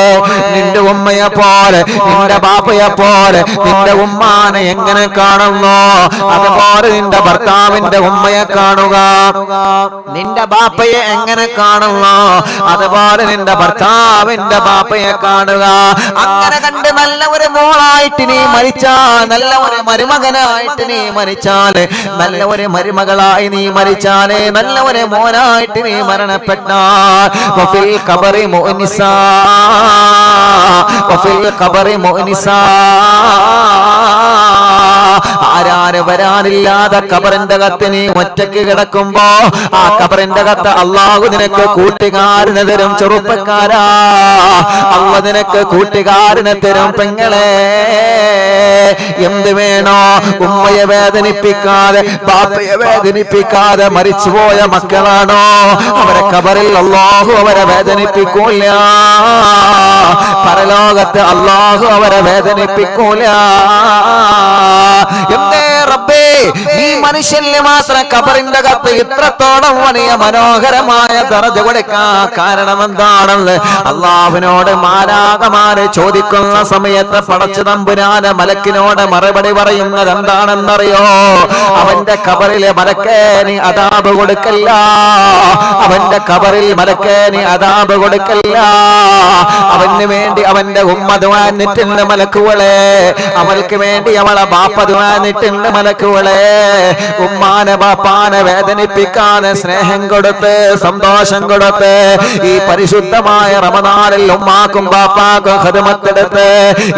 നിന്റെ ഉമ്മയെ പോലെ നിന്റെ ബാപ്പയെ പോലെ നിന്റെ ഉമ്മാനെ എങ്ങനെ കാണുന്നു അതുപോലെ നിന്റെ ഭർത്താവിന്റെ ഉമ്മയെ കാണുക. നിന്റെ ബാപ്പയെ എങ്ങനെ കാണുന്നു അതുപോലെ നിന്റെ ഭർത്താവിന്റെ ബാപ്പയെ കാണുക. അങ്ങനെ കണ്ട് നല്ല ഒരു മോളായിട്ട് നീ മരിച്ചാൽ, നല്ല ഒരു മരുമകനായിട്ട് നീ മരിച്ചാൽ, നല്ല ഒരു മരുമകളായി നീ മരിച്ചാലേ, നല്ല ഒരു മോനായിട്ട് നീ മരണപ്പെട്ടാൽ, വഫിൽ ഖബറി മുഅ്നിസാ, വഫിൽ ഖബറി മുഅ്നിസാ. ആരാര് വരാനില്ലാതെ ഖബറിന്റെ അകത്ത് നീ ഒറ്റയ്ക്ക് കിടക്കുമ്പോ ആ ഖബറിന്റെ അകത്ത് അല്ലാഹു നിനക്ക് കൂട്ടുകാരനെ തരും ചെറുപ്പക്കാരാ, അല്ലാഹു നിനക്ക് കൂട്ടുകാരനെ തരും പെങ്ങളെ. എന്ത് വേണോ? ഉമ്മയെ വേദനിപ്പിക്കാതെ ബാപ്പയെ വേദനിപ്പിക്കാതെ മരിച്ചുപോയ മക്കളാണോ അവരെ ഖബറിൽ അല്ലാഹു അവരെ വേദനിപ്പിക്കൂല, പരലോകത്ത് അല്ലാഹു അവരെ വേദനിപ്പിക്കൂല. എന്തേ റബ്ബേ, ഈ മനുഷ്യന് മാത്രം ഖബറിന്റെ അകത്ത് ഇത്രത്തോളം വലിയ മനോഹരമായ ദറജ കൊടുക്കാൻ കാരണം എന്താണെന്ന് അല്ലാഹുവിനോട് മാലാഖമാര് ചോദിക്കുന്ന സമയത്ത് പടച്ച തമ്പുരാന് മലക്കിനോട് മറുപടി പറയുന്നത് എന്താണെന്നറിയോ? അവന്റെ ഖബറിലെ മലക്കേനി അദാബ് കൊടുക്കല്ല, അവന്റെ ഖബറിൽ മലക്കേനി അദാബ് കൊടുക്കല്ല. അവന് വേണ്ടി അവന്റെ ഉമ്മ ദുആ നിറ്റുന്ന മലക്കുകളെ, അവൾക്ക് വേണ്ടി അവളെ ബാപ്പ ദുആ നിറ്റുന്ന മലക്കുകളെ. ഉമ്മാനെ ബാപ്പാനെ വേദനിപ്പിക്കാതെ സ്നേഹം കൊടുത്ത് സന്തോഷം കൊടുത്ത് ഈ പരിശുദ്ധമായ റമദാനിൽ ഉമ്മാക്കും ബാപ്പാക്കും ഖിദ്മത്തെടുത്ത്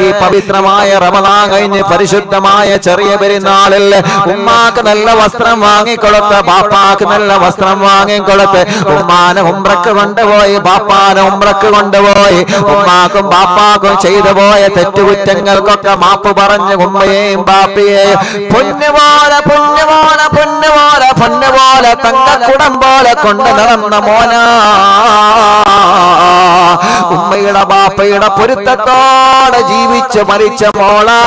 ഈ പവിത്രമായ റമദാൻ കഴിഞ്ഞ് പരിശുദ്ധമായ ചെറിയ പെരുന്നാളിൽ ഉമ്മാക്ക് നല്ല വസ്ത്രം വാങ്ങിക്കൊടുത്ത് ബാപ്പാക്ക് നല്ല വസ്ത്രം വാങ്ങിക്കൊടുത്ത് ഉമ്മാനെ ഉംറക്ക് കൊണ്ടുപോയി ബാപ്പാനെ ഉംറക്ക് കൊണ്ടുപോയി ഉമ്മാക്കും ബാപ്പാക്കും ചെയ്തു പോയ തെറ്റുകുറ്റങ്ങൾക്കൊക്കെ മാപ്പ് പറഞ്ഞ് ഉമ്മയെയും ബാപ്പയെയും പൊന്നുപോലെ പൊന്നുപോലെ പൊന്നുപോലെ പൊന്നുപോലെ തങ്കക്കുടം പോലെ കൊണ്ട് നടന്ന മോനാ. ഉമ്മയുടെ ബാപ്പയുടെ പൊരുത്തത്തോടെ ജീവിച്ച് മരിച്ച മോളാ.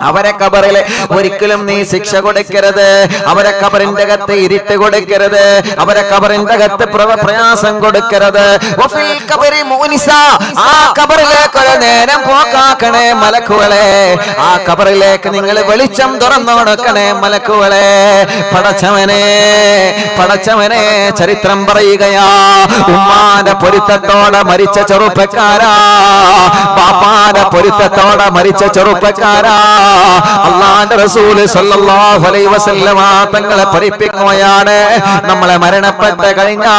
അവരെ ഖബറിലെ ഒരിക്കലും നീ ശിക്ഷ കൊടുക്കരുത്, അവരെ ഖബറിന്റെ അകത്ത് ഇരുട്ട് കൊടുക്കരുത്, അവരെ ഖബറിന്റെ അകത്ത് പ്രയാസം കൊടുക്കരുത്. വഫിൽ ഖബരി മുനിസ, ആ ഖബറിലേക്ക് ഒരു നേരം പോക്കാക്കണേ മലക്കുകളെ, ആ ഖബറിലേക്ക് നിങ്ങൾ വെളിച്ചം തുറന്നു കൊടുക്കണേ മലക്കുകളെ. പടച്ചവനെ പടച്ചവനെ ചരിത്രം പറയുകയാ, ഉമ്മാന്റെ പൊരുത്തത്തോടെ മരിച്ച ചെറുപ്പക്കാരാ, പാപ്പാന്റെ പൊരുത്തത്തോടെ മരിച്ച ചെറുപ്പക്കാരാ, അല്ലാഹുവിന്റെ റസൂൽ സല്ലല്ലാഹു അലൈഹി വസല്ലമ തങ്ങളെ പഠിപ്പിക്കുകയാണ്, നമ്മളെ മരണപ്പെട്ട് കഴിഞ്ഞാ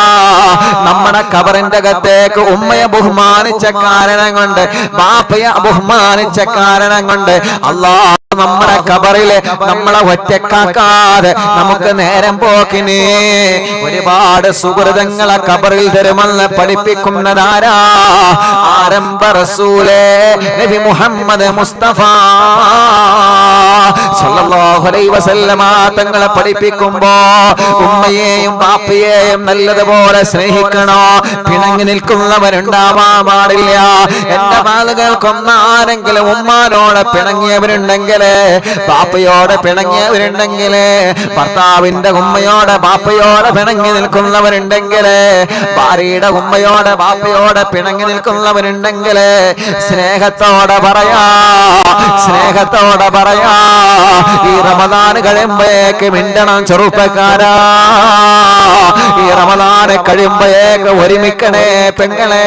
നമ്മുടെ ഖബറിന്റെ അകത്തേക്ക് ഉമ്മയെ ബഹുമാനിച്ച കാരണം കൊണ്ട്, ബാപ്പയെ ബഹുമാനിച്ച കാരണം കൊണ്ട് അല്ലാഹ് നമ്മുടെ ഖബറിലെ നമ്മളെ ഒറ്റക്കാക്കാതെ നമുക്ക് നേരം പോക്കിന് ഒരുപാട് സുഹൃതങ്ങളെ ഖബറിൽ തരുമെന്ന് പഠിപ്പിക്കുന്നതാരാ? ആരംഭ റസൂലേ നബി മുഹമ്മദ് മുസ്തഫ സല്ലല്ലാഹു അലൈഹി വസല്ലമ തങ്ങളെ പഠിപ്പിക്കുമ്പോ ഉമ്മയെയും ബാപ്പയെയും നല്ലതുപോലെ സ്നേഹിക്കണോ. പിണങ്ങി നിൽക്കുന്നവരുണ്ടാവാൻ പാടില്ല. എന്റെ ആളുകൾക്കൊന്നും ആരെങ്കിലും ഉമ്മാനോട് പിണങ്ങിയവരുണ്ടെങ്കിൽ, ബാപ്പയോടെ പിണങ്ങിയവരുണ്ടെങ്കിൽ, ഭർത്താവിന്റെ ഉമ്മയോടെ ബാപ്പയോടെ പിണങ്ങി നിൽക്കുന്നവരുണ്ടെങ്കിൽ, ഭാര്യയുടെ ഉമ്മയോടെ ബാപ്പയോടെ പിണങ്ങി നിൽക്കുന്നവരുണ്ടെങ്കിൽ, സ്നേഹത്തോടെ പറയാ, സ്നേഹത്തോടെ പറയാ, ഈ റമദാൻ കഴിയുമ്പോഴേക്ക് മിണ്ടണം ചെറുപ്പക്കാരാ, ഈ റമദാൻ കഴിയുമ്പോഴേക്ക് ഒരുമിക്കണേ പെങ്ങളെ.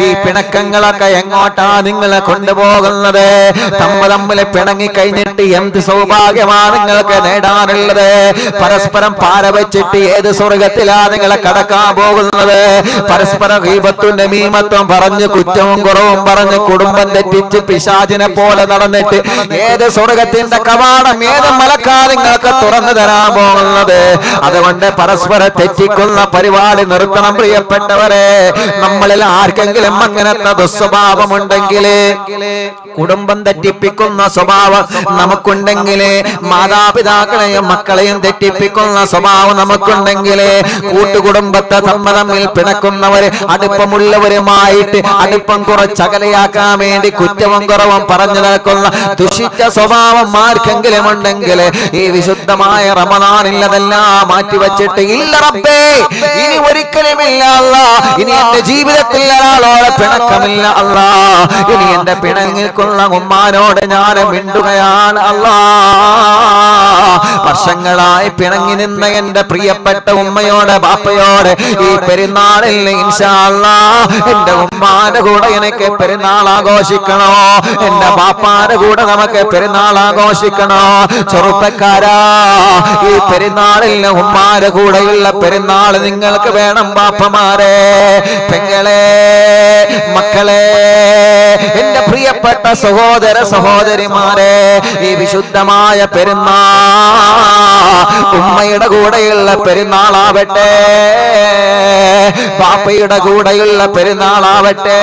ഈ പിണക്കങ്ങളൊക്കെ എങ്ങോട്ടാ നിങ്ങളെ കൊണ്ടുപോകുന്നത്? തമ്മിൽ പിണങ്ങി കഴിഞ്ഞിട്ട് എന്ത് സൗഭാഗ്യമാണ് നിങ്ങൾക്ക് നേടാനുള്ളത്? പരസ്പരം പാര വെച്ചിട്ട് ഏത് സ്വർഗത്തിലാ നിങ്ങളെ കടക്കാൻ പോകുന്നത്? പരസ്പരം ഗീബത്തും നമീമത്തും പറഞ്ഞ് കുറ്റവും കുറവും പറഞ്ഞ് കുടുംബം തെറ്റിച്ച് പിശാചിനെ പോലെ നടന്നിട്ട് ഏത് സ്വർഗത്തിന്റെ കവാടം ഏത് മലക്കാ നിങ്ങൾക്ക് തുറന്നു തരാൻ പോകുന്നത്? അതുകൊണ്ട് പരസ്പരം തെറ്റിക്കുന്ന പരിപാടി നിർത്തണം പ്രിയപ്പെട്ടവരെ. നമ്മളിൽ ആർക്കെങ്കിലും അങ്ങനത്തെ ദുസ്വഭാവമുണ്ടെങ്കിൽ, കുടുംബം തെറ്റിപ്പിക്കുന്ന സ്വഭാവം നമുക്കുണ്ടെങ്കിൽ, മാതാപിതാക്കളെയും മക്കളെയും തെറ്റിപ്പിക്കുന്ന സ്വഭാവം നമുക്കുണ്ടെങ്കിൽ, കൂട്ടുകുടുംബത്തെ തമ്മിൽ പിണക്കുന്നവര് അടുപ്പമുള്ളവരുമായിട്ട് അടുപ്പം കുറച്ചകലയാക്കാൻ വേണ്ടി കുറ്റവും കുറവും പറഞ്ഞു നടക്കുന്ന ദുഷിച്ച സ്വഭാവം ആർക്കെങ്കിലും ഉണ്ടെങ്കിൽ, ഈ വിശുദ്ധമായ റമദാനിൽ അതെല്ലാം മാറ്റിവെച്ചിട്ട്, ഇല്ല റബ്ബേ ഇനി ഒരിക്കലുമില്ല അല്ലാ, ഇനി എന്റെ ജീവിതത്തിൽ ഒരാളോടെ പിണക്കമില്ല അല്ലാ, ഇനി എന്റെ പിണങ്ങിക്കുന്ന ഉമ്മാനോട് ഞാൻ മിണ്ടുകയാണ് അല്ലാ. വർഷങ്ങളായി പിണങ്ങി നിന്ന എന്റെ പ്രിയപ്പെട്ട ഉമ്മയോട് ബാപ്പയോട് ഈ പെരുന്നാളിൽ ഇൻഷാ അല്ലാഹ് എന്റെ ഉമ്മാന്റെ കൂടെ എനിക്ക് പെരുന്നാൾ ആഘോഷിക്കണോ, എന്റെ ബാപ്പാന്റെ കൂടെ നമുക്ക് പെരുന്നാൾ ആഘോഷിക്കണോ? ചെറുപ്പക്കാരാ, ഈ പെരുന്നാളിൽ ഉമ്മാന്റെ കൂടെയുള്ള പെരുന്നാൾ നിങ്ങൾക്ക് വേണം ബാപ്പമാരെ, പെങ്ങളെ, മക്കളെ, എന്റെ പ്രിയപ്പെട്ട സഹോദര സഹോദരിമാരെ. ഈ വിശുദ്ധമായ പെരുന്നാൾ ഉമ്മയുടെ കൂടെയുള്ള പെരുന്നാളാവട്ടെ, പാപ്പയുടെ കൂടെയുള്ള പെരുന്നാളാവട്ടെ,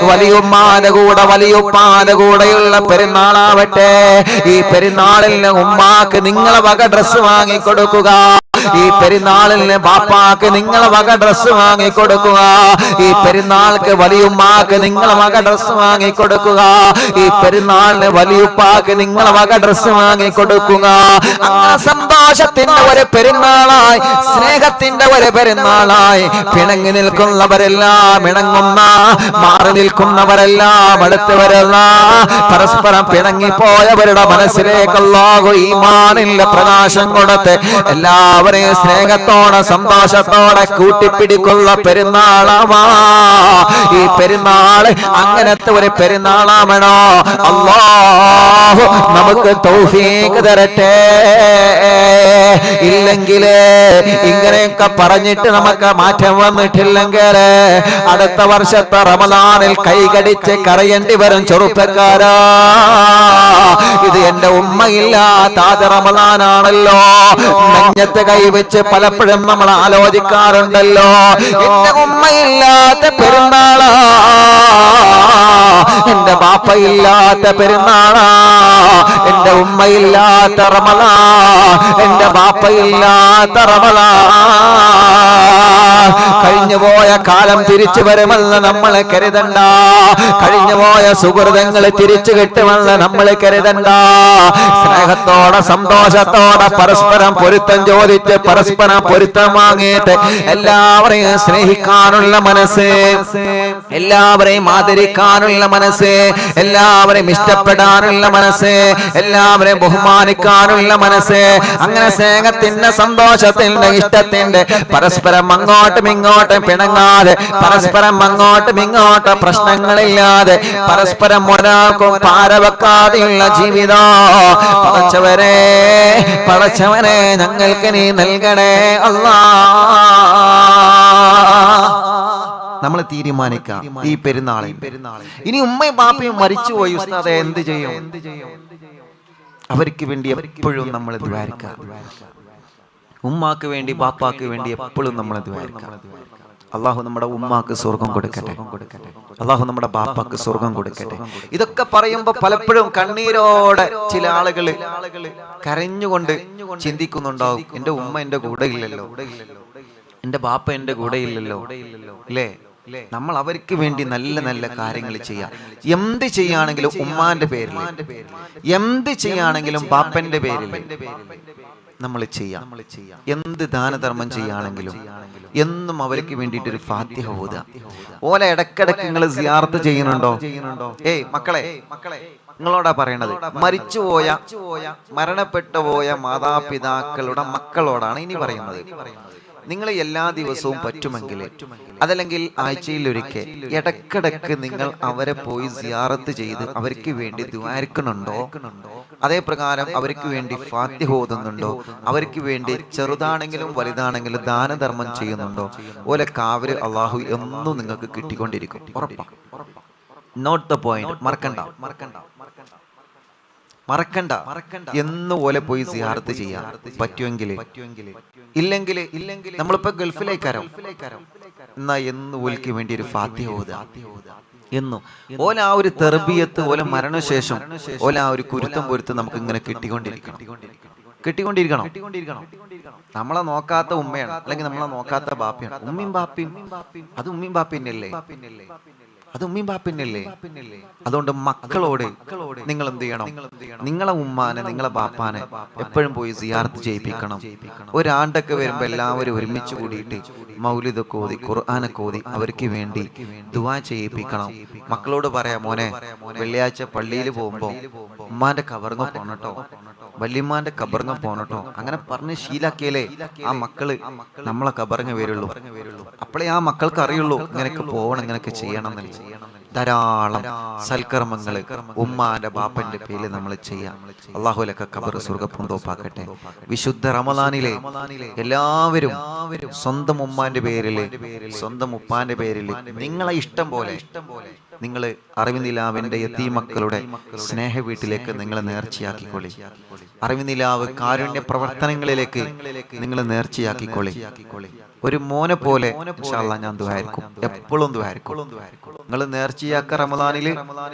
വലിയുമ്മാന്റെ കൂടെ വലിയുപ്പാന്റെ കൂടെയുള്ള പെരുന്നാളാവട്ടെ. ഈ പെരുന്നാളിൽ ഉമ്മാക്ക് നിങ്ങളെ വക ഡ്രസ്സ് വാങ്ങിക്കൊടുക്കുക, ഈ പെരുന്നാളിന് ബാപ്പാക്ക് നിങ്ങളെ വക ഡ്രസ്സ് വാങ്ങിക്കൊടുക്കുക, ഈ പെരുന്നാൾക്ക് വലിയുമ്മാക്ക് നിങ്ങളെ വക ഡ്രസ്സ് വാങ്ങിക്കൊടുക്കുക, ഈ പെരുന്നാളിന് വലിയുപ്പാക്ക് നിങ്ങളെ വക ഡ്രസ്സ് വാങ്ങിക്കൊടുക്കുക. അങ്ങനെ സന്തോഷത്തിന്റെ ഒരു പെരുന്നാളായി, സ്നേഹത്തിന്റെ ഒരു പെരുന്നാളായി, പിണങ്ങി നിൽക്കുന്നവരെല്ലാം ഇണങ്ങുന്ന, മാറി നിൽക്കുന്നവരെല്ലാം അടുത്തവരല്ല, പരസ്പരം പിണങ്ങിപ്പോയവരുടെ മനസ്സിലേക്ക് അല്ലാഹു ഈമാനിന്റെ പ്രകാശം കൊടുത്ത് എല്ലാവരും സ്നേഹത്തോടെ സന്തോഷത്തോടെ കൂട്ടിപ്പിടിക്കുന്ന പെരുന്നാളാവാ. ഈ പെരുന്നാള് അങ്ങനത്തെ ഒരു പെരുന്നാളാവണോ? അല്ലാഹു നമുക്ക് തൗഫീഖ് തരട്ടെ. ഇല്ലെങ്കിൽ ഇങ്ങനെയൊക്കെ പറഞ്ഞിട്ട് നമുക്ക് മാറ്റം വന്നിട്ടില്ലെങ്കിൽ അടുത്ത വർഷത്തെ റമദാനിൽ കൈകടിച്ച് കരയേണ്ടി വരും ചെറുപ്പക്കാരാ. ഇത് എന്റെ ഉമ്മയില്ലാത്ത ആദ്യ റമദാനാണല്ലോ, നെഞ്ഞത്ത് കൈവച്ച് പലപ്പോഴും നമ്മൾ ആലോചിക്കാറുണ്ടല്ലോ, എന്റെ ഉമ്മയില്ലാത്ത പെരുന്നാളാ, എന്റെ ബാപ്പയില്ലാത്ത പെരുന്നാളാ, എന്റെ ഉമ്മയില്ലാത്ത റമദാൻ, എന്റെ ബാപ്പയില്ലാത്ത റമളാൻ. കഴിഞ്ഞുപോയ കാലം തിരിച്ചു വരുമെന്ന് നമ്മൾ കരുതണ്ട. കഴിഞ്ഞുപോയ സുഹൃതങ്ങൾ തിരിച്ചു കിട്ടുമെന്ന് നമ്മൾ കരുതണ്ട. സ്നേഹത്തോടെ സന്തോഷത്തോടെ പരസ്പരം പൊരുത്തം ചോദിച്ച് പരസ്പരം പൊരുത്തം വാങ്ങിയിട്ട് എല്ലാവരെയും സ്നേഹിക്കാനുള്ള മനസ്സ്, എല്ലാവരെയും ആദരിക്കാനുള്ള മനസ്സ്, എല്ലാവരെയും ഇഷ്ടപ്പെടാനുള്ള മനസ്സ്, എല്ലാവരെയും ബഹുമാനിക്കാനുള്ള മനസ്സ്, അങ്ങനെ സ്നേഹത്തിന്റെ സന്തോഷത്തിന്റെ ഇഷ്ടത്തിന്റെ പരസ്പരം അങ്ങോട്ടും ഇങ്ങോട്ടും പിണങ്ങാതെ, പരസ്പരം അങ്ങോട്ടും ഇങ്ങോട്ടും പ്രശ്നങ്ങളില്ലാതെ, പരസ്പരം ഒരാൾക്കും പാരവെക്കാതെയുള്ള ജീവിതം പടച്ചവനെ ഞങ്ങൾക്ക് നീ നൽകണേ അല്ലാ. നമ്മൾ തീരുമാനിക്കാം ഈ പെരുന്നാളിൽ. ഇനി ഉമ്മയും ബാപ്പയും മരിച്ചുപോയി ഉസ്താദേ, എന്ത് ചെയ്യും? അവർക്ക് വേണ്ടി എപ്പോഴും നമ്മൾ ദ്വാരക്കാം. ഉമ്മാക്ക് വേണ്ടി ബാപ്പാക്ക് വേണ്ടി എപ്പോഴും നമ്മൾ ദ്വാരക്കാം. അള്ളാഹു നമ്മുടെ ഉമ്മാക്ക് സ്വർഗം കൊടുക്കട്ടെ, അള്ളാഹു നമ്മുടെ ബാപ്പാക്ക് സ്വർഗം കൊടുക്കട്ടെ. ഇതൊക്കെ പറയുമ്പോ പലപ്പോഴും കണ്ണീരോടെ ചില ആളുകൾ കരഞ്ഞുകൊണ്ട് ചിന്തിക്കുന്നുണ്ടാവും, എന്റെ ഉമ്മ എന്റെ കൂടെ ഇല്ലല്ലോ, എന്റെ ബാപ്പ എന്റെ കൂടെ ഇല്ലല്ലോ, അല്ലേ? നമ്മൾ അവർക്ക് വേണ്ടി നല്ല നല്ല കാര്യങ്ങൾ ചെയ്യാം. എന്ത് ചെയ്യാണെങ്കിലും ഉമ്മാന്റെ പേരിൽ, എന്ത് ചെയ്യാണെങ്കിലും ബാപ്പന്റെ പേരിൽ നമ്മൾ ചെയ്യാം. എന്ത് ദാനധർമ്മം ചെയ്യാണെങ്കിലും എന്നും അവർക്ക് വേണ്ടിയിട്ട് ഒരു ഫാത്തിഹ ഓതുക. ഓലെ ഇടക്കിടക്ക് നിങ്ങൾ സിയാറത്ത് ചെയ്യുന്നുണ്ടോ? ഏയ് മക്കളെ, നിങ്ങളോടാ പറയണത്. മരിച്ചുപോയ മരണപ്പെട്ടു പോയ മാതാപിതാക്കളുടെ മക്കളോടാണ് ഇനി പറയുന്നത്. നിങ്ങൾ എല്ലാ ദിവസവും പറ്റുമെങ്കിൽ, അതല്ലെങ്കിൽ ആഴ്ചയിൽ ഒരിക്കൽ ഇടക്കിടക്ക് നിങ്ങൾ അവരെ പോയി സിയാറത്ത് ചെയ്ത് അവർക്ക് വേണ്ടി ദുആരിക്കുന്നുണ്ടോ? അതേ പ്രകാരം അവർക്ക് വേണ്ടി ഫാത്തിഹ ഓതുന്നുണ്ടോ? അവർക്ക് വേണ്ടി ചെറുതാണെങ്കിലും വലുതാണെങ്കിലും ദാനധർമ്മം ചെയ്യുന്നുണ്ടോ? ഓലെ കാവര് അള്ളാഹു എന്നും നിങ്ങൾക്ക് കിട്ടിക്കൊണ്ടിരിക്കും, ഉറപ്പാ. Note the point. മറക്കണ്ട എന്ന് പോലെ പോയി സിയാറത്ത് ചെയ്യാം പറ്റുമെങ്കിൽ. ഇല്ലെങ്കിൽ നമ്മളിപ്പോ ഗൾഫിലേക്കാരോ എന്നാ എന്ന് ഓൽക്ക് വേണ്ടി ഒരു ഫാത്തിഹ ഓതുക. എന്നും ഓല ആ ഒരു തെർബിയത്ത്, ഓല മരണശേഷം ഓല ആ ഒരു കുരുത്തം പൊരുത്തം നമുക്ക് ഇങ്ങനെ കിട്ടിക്കൊണ്ടിരിക്കണം. നമ്മളെ നോക്കാത്ത ഉമ്മയാണ്, അല്ലെങ്കിൽ നമ്മളെ നോക്കാത്ത ബാപ്പയാണ്. ഉമ്മയും ബാപ്പയും അത് ഉമ്മയും ബാപ്പിന്നല്ലേ, അത് ഉമ്മയും ബാപ്പിന്നല്ലേ. അതുകൊണ്ട് മക്കളോട് നിങ്ങൾ എന്ത് ചെയ്യണം? നിങ്ങളെ ഉമ്മാനെ നിങ്ങളെ ബാപ്പാനെ എപ്പോഴും പോയി സിയാറത്ത് ചെയ്യിപ്പിക്കണം. ഒരാണ്ടൊക്കെ വരുമ്പോ എല്ലാവരും ഒരുമിച്ച് കൂടിയിട്ട് മൗലിദൊക്കെ ഓതി ഖുർആനൊക്കെ ഓതി അവർക്ക് വേണ്ടി ദുആ ചെയ്യിപ്പിക്കണം. മക്കളോട് പറയാം, മോനെ വെള്ളിയാഴ്ച പള്ളിയിൽ പോകുമ്പോ ഉമ്മാന്റെ കബറിങ്ങ പോണട്ടോ, വല്യമ്മാന്റെ കബറിങ്ങ പോണട്ടോ, അങ്ങനെ പറഞ്ഞ് ശീലാക്കിയാലേ ആ മക്കള് നമ്മളെ കബറിങ്ങ വരുള്ളൂ. അപ്പോഴേ ആ മക്കൾക്ക് അറിയുള്ളൂ ഇങ്ങനെയൊക്കെ പോകണം, ഇങ്ങനെയൊക്കെ ചെയ്യണം എന്നല്ലേ. ധാരാളം സൽക്കർമ്മങ്ങള് ഉമ്മാന്റെ ബാപ്പന്റെ പേരിൽ നമ്മൾ ചെയ്യാം. അല്ലാഹുലക ഖബർ സ്വർഗ്ഗപൂന്തോപ്പാക്കട്ടെ. വിശുദ്ധ റമളാനിലെ എല്ലാവരും സ്വന്തം ഉമ്മാന്റെ പേരില്, സ്വന്തം ഉപ്പാന്റെ പേരില് നിങ്ങളെ ഇഷ്ടം പോലെ നിങ്ങൾ അറിവിനിലാവിന്റെ യതീമക്കളുടെ സ്നേഹ വീട്ടിലേക്ക് നിങ്ങൾ നേർച്ചയാക്കിക്കൊള്ളി. അറിവിനിലാവ് കാരുണ്യ പ്രവർത്തനങ്ങളിലേക്ക് നിങ്ങൾ നേർച്ചയാക്കിക്കൊള്ളി. ഒരു മോനെ പോലെ ഇൻഷാ അല്ലാഹ് ഞാൻ ദുആയിരിക്കും, എപ്പോഴും ദുആയിരിക്കും. നിങ്ങൾ നേർച്ചയാക്ക റമളാനില്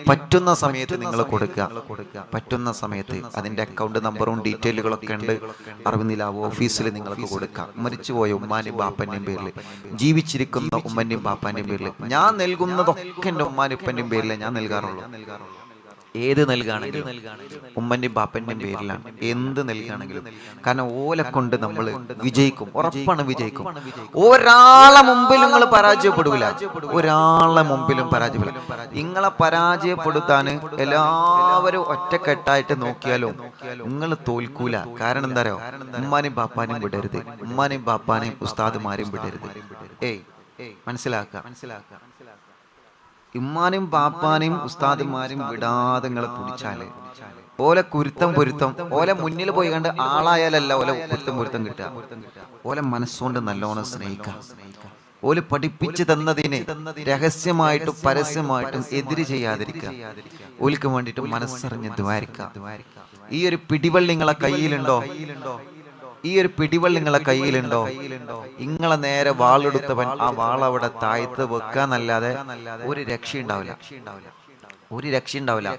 പറ്റുന്ന സമയത്ത് നിങ്ങൾ കൊടുക്കുക. പറ്റുന്ന സമയത്ത് അതിന്റെ അക്കൗണ്ട് നമ്പറും ഡീറ്റെയിലുകളൊക്കെ ഉണ്ട്. അറിവിനിലാവ് ഓഫീസിൽ നിങ്ങൾക്ക് കൊടുക്കാം. മരിച്ചുപോയ ഉമ്മാന്റെയും ബാപ്പന്റെയും പേരിൽ, ജീവിച്ചിരിക്കുന്ന ഉമ്മന്റെയും ബാപ്പാന്റെയും പേരിൽ. ഞാൻ നൽകുന്നതൊക്കെ എൻ്റെ ഉമ്മാന്റെയും ഉപ്പന്റെയും പേരിലേ ഞാൻ നൽകാറുള്ളൂ. ഏത് നൽകുകയാണെങ്കിലും ഉമ്മന്റെയും ബാപ്പന്റെയും പേരിലാണ് എന്ത് നൽകുകയാണെങ്കിലും. കാരണം ഓലെ കൊണ്ട് നമ്മൾ വിജയിക്കും, ഉറപ്പാണ് വിജയിക്കും. ഒരാളെ മുമ്പിൽ നിങ്ങൾ പരാജയപ്പെടില്ല, ഒരാളെ മുമ്പിലും പരാജയപ്പെടില്ല. നിങ്ങളെ പരാജയപ്പെടുത്താൻ എല്ലാവരും ഒറ്റക്കെട്ടായിട്ട് നോക്കിയാലും നിങ്ങൾ തോൽക്കൂല. കാരണം എന്താ അറിയോ? ഉമ്മാനെയും ബാപ്പാനെയും വിടരുത്, ഉമ്മാനെയും ബാപ്പാനെയും ഉസ്താദുമാരെയും വിടരുത്. മനസ്സിലാക്കുക. ഉമ്മാനെയും ബാപ്പാനെയും ഉസ്താദുമാരെയും വിടാതെ നിങ്ങളെ പിടിച്ചാല് ഓലെ കുരുത്തം പൊരുത്തം ഓലെ മുന്നിൽ പോയി കണ്ട് ആളായാലല്ല ഓലെ പൊരുത്തം കിട്ടുക. ഓലെ മനസ്സുകൊണ്ട് നല്ലോണം സ്നേഹിക്കാം. ഓല് പഠിപ്പിച്ചു തന്നതിനെ രഹസ്യമായിട്ടും പരസ്യമായിട്ടും എതിര് ചെയ്യാതിരിക്കുക. ഓൽക്ക് വേണ്ടിയിട്ട് മനസ്സറിഞ്ഞ് ദ്വാരിക്കുക. ഈ ഒരു പിടിവള്ളി നിങ്ങളെ കയ്യിലുണ്ടോ? ഈ ഒരു പിടിവള്ളി നിങ്ങളെ കയ്യിലുണ്ടോ? ഇങ്ങളെ നേരെ വാളെടുത്തവൻ ആ വാളവിടെ താഴ്ത്ത് വെക്കാന്നല്ലാതെ ഒരു രക്ഷയുണ്ടാവില്ല. ഒരു രക്ഷയുണ്ടാവില്ല.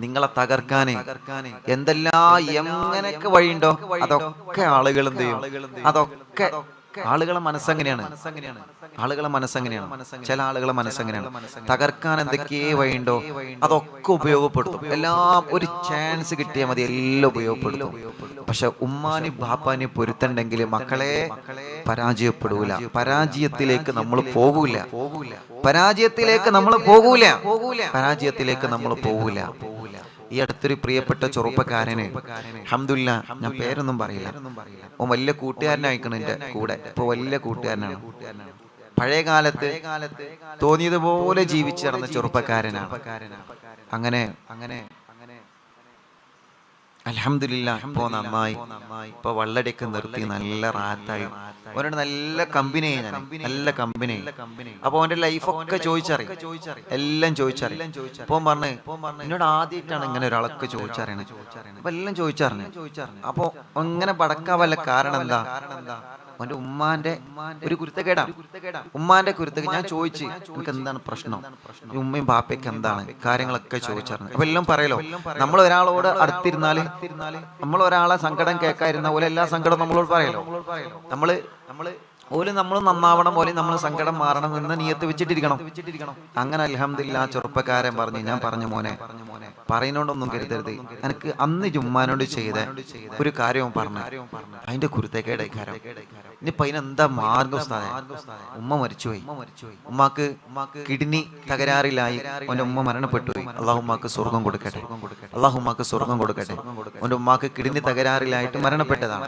നിങ്ങളെ തകർക്കാന് എന്തെല്ലാം എങ്ങനെയൊക്കെ വഴിയുണ്ടോ അതൊക്കെ ആളുകൾ എന്ത് ചെയ്യും? അതൊക്കെ ആളുകളെ മനസ്സെങ്ങനെയാണ്, ചില ആളുകളെ മനസ്സെങ്ങനെയാണ് തകർക്കാൻ എന്തൊക്കെ വഴിയുണ്ടോ അതൊക്കെ ഉപയോഗപ്പെടുത്തും. എല്ലാം ഒരു ചാൻസ് കിട്ടിയാൽ മതി, എല്ലാം ഉപയോഗപ്പെടുത്തും. പക്ഷെ ഉമ്മാനി ബാപ്പാനി പൊരുത്തണ്ടെങ്കിൽ മക്കളെ പരാജയപ്പെടൂല. പരാജയത്തിലേക്ക് നമ്മൾ പോകൂല. ഈ അടുത്തൊരു പ്രിയപ്പെട്ട ചെറുപ്പക്കാരന്, അൽഹംദുലില്ലാഹ്, ഞാൻ പേരൊന്നും പറയില്ല, ഓൻ വലിയ കൂട്ടുകാരനായിക്കണ് എന്റെ കൂടെ. ഇപ്പൊ വലിയ കൂട്ടുകാരനാണ്. പഴയ കാലത്ത് തോന്നിയതുപോലെ ജീവിച്ചു നടന്ന ചെറുപ്പക്കാരനാണ്. അങ്ങനെ അൽഹംദുലില്ലാഹ് ഇപ്പൊ നന്നായി. ഇപ്പൊ വള്ളടിയൊക്കെ നിർത്തി നല്ല റാത്തായി. അവനോട് നല്ല കമ്പനി, നല്ല കമ്പനി. അപ്പൊ അവന്റെ ലൈഫൊക്കെ ചോദിച്ചറിയും, എല്ലാം ചോദിച്ചറിയും. ഇപ്പൊ പറഞ്ഞു എന്നോട് ആദ്യമായിട്ടാണ് ഇങ്ങനെ ഒരാളൊക്കെ ചോദിച്ചറിയണേ. അപ്പൊ എല്ലാം ചോദിച്ചറിഞ്ഞു. അപ്പൊ ഇങ്ങനെ പടക്കാൻ വല്ല കാരണം എന്താ? അവന്റെ ഉമ്മാന്റെ ഒരു കുരുത്തക്കേടാണ്. ഉമ്മാന്റെ കുരുത്തക്കേട് ഞാൻ ചോദിച്ചു, എനിക്ക് എന്താണ് പ്രശ്നം, ഉമ്മയും ബാപ്പയ്ക്ക് എന്താണ് കാര്യങ്ങളൊക്കെ ചോദിച്ചറിഞ്ഞു. അപ്പൊ എല്ലാം പറയലോ. നമ്മൾ ഒരാളോട് അടുത്തിരുന്നാല്, നമ്മൾ ഒരാളെ സങ്കടം കേൾക്കാതിരുന്ന പോലെ എല്ലാ സങ്കടവും നമ്മളോട് പറയലോ. നമ്മൾ നന്നാവണം പോലെ നമ്മൾ സങ്കടം മാറണം എന്ന് നിയത്ത് വെച്ചിട്ടിരിക്കണം. അങ്ങനെ അൽഹംദുലില്ലാഹ് ചെറുപ്പക്കാരൻ പറഞ്ഞു, ഞാൻ പറഞ്ഞു മോനെ പറയുന്നോണ്ടൊന്നും കരുതരുത്, എനിക്ക് അന്ന് ഉമ്മാനോട് ചെയ്ത ഒരു കാര്യവും പറഞ്ഞു, അതിന്റെ കുരുത്തക്കേടായി കാര്യം. ഇനിയിപ്പൊ അതിനെന്താ മാർഗം ഉസ്താദേ? ഉമ്മ മരിച്ചുപോയി. ഉമ്മാക്ക് കിഡ്നി തകരാറിലായി. അവന്റെ ഉമ്മ മരണപ്പെട്ടു പോയി. അള്ളാഹു ഉമ്മാക്ക് സ്വർഗം കൊടുക്കട്ടെ. അവന്റെ ഉമ്മാക്ക് കിഡ്നി തകരാറിലായിട്ട് മരണപ്പെട്ടതാണ്.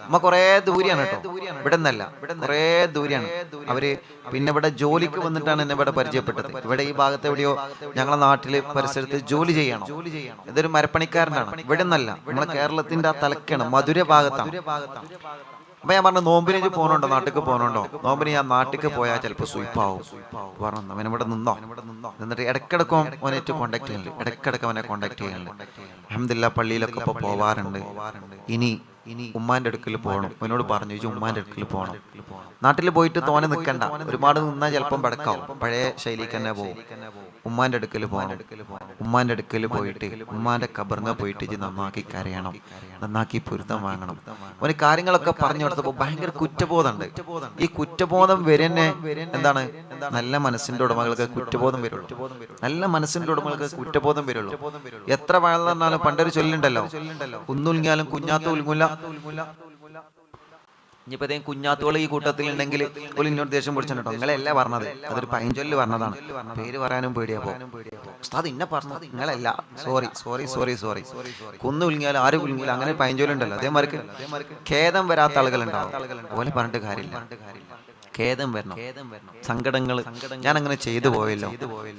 ഉമ്മ കുറെ ദൂരെയാണ് കേട്ടോ, ഇവിടെ നിന്നല്ല, കുറെ ദൂരെയാണ്. അവര് പിന്നെ ഇവിടെ ജോലിക്ക് വന്നിട്ടാണ് എന്നെ ഇവിടെ പരിചയപ്പെട്ടത്. ഇവിടെ ഈ ഭാഗത്ത് എവിടെയോ ഞങ്ങളെ നാട്ടില് പരിസരത്ത് ജോലി ചെയ്യണം. ഇതൊരു മരപ്പണിക്കാരനാണ്. ഇവിടെ നിന്നല്ല, നമ്മളെ കേരളത്തിന്റെ ആ തലക്കാണ്, മധുര ഭാഗത്താണ്. അപ്പൊ ഞാൻ പറഞ്ഞു, നോമ്പിന് പോകണുണ്ടോ, നാട്ടിക്ക് പോകണുണ്ടോ? നോമ്പിന് ഞാൻ നാട്ടിക്ക് പോയാൽ ചിലപ്പോൾ സ്വീപ്പാവും പറഞ്ഞു. അവൻ ഇവിടെ നിന്നോ, എന്നിട്ട് ഇടക്കിടക്കും അവനായിട്ട് കോണ്ടാക്ട് ചെയ്യുന്നുണ്ട്. ഇടക്കിടക്ക് അവനെ കോണ്ടാക്ട് ചെയ്യുന്നുണ്ട്. അൽഹംദുലില്ലാഹ് പള്ളിയിലൊക്കെ ഇപ്പൊ പോവാറുണ്ട്. ഇനി ഉമ്മാന്റെ അടുക്കൽ പോകണം. അവനോട് പറഞ്ഞു, ഉമ്മാന്റെ അടുക്കൽ പോകണം. നാട്ടിൽ പോയിട്ട് തോനെ നിൽക്കണ്ട, ഒരുപാട് നിന്നാൽ ചിലപ്പം പടക്കാവും. പഴയ ശൈലിക്ക് തന്നെ പോകും. ഉമ്മാന്റെ അടുക്കൽ പോകണം. ഉമ്മാന്റെ അടുക്കൽ പോയിട്ട് ഉമ്മാന്റെ കബറിങ്ങ പോയിട്ട് നന്നാക്കി കരയണം, നന്നാക്കി പൊരുത്തം വാങ്ങണം. അവന് കാര്യങ്ങളൊക്കെ പറഞ്ഞു കൊടുത്തപ്പോ ഭയങ്കര കുറ്റബോധമുണ്ട്. ഈ കുറ്റബോധം വരുന്നെ എന്താണ്? നല്ല മനസ്സിന്റെ ഉടമകൾക്ക് കുറ്റബോധം വരുള്ളൂ. നല്ല മനസ്സിന്റെ ഉടമകൾക്ക് കുറ്റബോധം വരുള്ളൂ. എത്ര വളർന്നാലും പണ്ടൊരു ചൊല്ലുണ്ടല്ലോ, കുന്നുൽങ്ങിയാലും കുഞ്ഞാത്ത ഉൽങ്ങൂല. ഇനിയിപ്പോ അതേ കുഞ്ഞാത്തുകൾ ഈ കൂട്ടത്തിൽ ഉണ്ടെങ്കിൽ ഒരു ഇന്നോട് ദേഷ്യം പിടിച്ചിട്ടോ, നിങ്ങളല്ല പറഞ്ഞത്, അതൊരു പൈഞ്ചൊല്ല് പറഞ്ഞതാണ്, പേര് പറയാനും പേടിയാപ്പോ. ഉസ്താദ് ഇന്നെ പറഞ്ഞത് നിങ്ങളല്ല, സോറി. കുന്നു വിളിങ്ങിയാലും ആരും വിളിങ്ങില്ല, അങ്ങനെ പൈഞ്ചൊല്ലുണ്ടല്ലോ. അതേമാർക്ക് ഖേദം വരാത്ത ആളുകളുണ്ടാവും. അതുപോലെ പറഞ്ഞിട്ട് കാര്യമില്ല. ഖേദം വരണം. സങ്കടങ്ങൾ, ഞാൻ അങ്ങനെ ചെയ്തു പോയല്ലോ,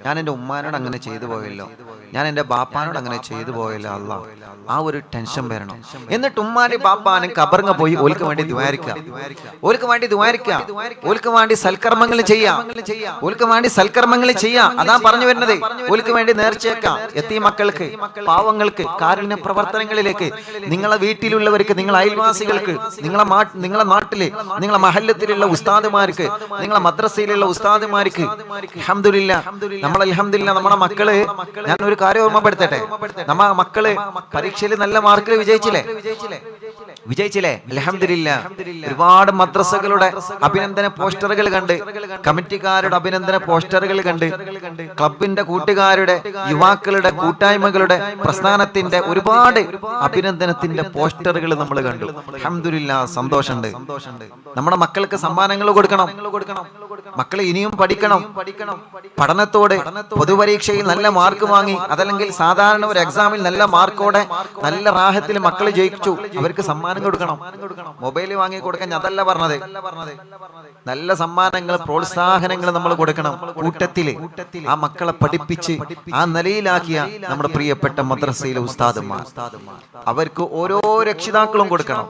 ഞാൻ എൻ്റെ ഉമ്മാനോട് അങ്ങനെ ചെയ്തു പോയല്ലോ, ഞാൻ എൻ്റെ ബാപ്പാനോട് അങ്ങനെ ചെയ്തു പോയല്ലോ, അല്ലാഹ് ആ ഒരു ടെൻഷൻ വരണം. എന്നിട്ട് ഉമ്മാന്റെ ബാപ്പാനും കബറിങ്ങ പോയി ഓൽക്ക് വേണ്ടി ദ്വാരിക്കുക, ഓൽക്ക് വേണ്ടി സൽക്കർമ്മങ്ങൾ ചെയ്യാം. അതാ പറഞ്ഞു വരുന്നത്. ഓൽക്ക് വേണ്ടി നേർച്ചയേക്കാം. യതീം മക്കൾക്ക്, പാവങ്ങൾക്ക്, കാരുണ്യ പ്രവർത്തനങ്ങളിലേക്ക്, നിങ്ങളെ വീട്ടിലുള്ളവർക്ക്, നിങ്ങളെ അയൽവാസികൾക്ക്, നിങ്ങളെ നാട്ടില്, നിങ്ങളെ മഹല്ലത്തിലുള്ള ഉസ്താദുമാർക്ക്, നിങ്ങളെ മദ്രസയിലുള്ള ഉസ്താദുമാർക്ക്. അൽഹംദുലില്ലാഹ് നമ്മുടെ മക്കള്, ഞാൻ ഒരു കാര്യം ഓർമ്മപ്പെടുത്തട്ടെ, നമ്മുടെ മക്കള് പരീക്ഷയിൽ നല്ല മാർക്കിൽ വിജയിച്ചില്ലേ? അൽഹംദുലില്ലാഹ്. ഒരുപാട് മദ്രസകളുടെ അഭിനന്ദന പോസ്റ്ററുകൾ കണ്ട്, കമ്മിറ്റിക്കാരുടെ അഭിനന്ദന പോസ്റ്ററുകൾ കണ്ട്, ക്ലബിന്റെ കൂട്ടുകാരുടെ, യുവാക്കളുടെ കൂട്ടായ്മകളുടെ, പ്രസ്ഥാനത്തിന്റെ ഒരുപാട് അഭിനന്ദനത്തിന്റെ പോസ്റ്ററുകൾ നമ്മൾ കണ്ടു. അൽഹംദുലില്ലാഹ്, സന്തോഷമുണ്ട്. നമ്മുടെ മക്കൾക്ക് സമ്മാനങ്ങൾ കൊടുക്കണം. മക്കൾ ഇനിയും പഠിക്കണം. പഠനത്തോടെ പൊതുപരീക്ഷയിൽ നല്ല മാർക്ക് വാങ്ങി, അതല്ലെങ്കിൽ സാധാരണ ഒരു എക്സാമിൽ നല്ല മാർക്കോടെ നല്ല റാഹത്തിൽ മക്കൾ ജയിച്ചു, അവർക്ക് സമ്മാനം കൊടുക്കണം. മൊബൈൽ വാങ്ങി കൊടുക്കാൻ അതല്ല പറഞ്ഞത്. നല്ല സമ്മാനങ്ങൾ, പ്രോത്സാഹനങ്ങൾ നമ്മൾ കൊടുക്കണം. കൂട്ടത്തില് ആ മക്കളെ പഠിപ്പിച്ച് ആ നിലയിലാക്കിയ നമ്മുടെ പ്രിയപ്പെട്ട മദ്രസയിലെ ഉസ്താദുമാർ, അവർക്ക് ഓരോ രക്ഷിതാക്കളും കൊടുക്കണം.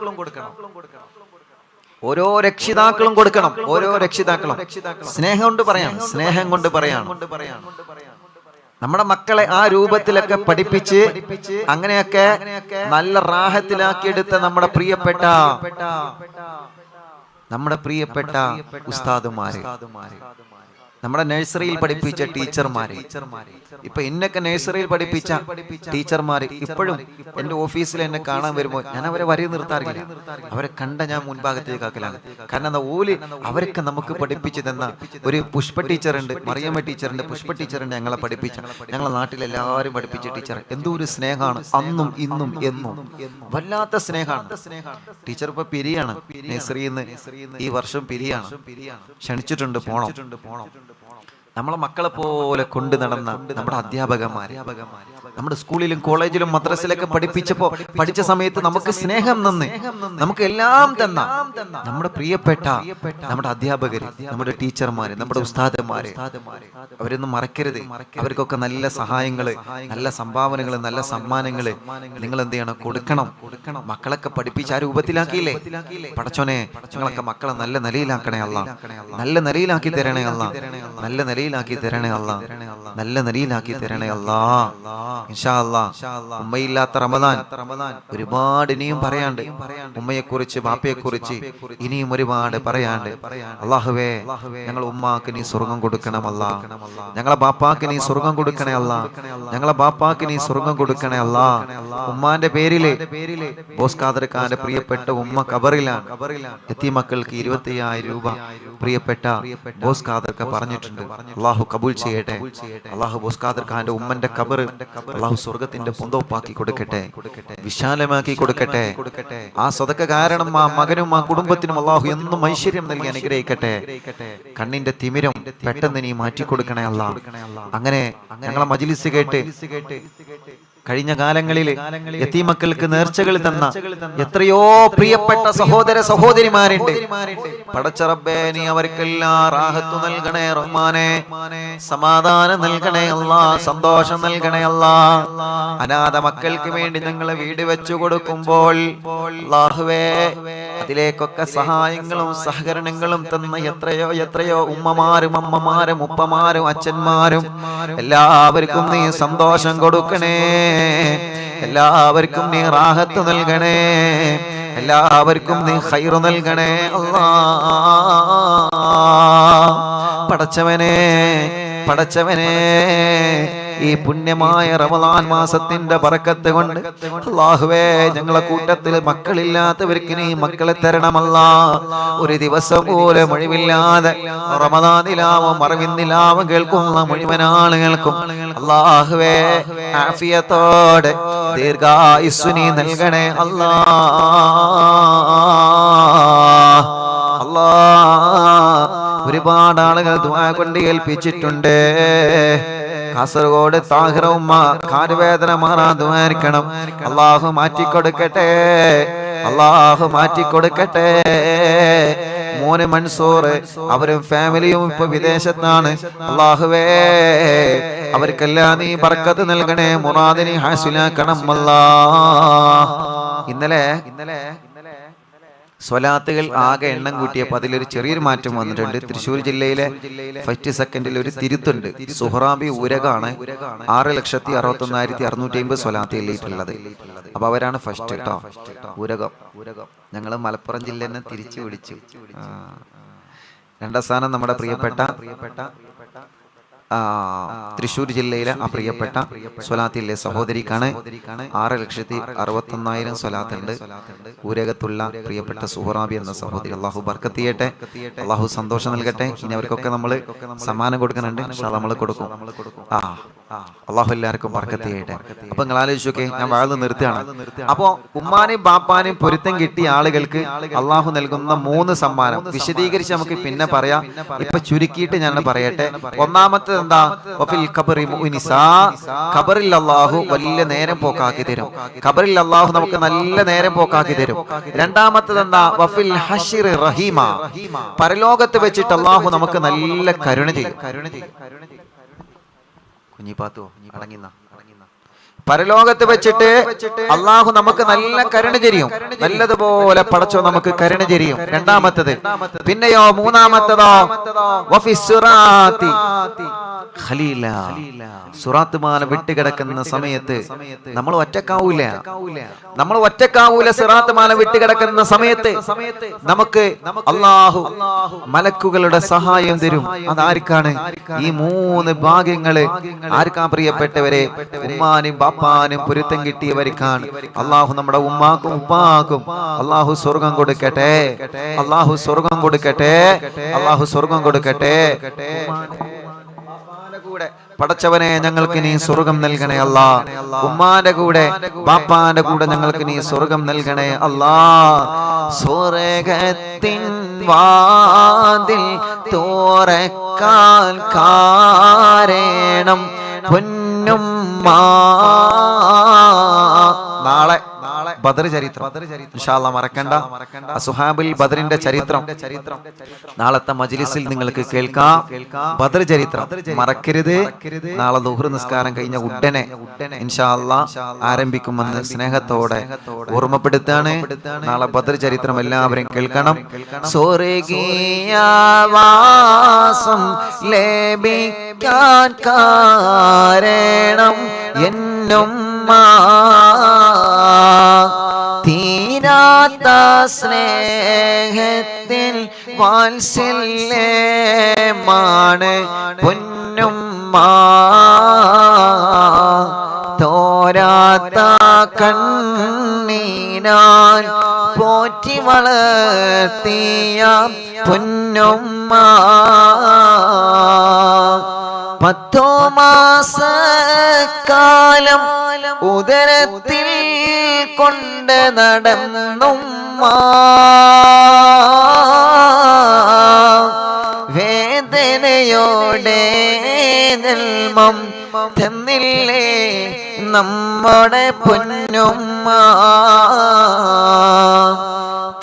ഓരോ രക്ഷിതാക്കളും സ്നേഹം കൊണ്ട് പറയാണ്. നമ്മുടെ മക്കളെ ആ രൂപത്തിലൊക്കെ പഠിപ്പിച്ച് അങ്ങനെയൊക്കെ നല്ല റാഹത്തിലാക്കിയെടുത്ത നമ്മുടെ പ്രിയപ്പെട്ട ഉസ്താദുമാര്, നമ്മുടെ നഴ്സറിയിൽ പഠിപ്പിച്ച ടീച്ചർമാര്, ഇപ്പൊ എന്നൊക്കെ നഴ്സറിയിൽ പഠിപ്പിച്ച ടീച്ചർമാര് ഇപ്പോഴും എന്റെ ഓഫീസിൽ എന്നെ കാണാൻ വരുമ്പോൾ ഞാൻ അവരെ വരി നിർത്താറില്ല. അവരെ കണ്ട ഞാൻ മുൻഭാഗത്തേക്ക് ആക്കലാണ്. കാരണം എന്താ, ഓല് അവരൊക്കെ നമുക്ക് പഠിപ്പിച്ചു തന്ന ഒരു പുഷ്പ ടീച്ചറുണ്ട്, മറിയമ്മ ടീച്ചറുണ്ട്, പുഷ്പ ടീച്ചറുണ്ട്, ഞങ്ങളെ പഠിപ്പിച്ച, ഞങ്ങളെ നാട്ടിലെല്ലാവരും പഠിപ്പിച്ച ടീച്ചർ. എന്തോ ഒരു സ്നേഹമാണ്, അന്നും ഇന്നും എന്നും വല്ലാത്ത സ്നേഹമാണ്. ടീച്ചർ ഇപ്പൊ പിരിയാണ്, നഴ്സറിയിൽ നിന്ന് ഈ വർഷം പിരിയാണ്. ക്ഷണിച്ചിട്ടുണ്ട്, പോണം. നമ്മളെ മക്കളെ പോലെ കൊണ്ടു നടന്ന നമ്മുടെ അധ്യാപകന്മാര്, നമ്മുടെ സ്കൂളിലും കോളേജിലും മദ്രസയിലൊക്കെ പഠിച്ച സമയത്ത് നമുക്ക് സ്നേഹം തന്ന്, നമുക്ക് എല്ലാം തന്ന നമ്മുടെ പ്രിയപ്പെട്ട നമ്മുടെ അധ്യാപകര്, നമ്മുടെ ടീച്ചർമാര്, നമ്മുടെ ഉസ്താദന്മാര്, അവരൊന്നും മറക്കരുത്. അവർക്കൊക്കെ നല്ല സഹായങ്ങള്, നല്ല സംഭാവനകള്, നല്ല സമ്മാനങ്ങള് നിങ്ങൾ എന്ത് ചെയ്യണം, കൊടുക്കണം. മക്കളൊക്കെ പഠിപ്പിച്ച് ആ രൂപത്തിലാക്കിയില്ലേ? പടച്ചോനെ, ഞങ്ങളൊക്കെ മക്കളെ നല്ല നിലയിലാക്കണേ അല്ലാ, നല്ല നിലയിലാക്കി തരണേ അല്ലാ, നല്ല നിലയിലാക്കി തരണേ അല്ലാ, നല്ല നിലയിലാക്കി തരണേ അല്ലാ. ഇൻഷാ അല്ലാഹ് ഉമ്മയില്ലാത്ത റമദാൻ ഒരുപാട് ഇനിയും പറയാണ്ട്, ഉമ്മയെക്കുറിച്ച് ബാപ്പയെക്കുറിച്ച് ഇനിയും ഒരുപാട് പറയാണ്ട്. അല്ലാഹുവേ, ഞങ്ങൾ ഉമ്മാക്ക് നീ സ്വർഗം കൊടുക്കണം അല്ലാ, ഞങ്ങളെ ബാപ്പാക്ക് നീ സ്വർഗം കൊടുക്കണേ അല്ലാ, ഞങ്ങളെ ബാപ്പാക്ക് നീ സ്വർഗം കൊടുക്കണേ അല്ലാ. ഉമ്മാന്റെ പേരില് ബോസ് ഖാദർ ഖാന്റെ പ്രിയപ്പെട്ട ഉമ്മ ഖബറിലാണ്. യതീമക്കൾക്ക് 25,000 രൂപ പ്രിയപ്പെട്ട ബോസ് ഖാദർ ഖാൻ പറഞ്ഞിട്ടുണ്ട്. അല്ലാഹു കബൂൽ ചെയ്യട്ടെ. അല്ലാഹു ബോസ് ഖാദർ ഖാന്റെ ഉമ്മന്റെ ഖബർ അല്ലാഹു സ്വർഗത്തിന്റെ പൊന്തോപ്പാക്കി കൊടുക്കട്ടെ, വിശാലമാക്കി കൊടുക്കട്ടെ. ആ സ്വതക്ക കാരണം ആ മകനും ആ കുടുംബത്തിനും അല്ലാഹു എന്നും ഐശ്വര്യം നൽകി അനുഗ്രഹിക്കട്ടെ. കണ്ണിന്റെ തിമിരം പെട്ടെന്ന് നീ മാറ്റി കൊടുക്കണേ അല്ലാ. അങ്ങനെ ഞങ്ങളെ മജ്‌ലിസ് കേട്ട് കഴിഞ്ഞ കാലങ്ങളിൽ യതീമക്കൾക്ക് നേർച്ചകൾ തന്ന എത്രയോ പ്രിയപ്പെട്ട സഹോദര സഹോദരിമാരുണ്ട്. പടച്ച റബ്ബേ, നീ അവർക്കെല്ലാം റാഹത്ത് നൽകണേ റഹ്മാനെ, സമാധാനം നൽകണേ അല്ലാ, സന്തോഷം നൽകണേ അല്ലാ. അനാഥ മക്കൾക്ക് വേണ്ടി ഞങ്ങൾ വീട് വെച്ചു കൊടുക്കുമ്പോൾ അല്ലാഹുവേ, അതിലേക്കൊക്കെ സഹായങ്ങളും സഹകരണങ്ങളും തന്ന എത്രയോ എത്രയോ ഉമ്മമാരും അമ്മമാരും ഉപ്പമാരും അച്ഛന്മാരും എല്ലാവർക്കും നീ സന്തോഷം കൊടുക്കണേ, എല്ലാവർക്കും നീ റാഹത്ത് നൽകണേ, എല്ലാവർക്കും നീ ഖൈർ നൽകണേ അല്ലാ. പടച്ചവനെ, പടച്ചവനെ, ഈ പുണ്യമായ റമദാൻ മാസത്തിന്റെ ബറക്കത്ത് കൊണ്ട് അല്ലാഹുവേ, ഞങ്ങളെ കൂട്ടത്തിൽ മക്കളില്ലാത്തവർക്ക് നീ മക്കളെ തരണമല്ലാ. ഒരു ദിവസം പോലും ഒഴിവില്ലാതെ റമദാനിലാവും മറവിന്നിലാവും കേൾക്കുന്ന മുഴുവൻ ആളുകൾക്കും അല്ലാഹുവേ ആഫിയത്തോടെ ദീർഘായുസ്സു നീ നൽകണേ അല്ലാ. അല്ലാ, ഒരുപാട് ആളുകൾ ദുആ കൊണ്ട് ഏൽപ്പിച്ചിട്ടുണ്ട്. കാസർഗോഡ് താഹിറ ഉമ്മ കാലുവേദന മാറാൻ ദുആരിക്കണം. അല്ലാഹു മാറ്റിക്കൊടുക്കട്ടെ, അല്ലാഹു മാറ്റിക്കൊടുക്കട്ടെ. മോനെ മൻസൂർ, അവരും ഫാമിലിയും ഇപ്പൊ വിദേശത്താണ്. അല്ലാഹുവേ, അവർക്കെല്ലാം നീ ബർക്കത്ത് നൽകണേ, മുറാദിനെ ഹാസിലാക്കണം അല്ലാ. ഇന്നലെ സ്വലാത്തുകൾ ആകെ എണ്ണം കൂട്ടിയപ്പോൾ അതിലൊരു ചെറിയൊരു മാറ്റം വന്നിട്ടുണ്ട്. തൃശ്ശൂർ ജില്ലയിലെ ഫസ്റ്റ് സെക്കൻഡിൽ ഒരു തിരുത്തുണ്ട്. സുഹറാബി ഊരകാണ് 6,61,650 സ്വലാത്ത് എഴുതിയിട്ടുള്ളത്. അപ്പൊ അവരാണ് ഫസ്റ്റ് കേട്ടോ. ഊരകം ഞങ്ങള് മലപ്പുറം ജില്ല തന്നെ തിരിച്ചു പിടിച്ചു. രണ്ടാം സ്ഥാനം നമ്മുടെ പ്രിയപ്പെട്ട തൃശ്ശൂർ ജില്ലയിലെ ആ പ്രിയപ്പെട്ട സ്വലാത്തിലെ സഹോദരിക്കാണ്. 6,61,000 സ്വലാത്തുണ്ട്. ഊരകത്തുള്ള പ്രിയപ്പെട്ട സുഹറാബി എന്ന സഹോദരി. അള്ളാഹു ബർക്കത്ത് ചെയ്യട്ടെ, അള്ളാഹു സന്തോഷം നൽകട്ടെ. ഇനി അവർക്കൊക്കെ നമ്മൾ സമ്മാനം കൊടുക്കുന്നുണ്ട്, നമ്മൾ കൊടുക്കും. അള്ളാഹു എല്ലാവർക്കും ബർക്കത്ത് ചെയ്യട്ടെ. അപ്പൊ നിങ്ങൾ ആലോചിച്ചൊക്കെ, ഞാൻ വാഴ്ന്ന് നിർത്തുകയാണ്. അപ്പോ ഉമ്മാനെയും ബാപ്പാനെയും പൊരുത്തം കിട്ടിയ ആളുകൾക്ക് അള്ളാഹു നൽകുന്ന 3 സമ്മാനം വിശദീകരിച്ച് നമുക്ക് പിന്നെ പറയാം. ഇപ്പൊ ചുരുക്കിയിട്ട് ഞാൻ പറയട്ടെ. ഒന്നാമത്തെ എന്താ? ഖബറിൽ അല്ലാഹു വലിയ നേരം പോക്കാക്കി തരും. ഖബറിൽ അല്ലാഹു നമുക്ക് നല്ല നേരം പോക്കാക്കി തരും. രണ്ടാമത്തത് എന്താ? വഫിൽ ഹശ്ർ റഹീമ, പരലോകത്ത് വെച്ചിട്ട് അല്ലാഹു നമുക്ക് നല്ല കരുണ ചെയ്യും. കുഞ്ഞിപ്പാത്തോ അടങ്ങിന്ന. പരലോകത്ത് വെച്ചിട്ട് അള്ളാഹു നമുക്ക് നല്ല കരുണ ചൊരിയും, നല്ലതുപോലെ പടച്ചോ നമുക്ക് കരുണ ചൊരിയും. രണ്ടാമത്തത്. പിന്നെയോ മൂന്നാമത്തതോ ഖലീല, സുറാത്ത് മാല വിട്ടുകിടക്കുന്ന സമയത്ത് നമ്മൾ ഒറ്റക്കാവൂല. സിറാത്ത് മാല വിട്ടുകിടക്കുന്ന സമയത്ത് നമുക്ക് അള്ളാഹു മലക്കുകളുടെ സഹായം തരും. അതാർക്കാണ്? ഈ മൂന്ന് ഭാഗ്യങ്ങള് ആർക്കാ പ്രിയപ്പെട്ടവരെ? ഉമ്മാനും ബാപ്പാനും പൊരുത്തം കിട്ടിയവർക്കാണ്. അള്ളാഹു നമ്മുടെ ഉമ്മാക്കും ഉപ്പാക്കും അള്ളാഹു സ്വർഗം കൊടുക്കട്ടെ, അള്ളാഹു സ്വർഗം കൊടുക്കട്ടെ, അള്ളാഹു സ്വർഗം കൊടുക്കട്ടെ. കൂടെ പടച്ചവനെ ഞങ്ങൾക്ക് നീ സ്വർഗം നൽകണേ അല്ലാ. ഉമ്മാന്റെ കൂടെ ബാപ്പാന്റെ കൂടെ ഞങ്ങൾക്ക് നീ സ്വർഗം നൽകണേ അല്ലാ. സ്വർഗത്തിൻ വാതിൽ തുറക്കാൻ കാരണം പൊന്നുമ്മ. നാളെ ബദർ ചരിത്രം ഇൻഷാ അല്ലാഹ് മറക്കണ്ട. അസ്ഹാബുൽ ബദറിന്റെ ചരിത്രം നാളത്തെ മജ്ലിസിൽ നിങ്ങൾക്ക് കേൾക്കാം. ബദർ ചരിത്രം മറക്കരുത്. നാളെ ദുഹ്ർ നിസ്കാരം കഴിഞ്ഞ ഉടനെ ഇൻഷാ അല്ലാഹ് ആരംഭിക്കുമെന്ന് സ്നേഹത്തോടെ ഓർമ്മപ്പെടുത്താണ്. നാളെ ബദർ ചരിത്രം എല്ലാവരും കേൾക്കണം. സ്വർഗീയവാസം ലഭിക്കാൻ കാരണം എന്നുമ്മ. തീരാത്ത സ്നേഹത്തിൽ വാത്സല്യമാണ് പൊന്നുമ്മ. തോരാത്ത കണ്ണീനാൽ പോറ്റി വളർത്തിയ പൊന്നുമ്മ. 10 മാസക്കാലം ഉദരത്തിൽ കൊണ്ട് നടന്നുമ്മ. വേദനയോടെ ജന്മം തന്നില്ലേ നമ്മുടെ പൊന്നുമ്മ.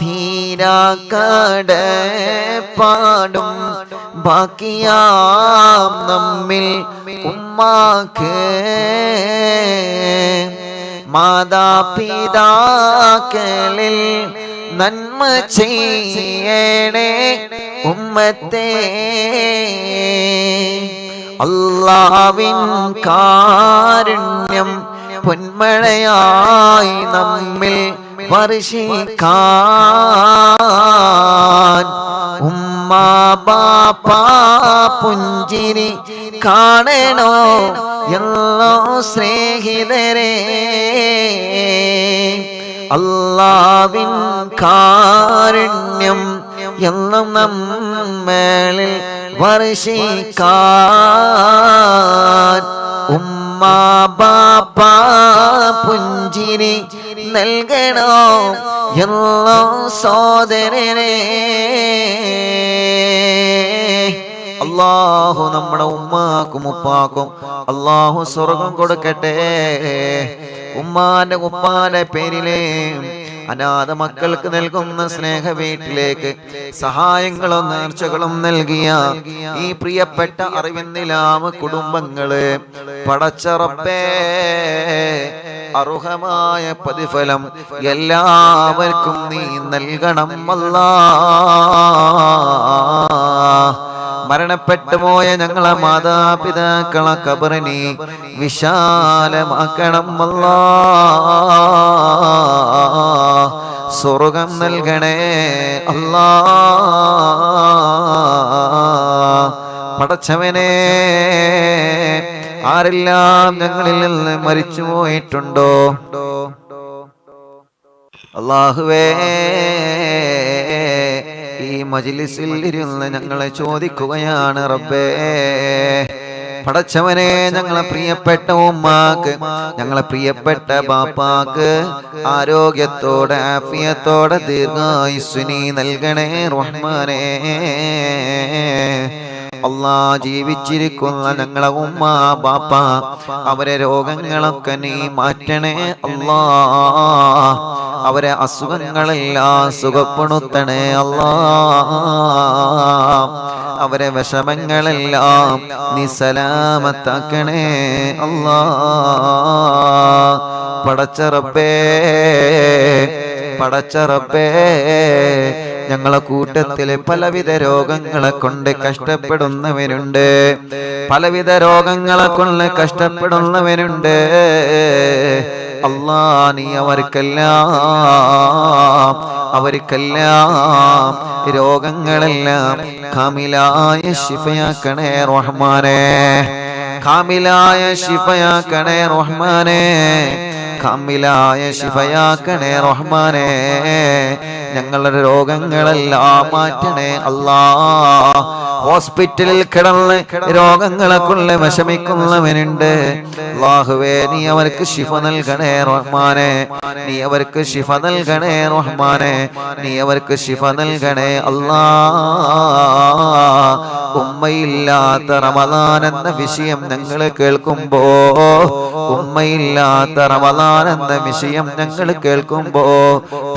തീരാക്കടപ്പാടും ബാക്കിയാം നമ്മിൽ ഉമ്മാക്ക്. മാതാപിതാക്കളിൽ നന്മ ചെയ്യണേ ഉമ്മത്തെ. അല്ലാഹുവിൻ കാരുണ്യം പൊന്മഴയായി നമ്മിൽ വർഷിക്കാൻ. ഉമ്മ ബാപ്പ പുഞ്ചിരി കാണണോ എല്ലാ സ്നേഹിതരെ. അല്ലാഹുവിൻ കാരുണ്യം എന്നും നമ്മളിൽ വർഷിക്കാൻ. ഉമ്മ ബാപ്പ പുഞ്ചിരി നൽകണോ എല്ലാ സോദരനെ. അല്ലാഹു നമ്മുടെ ഉമ്മാക്കും ഉപ്പാക്കും അല്ലാഹു സ്വർഗം കൊടുക്കട്ടെ. ഉമ്മാന്റെ ഉപ്പാന്റെ പേരിലെ അനാഥ മക്കൾക്ക് നൽകുന്ന സ്നേഹ വീട്ടിലേക്ക് സഹായങ്ങളും നേർച്ചകളും നൽകിയ ഈ പ്രിയപ്പെട്ട അറിവിന്ദിലാമ കുടുംബങ്ങള് പടച്ച റബ്ബേ അർഹമായ പ്രതിഫലം എല്ലാവർക്കും നീ നൽകണം അല്ലാഹ്. മരണപ്പെട്ടു പോയ ഞങ്ങളെ മാതാപിതാക്കളെ ഖബറിനെ വിശാലമാക്കണം അല്ലാഹ്. സ്വർഗം നൽകണേ അല്ലാഹ്. പടച്ചവനെ ആരെല്ലാം ഞങ്ങളിൽ നിന്ന് മരിച്ചു പോയിട്ടുണ്ടോ അല്ലാഹുവേ, ഈ മജ്ലിസിൽ ഇരുന്ന് ഞങ്ങളെ ചോദിക്കുകയാണ് റബ്ബേ. പടച്ചവനെ ഞങ്ങളെ പ്രിയപ്പെട്ട ഉമ്മാക്ക് ഞങ്ങളെ പ്രിയപ്പെട്ട ബാപ്പാക്ക് ആരോഗ്യത്തോടെ ആഫിയത്തോടെ ദീർഘായുസ്സുനി നൽകണേ റഹ്മാനേ. അല്ലാ ജീവിച്ചിരിക്കുന്ന ഞങ്ങളെ ഉമ്മ ബാപ്പ അവരെ രോഗങ്ങളൊക്കെ നീ മാറ്റണേ അല്ലാ. അവരെ അസുഖങ്ങളെല്ലാം സുഖപ്പെടുത്തണേ അല്ലാ. അവരെ വിഷമങ്ങളെല്ലാം നീ സലാമത്താക്കണേ അല്ലാ. പടച്ച റബ്ബേ ഞങ്ങളെ കൂട്ടത്തിലെ പലവിധ രോഗങ്ങളെ കൊണ്ട് കഷ്ടപ്പെടുന്നവരുണ്ട്, പലവിധ രോഗങ്ങളെ കൊണ്ട് കഷ്ടപ്പെടുന്നവരുണ്ട്. അല്ലാ നീ അവർക്കെല്ലാം രോഗങ്ങളെല്ലാം കാമിലായ ശിഫയാക്കണേ റഹ്മാനേ. കാമിലായ ശിഫയാക്കണേ റഹ്മാനേ. കാമിലായ ശിഫയാക്കണേ റഹ്മാനേ. ഞങ്ങളുടെ രോഗങ്ങളെല്ലാം മാറ്റണേ അല്ലാ. ഹോസ്പിറ്റലിൽ കിടന്ന് രോഗങ്ങളെ കൊണ്ട് വിഷമിക്കുന്നവനുണ്ട്. അല്ലാഹുവേ നീ അവർക്ക് ശിഫ നൽകണേ റഹ്മാനേ. നീ അവർക്ക് ശിഫ നൽകണേ റഹ്മാനേ. നീ അവർക്ക് ശിഫ നൽകണേ അല്ലാ. ഉമ്മയില്ലാത്ത റമദാൻ എന്ന വിഷയം ഞങ്ങൾ കേൾക്കുമ്പോ, ഉമ്മയില്ലാത്ത റമദാൻ എന്ന വിഷയം ഞങ്ങൾ കേൾക്കുമ്പോ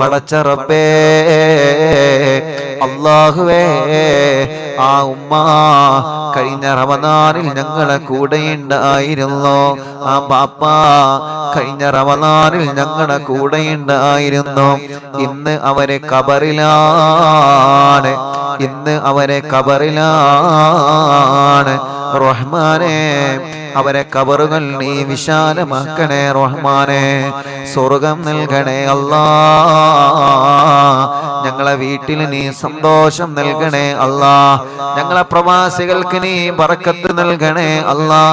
പടച്ച റബ്ബേ അല്ലാഹുവേ ആ ഉമ്മ കഴിഞ്ഞ റമദാനിൽ ഞങ്ങളെ കൂടെയുണ്ടായിരുന്നു. ആ ബാപ്പ കഴിഞ്ഞ റമദാനിൽ ഞങ്ങളുടെ കൂടെയുണ്ടായിരുന്നു. ഇന്ന് അവരെ ഖബറിലാണ്, ഇന്ന് അവരെ ഖബറിലാണ് റഹ്മാനേ. അവരെ ഖബറുകൾ നീ വിശാലമാക്കണേ റഹ്മാനേ. സ്വർഗം നൽകണേ അല്ലാ. ഞങ്ങളെ വീട്ടിൽ നീ സന്തോഷം നൽകണേ അല്ലാ. ഞങ്ങളെ പ്രവാസികൾക്ക് നീ ബറക്കത്ത് നൽകണേ അല്ലാ.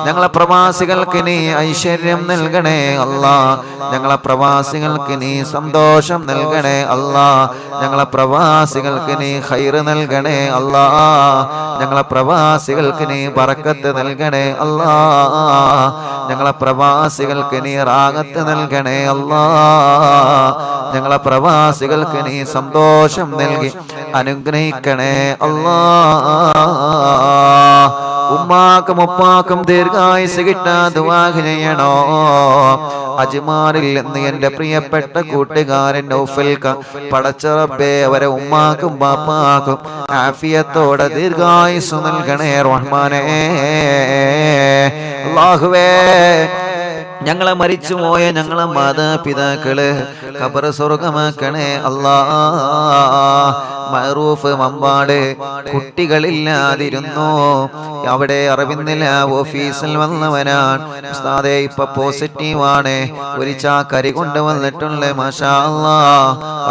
ഞങ്ങളെ പ്രവാസികൾക്ക് നീ ഐശ്വര്യം നൽകണേ അല്ലാ. ഞങ്ങളെ പ്രവാസികൾക്ക് നീ സന്തോഷം നൽകണേ അല്ലാ. ഞങ്ങളെ പ്രവാസികൾക്ക് നീ ഖൈറ് നൽകണേ അല്ലാ. ഞങ്ങളെ പ്രവാസികൾക്ക് നീ ബറക്കത്ത് നൽകണേ അല്ലാ. ഞങ്ങളെ പ്രവാസികൾക്ക് നീ റാഹത്ത് നൽകണേ അല്ലാ. ഞങ്ങളെ പ്രവാസികൾക്ക് നീ സന്തോഷം നൽകി അനുഗ്രഹിക്കണേ അല്ലാ. ഉമ്മാക്കും ഉപ്പാക്കും ദീർഘായുസ് കിട്ടാൻ ദുആ ചെയ്യണോ. അജ്മാനിൽ നിന്ന് എന്റെ പ്രിയപ്പെട്ട കൂട്ടുകാരൻ നൗഫൽക പടച്ച റബ്ബേ അവരെ ഉമ്മാക്കും ബാപ്പാക്കും ആഫിയത്തോടെ ദീർഘായുസ് നൽകണേ റഹ്മാനേ. അല്ലാഹുവേ ഞങ്ങളെ മരിച്ചുപോയ ഞങ്ങളെ മാതാപിതാക്കള് ഖബർ സ്വർഗമാക്കണേ അല്ലാ. മഅറൂഫ് മമ്പാട് കുട്ടികളില്ലാതിരുന്നു. അവിടെ അറിവിന്നില്ല ഓഫീസിൽ വന്നവനാണ് ഉസ്താദേ, ഇപ്പൊ പോസിറ്റീവാണ്. ഒരു ചാക്കരി കൊണ്ടുവന്നിട്ടുണ്ട്. മാഷാ അല്ലാ.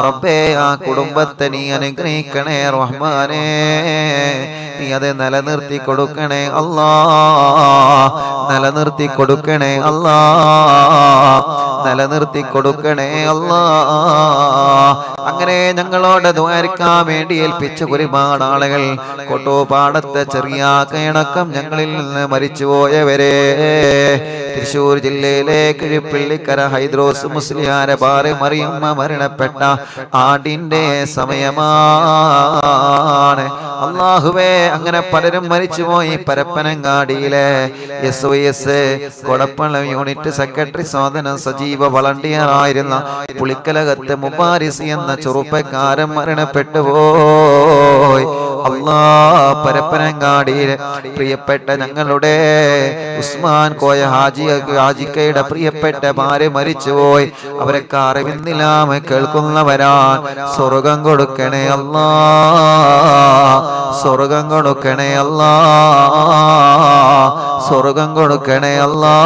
റബ്ബേ ആ കുടുംബത്തെ നീ അനുഗ്രഹിക്കണേ റഹ്മാനേ. നീ അത് നിലനിർത്തി കൊടുക്കണേ അല്ലാ. നിലനിർത്തി കൊടുക്കണേ അല്ലാ. നിലനിർത്തി കൊടുക്കണേ അല്ലാ. അങ്ങനെ ഞങ്ങളോട് ദ്വാരക്കാൻ വേണ്ടി ഏൽപ്പിച്ച ഒരുപാട് ആളുകൾ കൊട്ടോപാടത്തെ ചെറിയ കണക്കം ഞങ്ങളിൽ നിന്ന് മരിച്ചുപോയവരെ തൃശ്ശൂർ ജില്ലയിലെ കിഴിപ്പള്ളിക്കര ഹൈദ്രോസ് മുസ്ലിയാരെ ഭാര്യ മറിയമ്മ മരണപ്പെട്ട ആടിന്റെ സമയമാണ്. അല്ലാഹുവേ അങ്ങനെ പലരും മരിച്ചുപോയി. പരപ്പനങ്ങാടിയിലെ SOS കൊടപ്പള്ളം യൂണിറ്റ് സെക്രട്ടറി സോദന സജീവ വളണ്ടിയർ ആയിരുന്ന പുളിക്കലകത്ത് മുബാരിസ് എന്ന ചെറുപ്പക്കാരൻ മരണപ്പെട്ടു പോയി. അല്ലാ പരപ്പനങ്ങാടിയിലെ പ്രിയപ്പെട്ട ഞങ്ങളുടെ ഉസ്മാൻ കോയ ഹാജിക്കയുടെ പ്രിയപ്പെട്ട ഭാര്യ മരിച്ചുപോയി. അവരൊക്കെ അറിവിന്നില്ലാമ കേൾക്കുന്നവരാൻ. സ്വർഗം കൊടുക്കണേ അല്ലാ. സ്വർഗം കൊടുക്കണേ അല്ലാ. സ്വർഗം കൊടുക്കണേ അല്ലാ.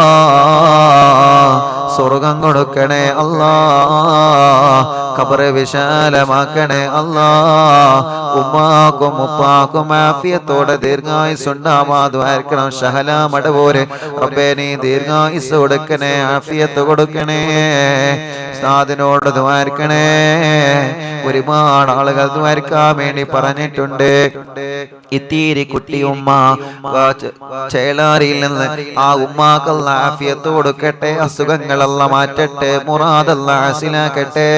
സ്വർഗം കൊടുക്കണേ അല്ലാ. ഖബർ വിശാലമാക്കണേ അല്ലാ. ഉമ്മാക്കും ഉപ്പാക്കും ആഫിയത്തോടെ ദീർഘായുസ് ഉണ്ടാവാതുമായിരിക്കണം. ഷഹല മടവൂര് റബ്ബേ നീ ദീർഘായുസ് കൊടുക്കണേ, ആഫിയത്ത് കൊടുക്കണേ. ഉസ്താദിനോട് ദുആർക്കണേ. ഒരുപാട് ആളുകൾ ദുആർക്കാൻ വേണ്ടി പറഞ്ഞിട്ടുണ്ട്. ഇത്തിരി കുട്ടി ഉമ്മ ചേളാരിയിൽ നിന്ന് ആ ഉമ്മാക്കല്ല ആഫിയത്ത് കൊടുക്കട്ടെ, അസുഖങ്ങളെല്ലാം മാറ്റട്ടെ, മുറാദല്ല ഹാസിലാക്കട്ടെ.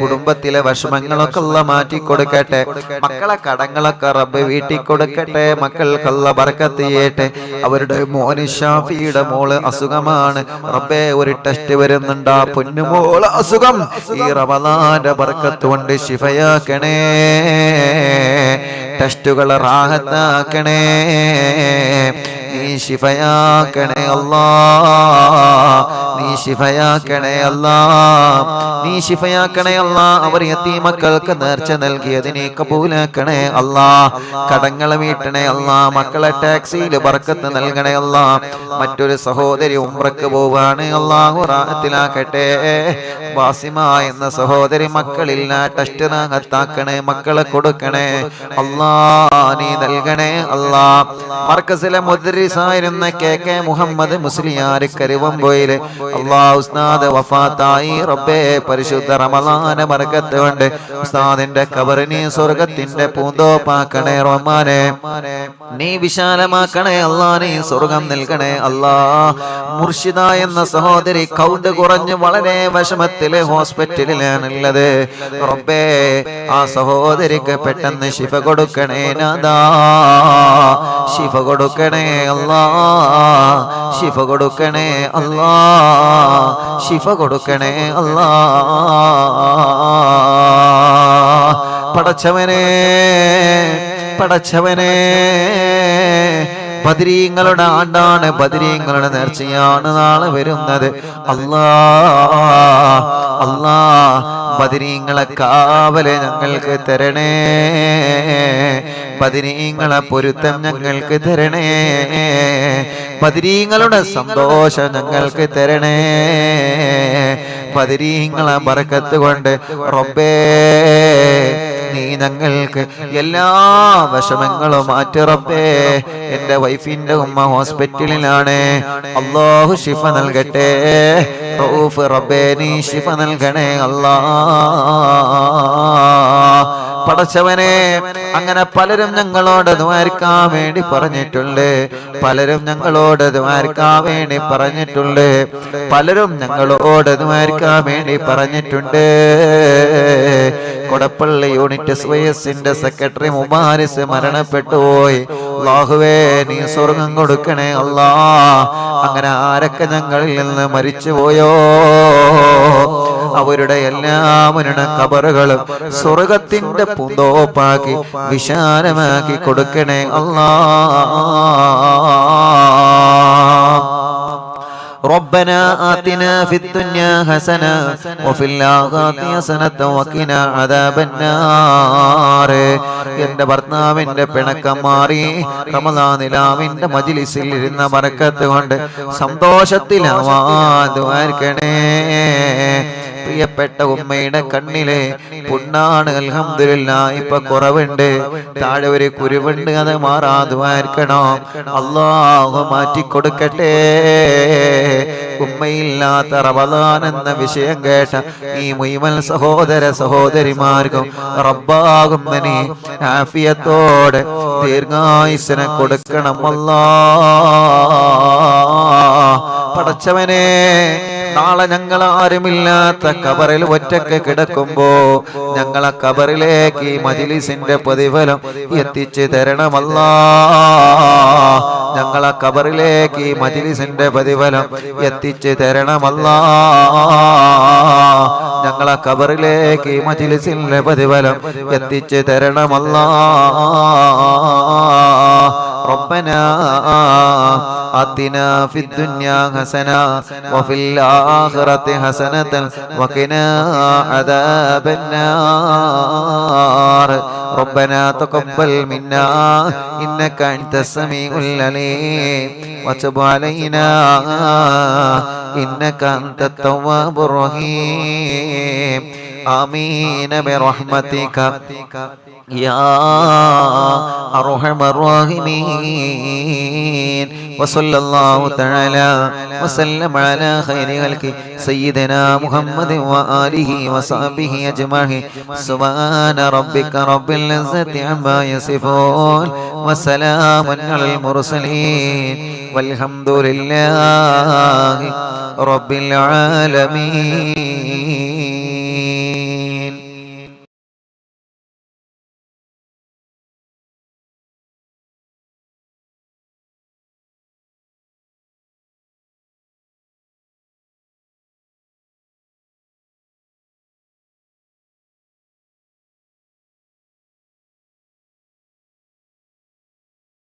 കുടുംബത്തിലെ വിഷമങ്ങളൊക്കെ അല്ലാഹ് മാറ്റി കൊടുക്കട്ടെ. മക്കളെ കടങ്ങളൊക്കെ റബ്ബ് വീട്ടി കൊടുക്കട്ടെ. മക്കൾക്ക് അല്ലാഹ് ബർക്കത്ത് ചെയ്യട്ടെ. അവരുടെ മോന് ഷാഫിയുടെ മോള് അസുഖമാണ് റബ്ബേ, ഒരു ടെസ്റ്റ് വരുന്നുണ്ട്. ആ പൊന്നുമോള് അസുഖം ഈ റമളാന്റെ ബർക്കത്ത് കൊണ്ട് ശിഫയാക്കണേ. ടെസ്റ്റുകൾ റാഹത്താക്കണേ. നീ ശിഫയാക്കണേ അല്ലാ, നീ ശിഫയാക്കണേ അല്ലാ, നീ ശിഫയാക്കണേ അല്ലാ. അവർ യതീമക്കൾക്ക് നേർച്ച നൽകിയത് നീ കബൂലാക്കണേ അല്ലാ. കടങ്ങൾ വീട്ടണേ അല്ലാ. മക്കളെ ടാക്സിയിൽ ബർക്കത്ത് നൽകണേ അല്ലാ. മറ്റൊരു സഹോദരി ഉംറക്ക് പോവാണ്, അല്ലാഹു റാഹത്തിലാക്കട്ടെ. വാസിമ എന്ന സഹോദരി മക്കളില്ല, ടെസ്റ്റ് റാഹത്താക്കണേ. മക്കളെ കൊടുക്കണേ അല്ലാ, നീ നൽകണേ അല്ലാ. മർക്കസിലെ മുദ്രിസായിരുന്ന KK മുഹമ്മദ് മുസ്ലിയാർ കരുവമ്പോയില് അല്ലാഹു ഉസ്താദ് വഫാത്തായി റബ്ബേ, പരിശുദ്ധ റമളാന ബർക്കത്ത് കൊണ്ട് ഉസ്താദിന്റെ ഖബറിനെ സ്വർഗ്ഗത്തിന്റെ പൂന്തോപ്പാക്കണേ റഹ്മാനേ. നീ വിശാലമാക്കണേ അല്ലാ, നീ സ്വർഗ്ഗം നൽകണേ അല്ലാ. മുർഷിദ എന്ന സഹോദരി കൗണ്ട് കുറഞ്ഞ് വളരെ വിഷമത്തില് ഹോസ്പിറ്റലിലാണുള്ളത് റബ്ബേ, ആ സഹോദരിക്ക് പെട്ടെന്ന് ശിഫ കൊടുക്കണേ നാദാ, ശിഫ കൊടുക്കണേ അല്ലാ, ശിഫ കൊടുക്കണേ അല്ലാ, ശിഫ കൊടുക്കണേ അല്ലാ. പടച്ചവനെ, പടച്ചവനെ, ബദരീങ്ങളുടെ ആണ്ടാണ്, ബദരീങ്ങളുടെ നേർച്ചയാണ് നാളെ വരുന്നത്. അല്ലാ, അല്ലാ, ബദരീങ്ങളെ കാവല് ഞങ്ങൾക്ക് തരണേ. ബദരീങ്ങളെ പൊരുത്തം ഞങ്ങൾക്ക് തരണേ. ബദരീങ്ങളുടെ സന്തോഷം ഞങ്ങൾക്ക് തരണേ. ബദരീങ്ങളെ ബർക്കത്ത് കൊണ്ട് റബ്ബേ, നീ ഞങ്ങൾക്ക് എല്ലാ വിഷമങ്ങളും മാറ്റി റബ്ബേ. എന്റെ വൈഫിന്റെ ഉമ്മ ഹോസ്പിറ്റലിലാണ്, അല്ലാഹു ശിഫ നൽകട്ടെ. റഊഫ് റബ്ബേ, നീ ശിഫ നൽകണേ അല്ലാ. പടച്ചവനെ, അങ്ങനെ പലരും ഞങ്ങളോട് ദ്വാരക്കാൻ വേണ്ടി പറഞ്ഞിട്ടുണ്ട്. പലരും ഞങ്ങളോട് ദ്വാരക്കാൻ വേണ്ടി പറഞ്ഞിട്ടുണ്ട്. പലരും ഞങ്ങളോട് ദ്വാരക്കാൻ വേണ്ടി പറഞ്ഞിട്ടുണ്ട്. കൊടപ്പള്ളി യൂണിറ്റ് SYSന്റെ സെക്രട്ടറി മുബാരിസ് മരണപ്പെട്ടു പോയി. അല്ലാഹുവേ, നീ സ്വർഗ്ഗം കൊടുക്കണേ അല്ലാ. അങ്ങനെ ആരൊക്കെ ഞങ്ങളിൽ നിന്ന് മരിച്ചു പോയോ അവരുടെ എല്ലാവരുടെ ഖബറുകളും സ്വർഗ്ഗത്തിന്റെ പൂന്തോപ്പാക്കി വിശാലമാക്കി കൊടുക്കണേ അല്ലാ. ربنا آتنا في الدنيا حسنة وفي الآخرة حسنة وقنا عذاب النار. എന്റെ ഭർത്താവിന്റെ പിണക്കം മാറി റമളാനിലാവിന്റെ മജ്ലിസിൽ ഇരുന്ന ബർക്കത്ത് കൊണ്ട് സന്തോഷത്തിലാവാൻ ദുആർക്കണേ. പ്രിയപ്പെട്ട ഉമ്മയുടെ കണ്ണിലെ പുണ്ണാണ് അൽഹംദുലില്ലാഹ് ഇപ്പൊ കുറവുണ്ട്. താഴെ ഒരു കുരുവുണ്ട്, അത് മാറാതുമായിരിക്കണം. അല്ലാഹു മാറ്റിക്കൊടുക്കട്ടെ. ഉമ്മയില്ലാത്ത റമളാൻ എന്ന വിഷയം കേട്ട ഈ മുഴുവൻ സഹോദര സഹോദരിമാർക്കും റബ്ബാകുന്നനെ ആഫിയത്തോടെ ദീർഘായുസ്സിനെ കൊടുക്കണം അല്ലാഹ്. പടച്ചവനെ, നാളെ ഞങ്ങൾ ആരുമില്ലാത്ത ഖബറിൽ ഒറ്റക്ക് കിടക്കുമ്പോ ഞങ്ങളെ ഖബറിലേക്ക് ഈ മജ്ലിസിന്റെ പ്രതിഫലം എത്തിച്ചു തരണമല്ലാ. ഞങ്ങളെ ഖബറിലേക്ക് ഈ മജ്ലിസിന്റെ പ്രതിഫലം എത്തിച്ചു തരണമല്ലാ. ഞങ്ങളെ ഖബറിലേക്ക് ഈ മജ്ലിസിന്റെ പ്രതിഫലം എത്തിച്ചു തരണമല്ലാ. ربنا آتنا في الدنيا حسنة وفي الآخرة حسنة وقنا عذاب النار. ربنا تقبل منا إنك أنت السميع العليم وتب علينا إنك أنت التواب الرحيم. آمين برحمتك يا أرحم الراحمين. وصلى الله تعالى وسلم على خير خلقه سيدنا محمد وآله وصحبه أجمعين. سبحان ربك رب العزة عما يصفون وسلام على المرسلين والحمد لله رب العالمين.